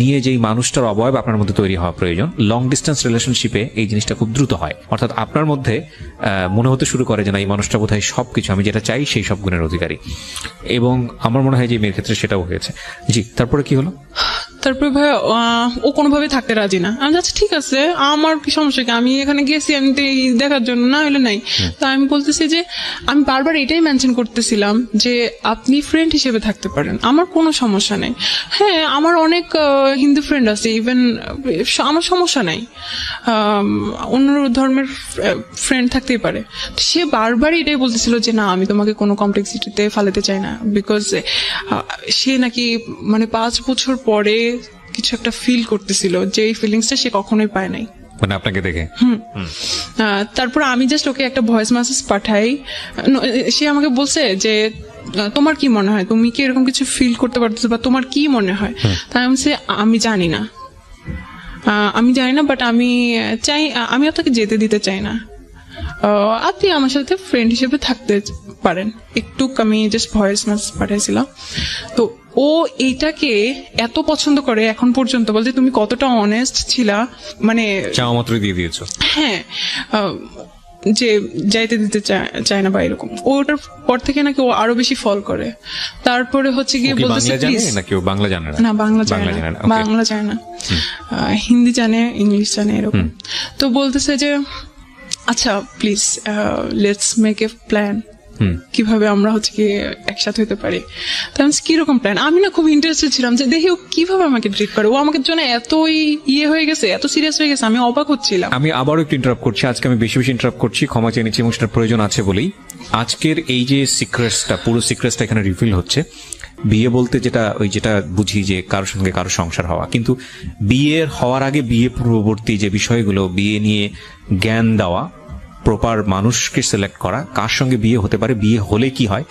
নিয়ে যেই মানুষটার অবয়ব আপনার মধ্যে তৈরি হওয়া প্রয়োজন, লং ডিস্টেন্স রিলেশনশিপে এই জিনিসটা খুব দ্রুত হয়। অর্থাৎ আপনার মধ্যে মনে হতে শুরু করে যে না, এই মানুষটা বোধহয় সবকিছু, আমি যেটা চাই সেই সব গুণের অধিকারী। এবং আমার মনে হয় যে মেয়ের ক্ষেত্রে সেটাও হয়েছে। জি, তারপরে কি হলো? তারপরে ভাই ও কোনোভাবে থাকতে রাজি না। আমি আচ্ছা ঠিক আছে, আমার কি সমস্যা, কি আমি এখানে গেছি আমি দেখার জন্য, না হলে নাই। তো আমি বলতেছি যে আমি বারবার এটাই মেনশন করতেছিলাম যে আপনি ফ্রেন্ড হিসেবে থাকতে পারেন, আমার কোনো সমস্যা নেই। হ্যাঁ, আমার অনেক হিন্দু ফ্রেন্ড আছে, ইভেন আমার সমস্যা নাই, অন্য ধর্মের ফ্রেন্ড থাকতেই পারে। সে বারবার এটাই বলতেছিল যে না, আমি তোমাকে কোনো কমপ্লেক্সিটিতে ফালাতে চাই না, বিকজ সে নাকি মানে 5 বছর পরে কিছু একটা ফিল করতেছিল, যে এই ফিলিংসটা সে কখনোই পায় নাই, মানে আপনাকে দেখে। তারপর আমি জাস্ট ওকে একটা ভয়েস মেসেজ পাঠাই, সে আমাকে বলছে যে তোমার কি মনে হয়, তুমি কি এরকম কিছু ফিল করতে পারতেছো, বা তোমার কি মনে হয়? তাই আমি জানি না, বাট আমি চাই, আমি আপনাকে যেতে দিতে চাই না, আপনি আমার সাথে ফ্রেন্ড হিসেবে থাকতে পারেন। একটু আমি জাস্ট ভয়েস মেসেজ পাঠাইছিলাম। তো ও এইটাকে এত পছন্দ করে এখন পর্যন্ত, বলতে তুমি কতটা অনেস্ট ছিলা, মানে চাওয়া মাত্রই দিয়ে দিয়েছো। হ্যাঁ, যে যাইতে দিতে চায় না বা এরকম। ওটার পর থেকে নাকি ও আরো বেশি ফল করে। তারপরে হচ্ছে গিয়ে বলতেছে নাকি ও বাংলা জানে না? না, বাংলা জানে না, হিন্দি জানে, ইংলিশ জানে, এরকম। তো বলতেছে যে আচ্ছা please let's make a plan, কিভাবে আমরা হচ্ছে কি একসাথে হতে পারি। তো আমি কিরকম প্ল্যান, আমি না খুব ইন্টারেস্টেড ছিলাম যে দেখি ও কিভাবে আমাকে ট্রিট করে, ও আমাকে জন্য এতই হয়ে গেছে, এত সিরিয়াস হয়ে গেছে, আমি অবাক হচ্ছিলাম। আমি আবারও একটু ইন্টারাপ্ট করছি, আজকে আমি বেশি ইন্টারাপ্ট করছি, ক্ষমা চেয়ে নিচ্ছি এবং সেটার প্রয়োজন আছে বলেই। আজকের এই যে সিক্রেটসটা, পুরো সিক্রেটসটা এখানে রিভিল হচ্ছে। বিয়ে বলতে যেটা বুঝি যে কারোর সঙ্গে কারো সংসার হওয়া, কিন্তু বিয়ের হওয়ার আগে বিয়ে পূর্ববর্তী যে বিষয়গুলো, বিয়ে নিয়ে জ্ঞান দেওয়া, প্রপার মানুষকে সিলেক্ট করা, কার সঙ্গে বিয়ে হতে পারে, বিয়ে হলে কি হয়,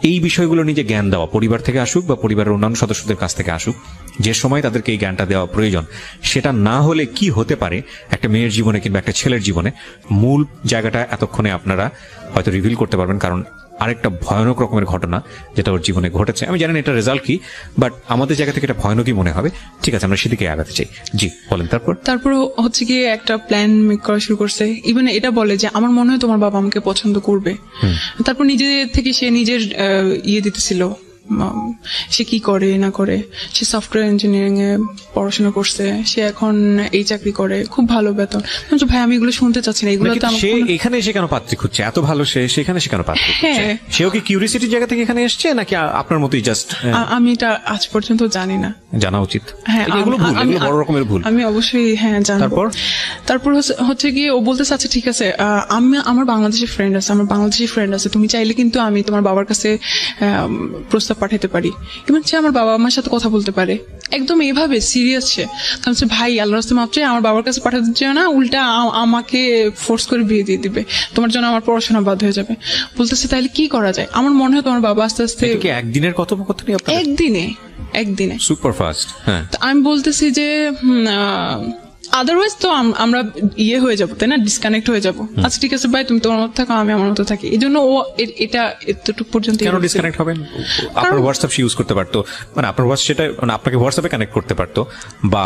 এই বিষয়গুলো নিয়ে যে জ্ঞান দেওয়া, পরিবার থেকে আসুক বা পরিবারের অন্যান্য সদস্যদের কাছ থেকে আসুক, যে সময় তাদেরকে এই জ্ঞানটা দেওয়া প্রয়োজন, সেটা না হলে কি হতে পারে একটা মেয়ের জীবনে কিংবা একটা ছেলের জীবনে, মূল জায়গাটা এতক্ষণে আপনারা হয়তো রিভিল করতে পারবেন। কারণ আরেকটা ভয়ানক রকমের ঘটনা যেটা ওর জীবনে ঘটেছে, আমি জানি না এটা রেজাল্ট কি, বাট আমাদের জায়গা থেকে এটা ভয়ানকই মনে হবে। ঠিক আছে, আমরা সেদিকে আগাতে চাই। জি বলেন। তারপর হচ্ছে গিয়ে একটা প্ল্যান মেক করা শুরু করছে। ইভেন এটা বলে যে আমার মনে হয় তোমার বাবা আমাকে পছন্দ করবে। তারপর নিজে থেকে সে নিজের দিতেছিল, সে কি করে না করে। সে সফটওয়্যার ইঞ্জিনিয়ারিং এ পড়াশোনা করছে, সে এখন এই চাকরি করে, খুব ভালো বেতন। ভাই আমি এগুলো শুনতে চাচ্ছি না, এগুলো তো সে এখানে এসে কেন পাত্রী খুঁজছে? এত ভালো সেখানে সে কেন পাত্রী খুঁজছে? সেও কি কিউরিওসিটির জায়গা থেকে এখানে এসছে নাকি আপনার মতোই জাস্ট? আমি এটা আজ পর্যন্ত জানি না, জানা উচিত। হ্যাঁ, এগুলো ভুল, এগুলো বড় রকমের ভুল। আমি অবশ্যই জানবো। তারপর হচ্ছে গিয়ে ও বলতেছে আচ্ছা ঠিক আছে, আমার বাংলাদেশি ফ্রেন্ড আছে, তুমি চাইলে কিন্তু আমি তোমার বাবার কাছে প্রস্তাব পাঠাতে পারি, এবং সে আমার বাবা আমার সাথে কথা বলতে পারে। একদম এভাবে সিরিয়াস সে। ভাই আল্লাহর রাস্তায় মাপ চাই, আমার বাবার কাছে পাঠাতে চাও না, উল্টা আমাকে ফোর্স করে বিয়ে দিয়ে দিবে, তোমার জন্য আমার পড়াশোনা বাদ হয়ে যাবে। বলতেছে তাহলে কি করা যায়? আমার মনে হয় তোমার বাবা আস্তে আস্তে। একদিনের কথোপকথনই? একদিনে সুপার ফাস্ট। হ্যাঁ, আমি বলতেছি যে আদারওয়াইজ তো আমরা হয়ে যাবো, তাই না, ডিসকানেক্ট হয়ে যাবো। আচ্ছা ঠিক আছে ভাই, তুমি তোমার মতো থাকো, আমি আমার মতো থাকি। এই জন্য ও এটা এতটুকু পর্যন্ত। কেন ডিসকানেক্ট হবেন? আপনার হোয়াটসঅ্যাপ ইউজ করতে পারতো, মানে আপনার সেটা মানে আপনাকে হোয়াটসঅ্যাপে কানেক্ট করতে পারতো বা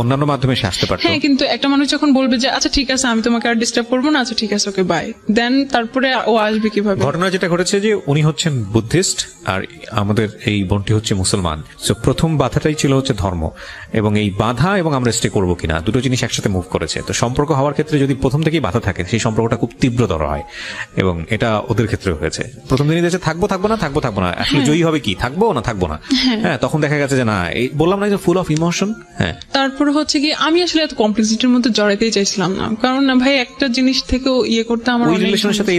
অন্যান্য মাধ্যমে সে আসতে পারতো। হ্যাঁ, কিন্তু একটা মানুষ যখন বলবে যে আচ্ছা ঠিক আছে আমি তোমাকে আর ডিস্টার্ব করবো না, আচ্ছা ঠিক আছে ওকে বাই, দেন তারপরে ও আসবে কিভাবে? ঘটনা যেটা ঘটেছে যে উনি হচ্ছেন বুদ্ধিস্ট আর আমাদের এই বোনটি হচ্ছে মুসলমান। সো প্রথম বাধাটাই ছিল হচ্ছে ধর্ম, এবং এই বাধা এবং আমরা স্টে করবো কিনা, দুটো জিনিস একসাথে মুভ করেছে। তো সম্পর্ক হওয়ার ক্ষেত্রে যদি প্রথম থেকেই বাধা থাকে, সেই সম্পর্কটা খুব তীব্রতর হয়, এবং এটা ওদের ক্ষেত্রে হয়েছে। প্রথম দিনই দেখছে থাকবো না, আসলে জয়ী হবে কি, থাকবো না। হ্যাঁ, তখন দেখা গেছে যে না, এই বললাম না যে ফুল অফ ইমোশন। হ্যাঁ, তারপর হচ্ছে কি আমি আসলে এত কমপ্লেক্সিটির মধ্যে জড়াইতেই চাইছিলাম না, কারণ না ভাই একটা জিনিস থেকেও করতে আমার ওই রিলেশনের সাথে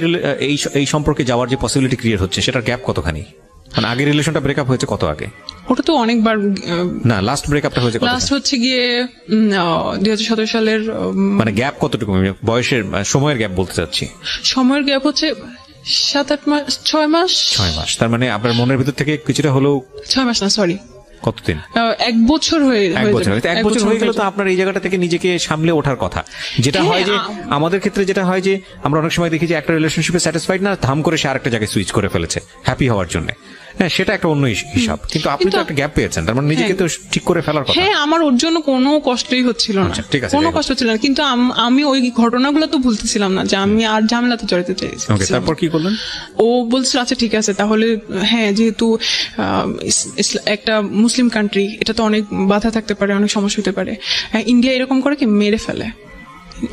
এই সম্পর্কে যাওয়ার যে পসিবিলিটি ক্রিয়েট হচ্ছে, সেটার গ্যাপ কতখানি? মানে আগের রিলেশনটা ব্রেকআপ হয়েছে কত আগে? ওটা তো অনেকবার না, লাস্ট ব্রেকআপটা হয়েছে কত? লাস্ট হচ্ছে গিয়ে 2017 সালের। মানে গ্যাপ কতটুকু? বয়সের সময়ের গ্যাপ বলতে চাচ্ছি। সময়ের গ্যাপ হচ্ছে 7-8 মাস, 6 মাস। তার মানে আপনার মনের ভিতর থেকে কিছুটা হলেও 6 মাস না, সরি কতদিন? 1 বছর হয়ে গেল। তো আপনার এই জায়গাটা থেকে নিজেকে সামলে ওঠার কথা। যেটা হয় যে আমাদের ক্ষেত্রে যেটা হয় যে আমরা অনেক সময় দেখি যে একটা রিলেশনশিপে স্যাটিসফাইড না, ধাম করে সে আরেকটা জায়গায় সুইচ করে ফেলেছে হ্যাপি হওয়ার জন্য। হ্যাঁ, সেটা একটা অন্য হিসাব, কিন্তু আপনি তো একটা গ্যাপ পেয়েছেন, তার মানে নিজেকে তো ঠিক করে ফেলার কথা। হ্যাঁ, আমার ওর জন্য কোনো কষ্টই হচ্ছিল না, কোনো কষ্ট হচ্ছিল না, কিন্তু আমি ওই ঘটনাগুলো তো ভুলতেছিলাম না যে আমি আর ঝামেলাতে জড়িতে চাইছি। তারপর কি করলেন? ও বলছিল আচ্ছা ঠিক আছে তাহলে, হ্যাঁ যেহেতু একটা মুসলিম কান্ট্রি, এটা তো অনেক বাধা থাকতে পারে, অনেক সমস্যা হতে পারে। ইন্ডিয়া এরকম করে কি মেরে ফেলে,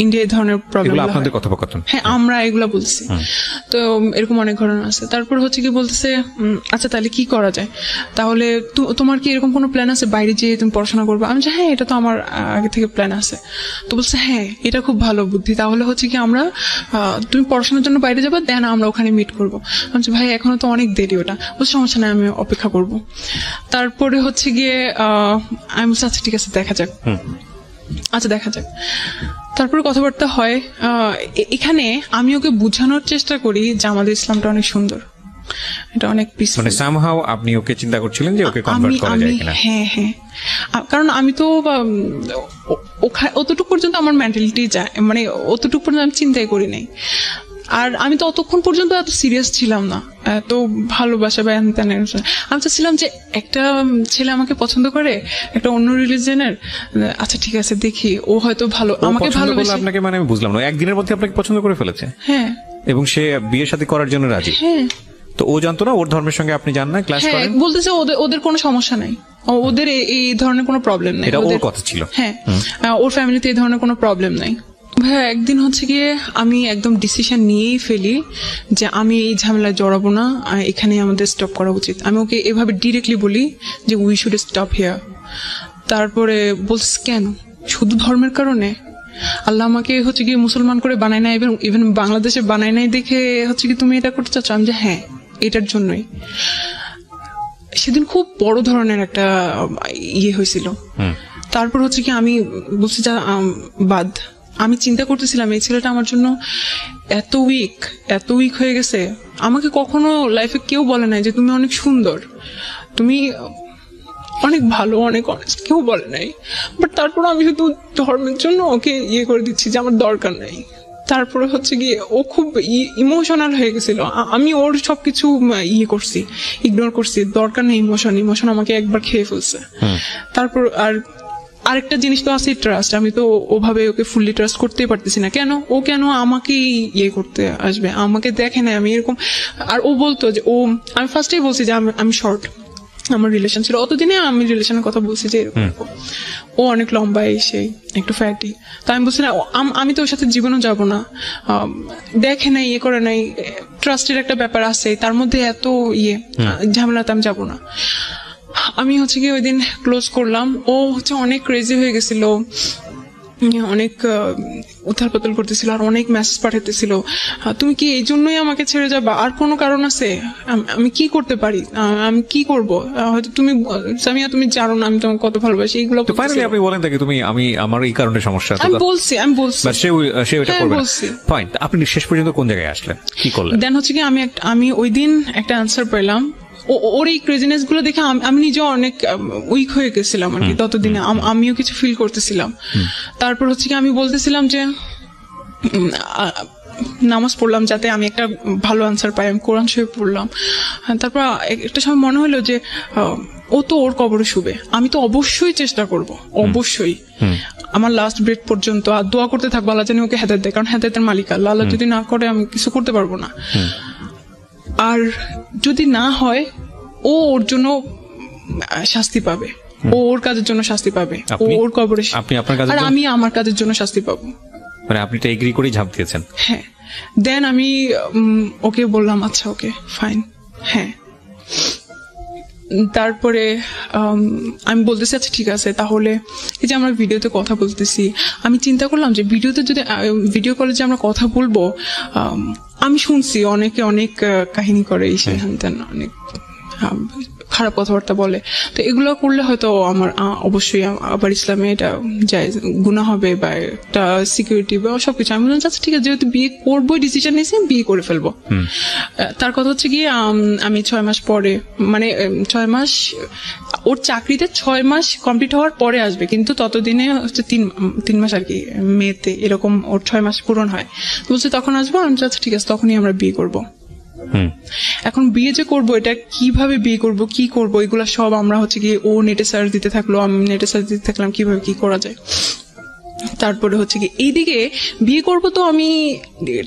ইন্ডিয়া এই ধরনের প্রবলেম। আপনাদের কথোপকথন? হ্যাঁ, আমরা এগুলা বলছি, তো এরকম অনেক ঘটনা আছে। তারপর হচ্ছে কি বলতেছে আচ্ছা তাহলে কি করা যায়, তাহলে তোমার কি এরকম কোনো প্ল্যান আছে বাইরে যেয়ে তুমি পড়াশোনা করবে? আমি হ্যাঁ এটা তো আমার আগে থেকে প্ল্যান আছে। তো বলছে হ্যাঁ এটা খুব ভালো বুদ্ধি, তাহলে হচ্ছে কি আমরা তুমি পড়াশোনার জন্য বাইরে যাবে, দেন আমরা ওখানে মিট করবো। আমি ভাই এখনো তো অনেক দেরি, ওটা বলছে সমস্যা নেই আমি অপেক্ষা করবো। তারপরে হচ্ছে গিয়ে আমি বলছি আচ্ছা ঠিক আছে দেখা যাক। তারপরে কথাবার্তা হয়। এখানে আমি ওকে বোঝানোর চেষ্টা করি যে আমাদের ইসলামটা অনেক সুন্দর, এটা অনেক পিসফুল। মানে সামহাউ আপনি ওকে চিন্তা করছিলেন যে ওকে কনভার্ট করা যায় কিনা? হ্যাঁ, কারণ আমি তো অতটুকু পর্যন্ত আমার মেন্টালিটি যায়, মানে অতটুকু পর্যন্ত আমি চিন্তাই করি নাই। আর আমি তো অতক্ষণ পর্যন্ত এত সিরিয়াস ছিলাম না, এত ভালোবাসা বা আমি চাচ্ছিলাম যে একটা ছেলে আমাকে পছন্দ করে, একটা অন্য রিলিজিয়নের, আচ্ছা ঠিক আছে দেখি ও হয়তো ভালো আমাকে ভালোবাসে। আপনাকে মানে আমি বুঝলাম না, একদিনের মধ্যে আপনাকে পছন্দ করে ফেলেছে? হ্যাঁ, এবং সে বিয়ে শাদী করার জন্য রাজি? হ্যাঁ। তো ও জানতো না ওর ধর্মের সঙ্গে আপনি যান না, ক্লাস করেন? বলতেছে ওদের কোনো সমস্যা নাই, ওদের এই ধরনের কোনো প্রবলেম নাই। এটা ওর কথা ছিল? হ্যাঁ, ওর ফ্যামিলিতে এই ধরনের কোনো প্রবলেম নাই। ভাইয়া একদিন হচ্ছে গিয়ে আমি একদম ডিসিশন নিয়েই ফেলি যে আমি এই ঝামেলায় জড়াবো না, এখানে আমাদের স্টপ করা উচিত। আমি ওকে এভাবে ডিরেক্টলি বলি যে উই শুড স্টপ হিয়ার। তারপরে বলছিস কেন, শুধু ধর্মের কারণে? আল্লাহ আমাকে হচ্ছে গিয়ে মুসলমান করে বানায় নাই, ইভেন বাংলাদেশে বানায় নাই দেখে হচ্ছে কি তুমি এটা করতে চাচ্ছ? আমি যে হ্যাঁ, এটার জন্যই। সেদিন খুব বড় ধরনের একটা হয়েছিল। তারপর হচ্ছে কি আমি বলছি যা বাদ। আমি চিন্তা করতেছিলাম এই ছেলেটা আমার জন্য এত উইক হয়ে গেছে। আমাকে কখনো লাইফে কেউ বলে নাই যে তুমি অনেক সুন্দর, তুমি অনেক ভালো, অনেক অনেস্ট, কেউ বলে নাই। বাট তারপর আমি শুধু ধর্মের জন্য ওকে করে দিচ্ছি যে আমার দরকার নাই। তারপরে হচ্ছে গিয়ে ও খুব ইমোশনাল হয়ে গেছিল। আমি ওর সবকিছু করছি, ইগনোর করছি। দরকার নেই ইমোশন আমাকে একবার খেয়ে ফেলছে। তারপর আরেকটা জিনিস তো আছে ট্রাস্ট। আমি তো ওভাবে ওকে ফুললি ট্রাস্ট করতেই পারতেছি না। ও কেন আমাকেই করতে আসবে? আমাকে দেখে না আমি এরকম। আর ও বলতো যে আমি ফার্স্টেই বলছি যে আমি শর্ট, আমার রিলেশন ছিল অতদিনে। আমি রিলেশনের কথা বলছি যে এরকম ও অনেক লম্বা, সেই একটু ফ্যাটি। তো আমি বলছি না, আমি তো ওর সাথে জীবনও যাব না। দেখে নাই, করে নাই, ট্রাস্টের একটা ব্যাপার আছে, তার মধ্যে এত ঝামেলাতে আমি যাব না। আমি হচ্ছে কি ওই দিন ক্লোজ করলাম। ও হচ্ছে অনেক ক্রেজি হয়ে গেছিল, অনেক উথাল পাতাল করতেছিল, আর অনেক মেসেজ পাঠাতেছিল, তুমি কি এই জন্যই আমাকে ছেড়ে যাবা? আর কোনো কারণ আছে? আমি কি করতে পারি? আমি কি করব? হয়তো তুমি সামিয়া, তুমি জানো না আমি তোমাকে কত ভালোবাসি। এইগুলো ফাইনালি আপনি বলেন তাকে তুমি আমার এই কারণে সমস্যা। আমি বলছি সে ওটা করবে না। পয়েন্ট, আপনি শেষ পর্যন্ত কোন জায়গায় আসলেন, কি করলেন? দেন হচ্ছে কি আমি ওই দিন একটা অ্যান্সার পেলাম। ওর এই ক্রেজিনেস গুলো দেখে আমি নিজেও অনেক উইক হয়ে গেছিলাম আর কি। ততদিনে আমিও কিছু ফিল করতেছিলাম। তারপর হচ্ছে কি আমি বলতেছিলাম যে নামাজ পড়লাম যাতে আমি একটা ভালো আনসার পাই। আমি কোরআন শরীফ পড়লাম। তারপর একটা সময় মনে হলো যে ও তো ওর কবরে শুবে, আমি তো অবশ্যই চেষ্টা করব, অবশ্যই আমার লাস্ট ব্রেথ পর্যন্ত। আর দোয়া করতে থাকবো আল্লাহ জানি ওকে হেদায়েত দেয়, কারণ হেদায়েতের মালিক আল্লাহ। আল্লাহ যদি না করে আমি কিছু করতে পারবো না। আর যদি না হয় ও ওর জন্য শাস্তি পাবে, ও ওর কাজের জন্য শাস্তি পাবে, ও ওর কবরে, আর আমি আমার কাজের জন্য শাস্তি পাবো। মানে আপনি তো এগ্রি করেই ঝাঁপ দিয়েছেন? হ্যাঁ। দেন আমি ওকে বললাম আচ্ছা ওকে ফাইন, হ্যাঁ। তারপরে আমি বলতেছি আচ্ছা ঠিক আছে, তাহলে এই যে আমরা ভিডিওতে কথা বলতেছি, আমি চিন্তা করলাম যে ভিডিও কলে যে আমরা কথা বলবো, আমি শুনছি অনেকে অনেক কাহিনী করে, অনেক খারাপ কথাবার্তা বলে। তো এগুলো করলে হয়তো আমার অবশ্যই আবার ইসলামে এটা জায়েজ গুনাহ হবে বা একটা সিকিউরিটি বা সবকিছু। আমি বললাম আচ্ছা ঠিক আছে, যেহেতু বিয়ে করবোই ডিসিশন নিয়েছি, বিয়ে করে ফেলবো। তার কথা হচ্ছে গিয়ে আমি 6 মাস পরে, মানে 6 মাস ওর চাকরিতে 6 মাস কমপ্লিট হওয়ার পরে আসবে, কিন্তু ততদিনে হচ্ছে 3 মাস আর কি, মেতে এরকম ওর 6 মাস পূরণ হয়। বলছে তখন আসবো। আমি আচ্ছা ঠিক আছে, তখনই আমরা বিয়ে করবো। এখন বিয়ে যে করবো, এটা কিভাবে বিয়ে করবো, কি করবো, এগুলা সব আমরা হচ্ছে কি ও নেটে সার্চ দিতে থাকলো, আমি নেটে সার্চ দিতে থাকলাম কিভাবে কি করা যায়। তারপরে হচ্ছে কি এইদিকে বিয়ে করবো, তো আমি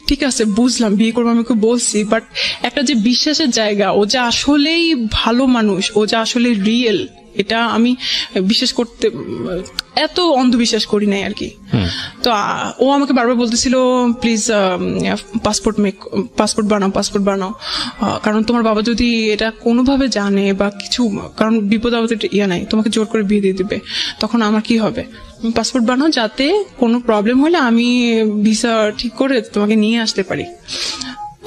ঠিক আছে বুঝলাম বিয়ে করবো, আমি ওকে বলছি। বাট একটা যে বিশ্বাসের জায়গা, ও যে আসলেই ভালো মানুষ, ও যে আসলে রিয়েল, এটা আমি বিশ্বাস করতে এত অন্ধবিশ্বাস করি নাই আর কি। তো ও আমাকে বারবার বলতেছিল প্লিজ পাসপোর্ট বানাও, কারণ তোমার বাবা যদি এটা কোনোভাবে জানে বা কিছু, কারণ বিপদ আপদে নাই, তোমাকে জোর করে বিয়ে দিয়ে দিবে, তখন আমার কি হবে? পাসপোর্ট বানাও যাতে কোনো প্রবলেম হলে আমি ভিসা ঠিক করে তোমাকে নিয়ে আসতে পারি।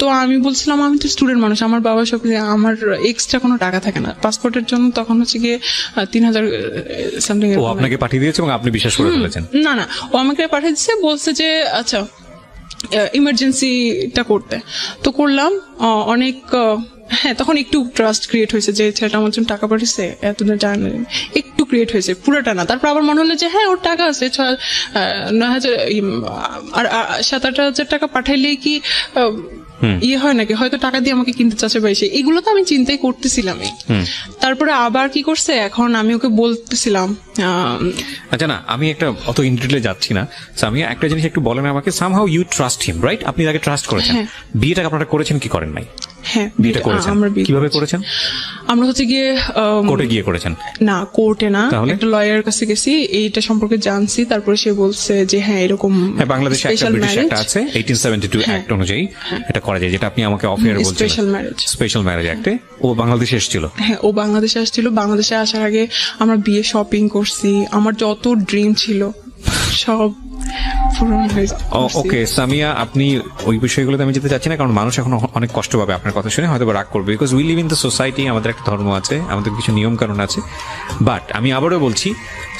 তো আমি বলছিলাম আমি তো স্টুডেন্ট মানুষ, আমার বাবা সব, আমার এক্সট্রা কোনো টাকা থাকে না পাসপোর্টের জন্য। তখন হচ্ছে গিয়ে 3000 সামথিং আপনাকে পাঠিয়ে দিয়েছে এবং আপনি বিশ্বাস করে ফেলেছেন? না, ও আমাকে পাঠিয়ে দিচ্ছে, বলছে যে আচ্ছা ইমার্জেন্সিটা করতে। তো করলাম অনেক, হ্যাঁ তখন একটু ট্রাস্ট ক্রিয়েট হয়েছে যে ছেলেটা আমার জন্য টাকা পাঠিয়েছে, এতদিন জানি একটু ক্রিয়েট হয়েছে, পুরোটা না। তারপর আবার মনে হলো যে হ্যাঁ ওর টাকা আছে, 9,000 আর 7-8,000 টাকা পাঠাইলেই কি হয় নাকি, হয়তো টাকা দিয়ে আমাকে কিনতে চাচ্ছে বাইসে, এগুলো তো আমি চিন্তাই করতেছিলামই। তারপরে আবার কি করছে, এখন আমি ওকে বলতেছিলাম আচ্ছা না, আমি একটা অত ইনডিটেইলে যাচ্ছি না, আমি একটা জিনিস একটু বলেন আমাকে। Somehow you trust him, right? আপনি তাকে ট্রাস্ট করেছেন, বিয়েটা আপনারা করেছেন কি করেন নাই? হ্যাঁ, বিয়েটা করেছেন? আমরা বিয়ে কিভাবে করেছি। করেছেন? আমরা হচ্ছে গিয়ে কোর্টে গিয়ে করেছেন? না, কোর্টে না, তাহলে? একটা লয়ারের কাছে গেছি, এইটা সম্পর্কে জানছি, তারপরে সে বলছে যে হ্যাঁ এরকম হ্যাঁ, বাংলাদেশে একটা special ব্রিটিশ marriage, একটা আছে 1872 অ্যাক্ট অনুযায়ী এটা করা যায়, যেটা আপনি আমাকে অফিয়ার বলছিলেন, স্পেশাল ম্যারেজ। স্পেশাল ম্যারেজ অ্যাক্টে ও বাংলাদেশে এসেছিল। হ্যাঁ, ও বাংলাদেশে আসছিল। বাংলাদেশে আসার আগে আমরা বিয়ে শপিং করছি, আমার যত ড্রিম ছিল সব পূরণ হয়েছে। ওকে সামিয়া, আপনি ওই বিষয়গুলোতে আমি যেতে চাচ্ছি না, কারণ মানুষ এখন অনেক কষ্ট পাবে আপনার কথা শুনে, হয়তো রাগ করবে, because we live in the society, আমাদের একটা ধর্ম আছে, আমাদের কিছু নিয়ম কানুন আছে। বাট আমি আবারও বলছি,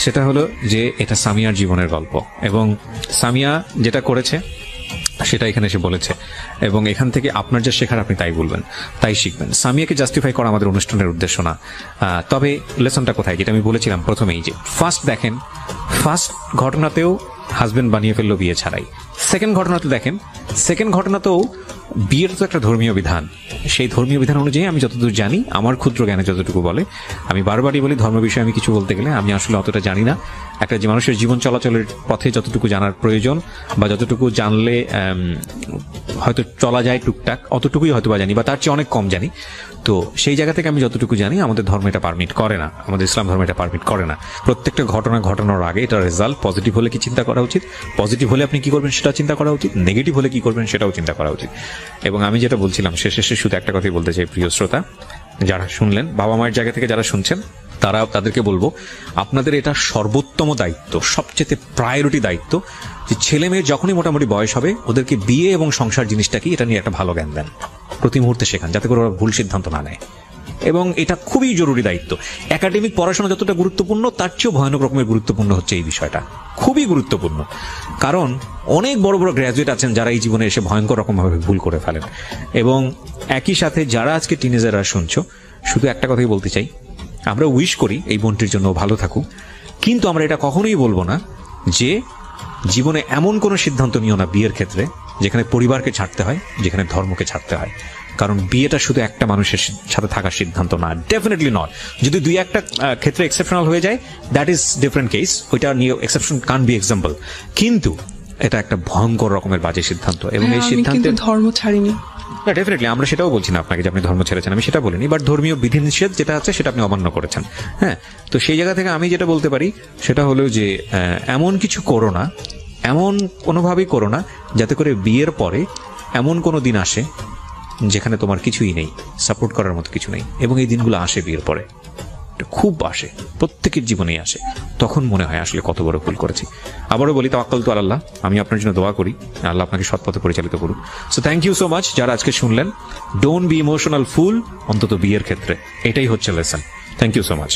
সেটা হলো যে এটা সামিয়ার জীবনের গল্প, এবং সামিয়া যেটা করেছে সেটা এখানে এসে বলেছে, এবং এখান থেকে আপনার যা শেখার আপনি তাই বলবেন, তাই শিখবেন। সামিয়াকে জাস্টিফাই করা আমাদের অনুষ্ঠানের উদ্দেশ্য না। তবে লেসনটা কোথায়, যেটা আমি বলেছিলাম প্রথমেই, যে ফার্স্ট দেখেন, ফার্স্ট ঘটনাতেও হাজবেন্ড বানিয়ে ফেললো বিয়ে ছাড়াই। সেকেন্ড ঘটনাতে দেখেন, সেকেন্ড ঘটনাতেও বিয়ের তো একটা ধর্মীয় বিধান, সেই ধর্মীয় বিধান অনুযায়ী আমি যতদূর জানি, আমার ক্ষুদ্র জ্ঞানে যতটুকু বলে, আমি বারবারই বলি ধর্ম বিষয়ে আমি কিছু বলতে গেলে আমি আসলে অতটা জানি না। একটা যে মানুষের জীবন চলাচলের পথে যতটুকু জানার প্রয়োজন, বা যতটুকু জানলে হয়তো চলা যায় টুকটাক, অতটুকুই হয়তো বা জানি, বা তার চেয়ে অনেক কম জানি। তো সেই জায়গা থেকে আমি যতটুকু জানি, আমাদের ধর্ম এটা পারমিট করে না, আমাদের ইসলাম ধর্ম এটা পারমিট করে না। প্রত্যেকটা ঘটনা ঘটানোর আগে এটা রেজাল্ট পজিটিভ হলে কি চিন্তা করা উচিত, পজিটিভ হলে আপনি কি করবেন সেটাও চিন্তা করা উচিত, নেগেটিভ হলে কি করবেন সেটাও চিন্তা করা উচিত। এবং আমি যেটা বলছিলাম শেষে শুধু একটা কথাই বলতে চাই, প্রিয় শ্রোতা যারা শুনলেন, বাবা মায়ের জায়গা থেকে যারা শুনছেন, তাদেরকে বলবো, আপনাদের এটা সর্বোত্তম দায়িত্ব, সবচেয়ে প্রায়োরিটি দায়িত্ব, যে ছেলে মেয়ের যখনই মোটামুটি বয়স হবে, ওদেরকে বিয়ে এবং সংসার জিনিসটা কি এটা নিয়ে একটা ভালো জ্ঞান দেন, প্রতি মুহূর্তে শেখান, যাতে করে ওরা ভুল সিদ্ধান্ত না নেয়। এবং এটা খুবই জরুরি দায়িত্ব। একাডেমিক পড়াশোনা যতটা গুরুত্বপূর্ণ, তার চেয়েও ভয়ানক রকমের গুরুত্বপূর্ণ হচ্ছে এই বিষয়টা, খুবই গুরুত্বপূর্ণ। কারণ অনেক বড় বড় গ্র্যাজুয়েট আছেন যারা এই জীবনে এসে ভয়ঙ্কর রকমভাবে ভুল করে ফেলেন। এবং একই সাথে যারা আজকে টিনেজাররা শুনছো, শুধু একটা কথাই বলতে চাই, আমরা উইশ করি এই বোনটির জন্য ভালো থাকুক, কিন্তু আমরা এটা কখনোই বলবো না যে জীবনে এমন কোনো সিদ্ধান্ত নিও না বিয়ের ক্ষেত্রে যেখানে পরিবারকে ছাড়তে হয়, যেখানে ধর্মকে ছাড়তে হয়। কারণ বিয়েটা শুধু একটা মানুষের সাথে থাকার সিদ্ধান্ত না, ডেফিনেটলি নট। যদি দুই একটা ক্ষেত্রে এক্সেপশনাল হয়ে যায়, দ্যাট ইজ ডিফারেন্ট কেস, ওইটা নিয়ে এক্সেপশন কান বি এক্সাম্পল, কিন্তু এটা একটা ভয়ঙ্কর রকমের বাজে সিদ্ধান্ত। এবং এই সিদ্ধান্তে ধর্ম ছাড়িনি না, ডেফিনেটলি আমরা সেটাও বলছি না আপনাকে যে আপনি ধর্ম ছেড়েছেন, আমি সেটা বলিনি, বাট ধর্মীয় বিধিনিষেধ যেটা আছে সেটা আপনি অমান্য করেছেন। হ্যাঁ, তো সেই জায়গা থেকে আমি যেটা বলতে পারি সেটা হলো যে এমন কিছু করো না, এমন কোনোভাবেই করো না যাতে করে বিয়ের পরে এমন কোনো দিন আসে যেখানে তোমার কিছুই নেই, সাপোর্ট করার মতো কিছু নেই। এবং এই দিনগুলো আসে বিয়ের পরে, খুব আসে, প্রত্যেকের জীবনেই আসে। তখন মনে হয় আসলে কত বড় ভুল করেছি। আবারও বলি, তাওয়াক্কালতু আলাল্লাহ, আমি আপনার জন্য দোয়া করি, আল্লাহ আপনাকে সৎপথে পরিচালিত করুন। So thank you so much যারা আজকে শুনলেন। ডোন্ট বি ইমোশনাল ফুল, অন্তত বিয়ের ক্ষেত্রে এটাই হচ্ছে lesson. Thank you so much.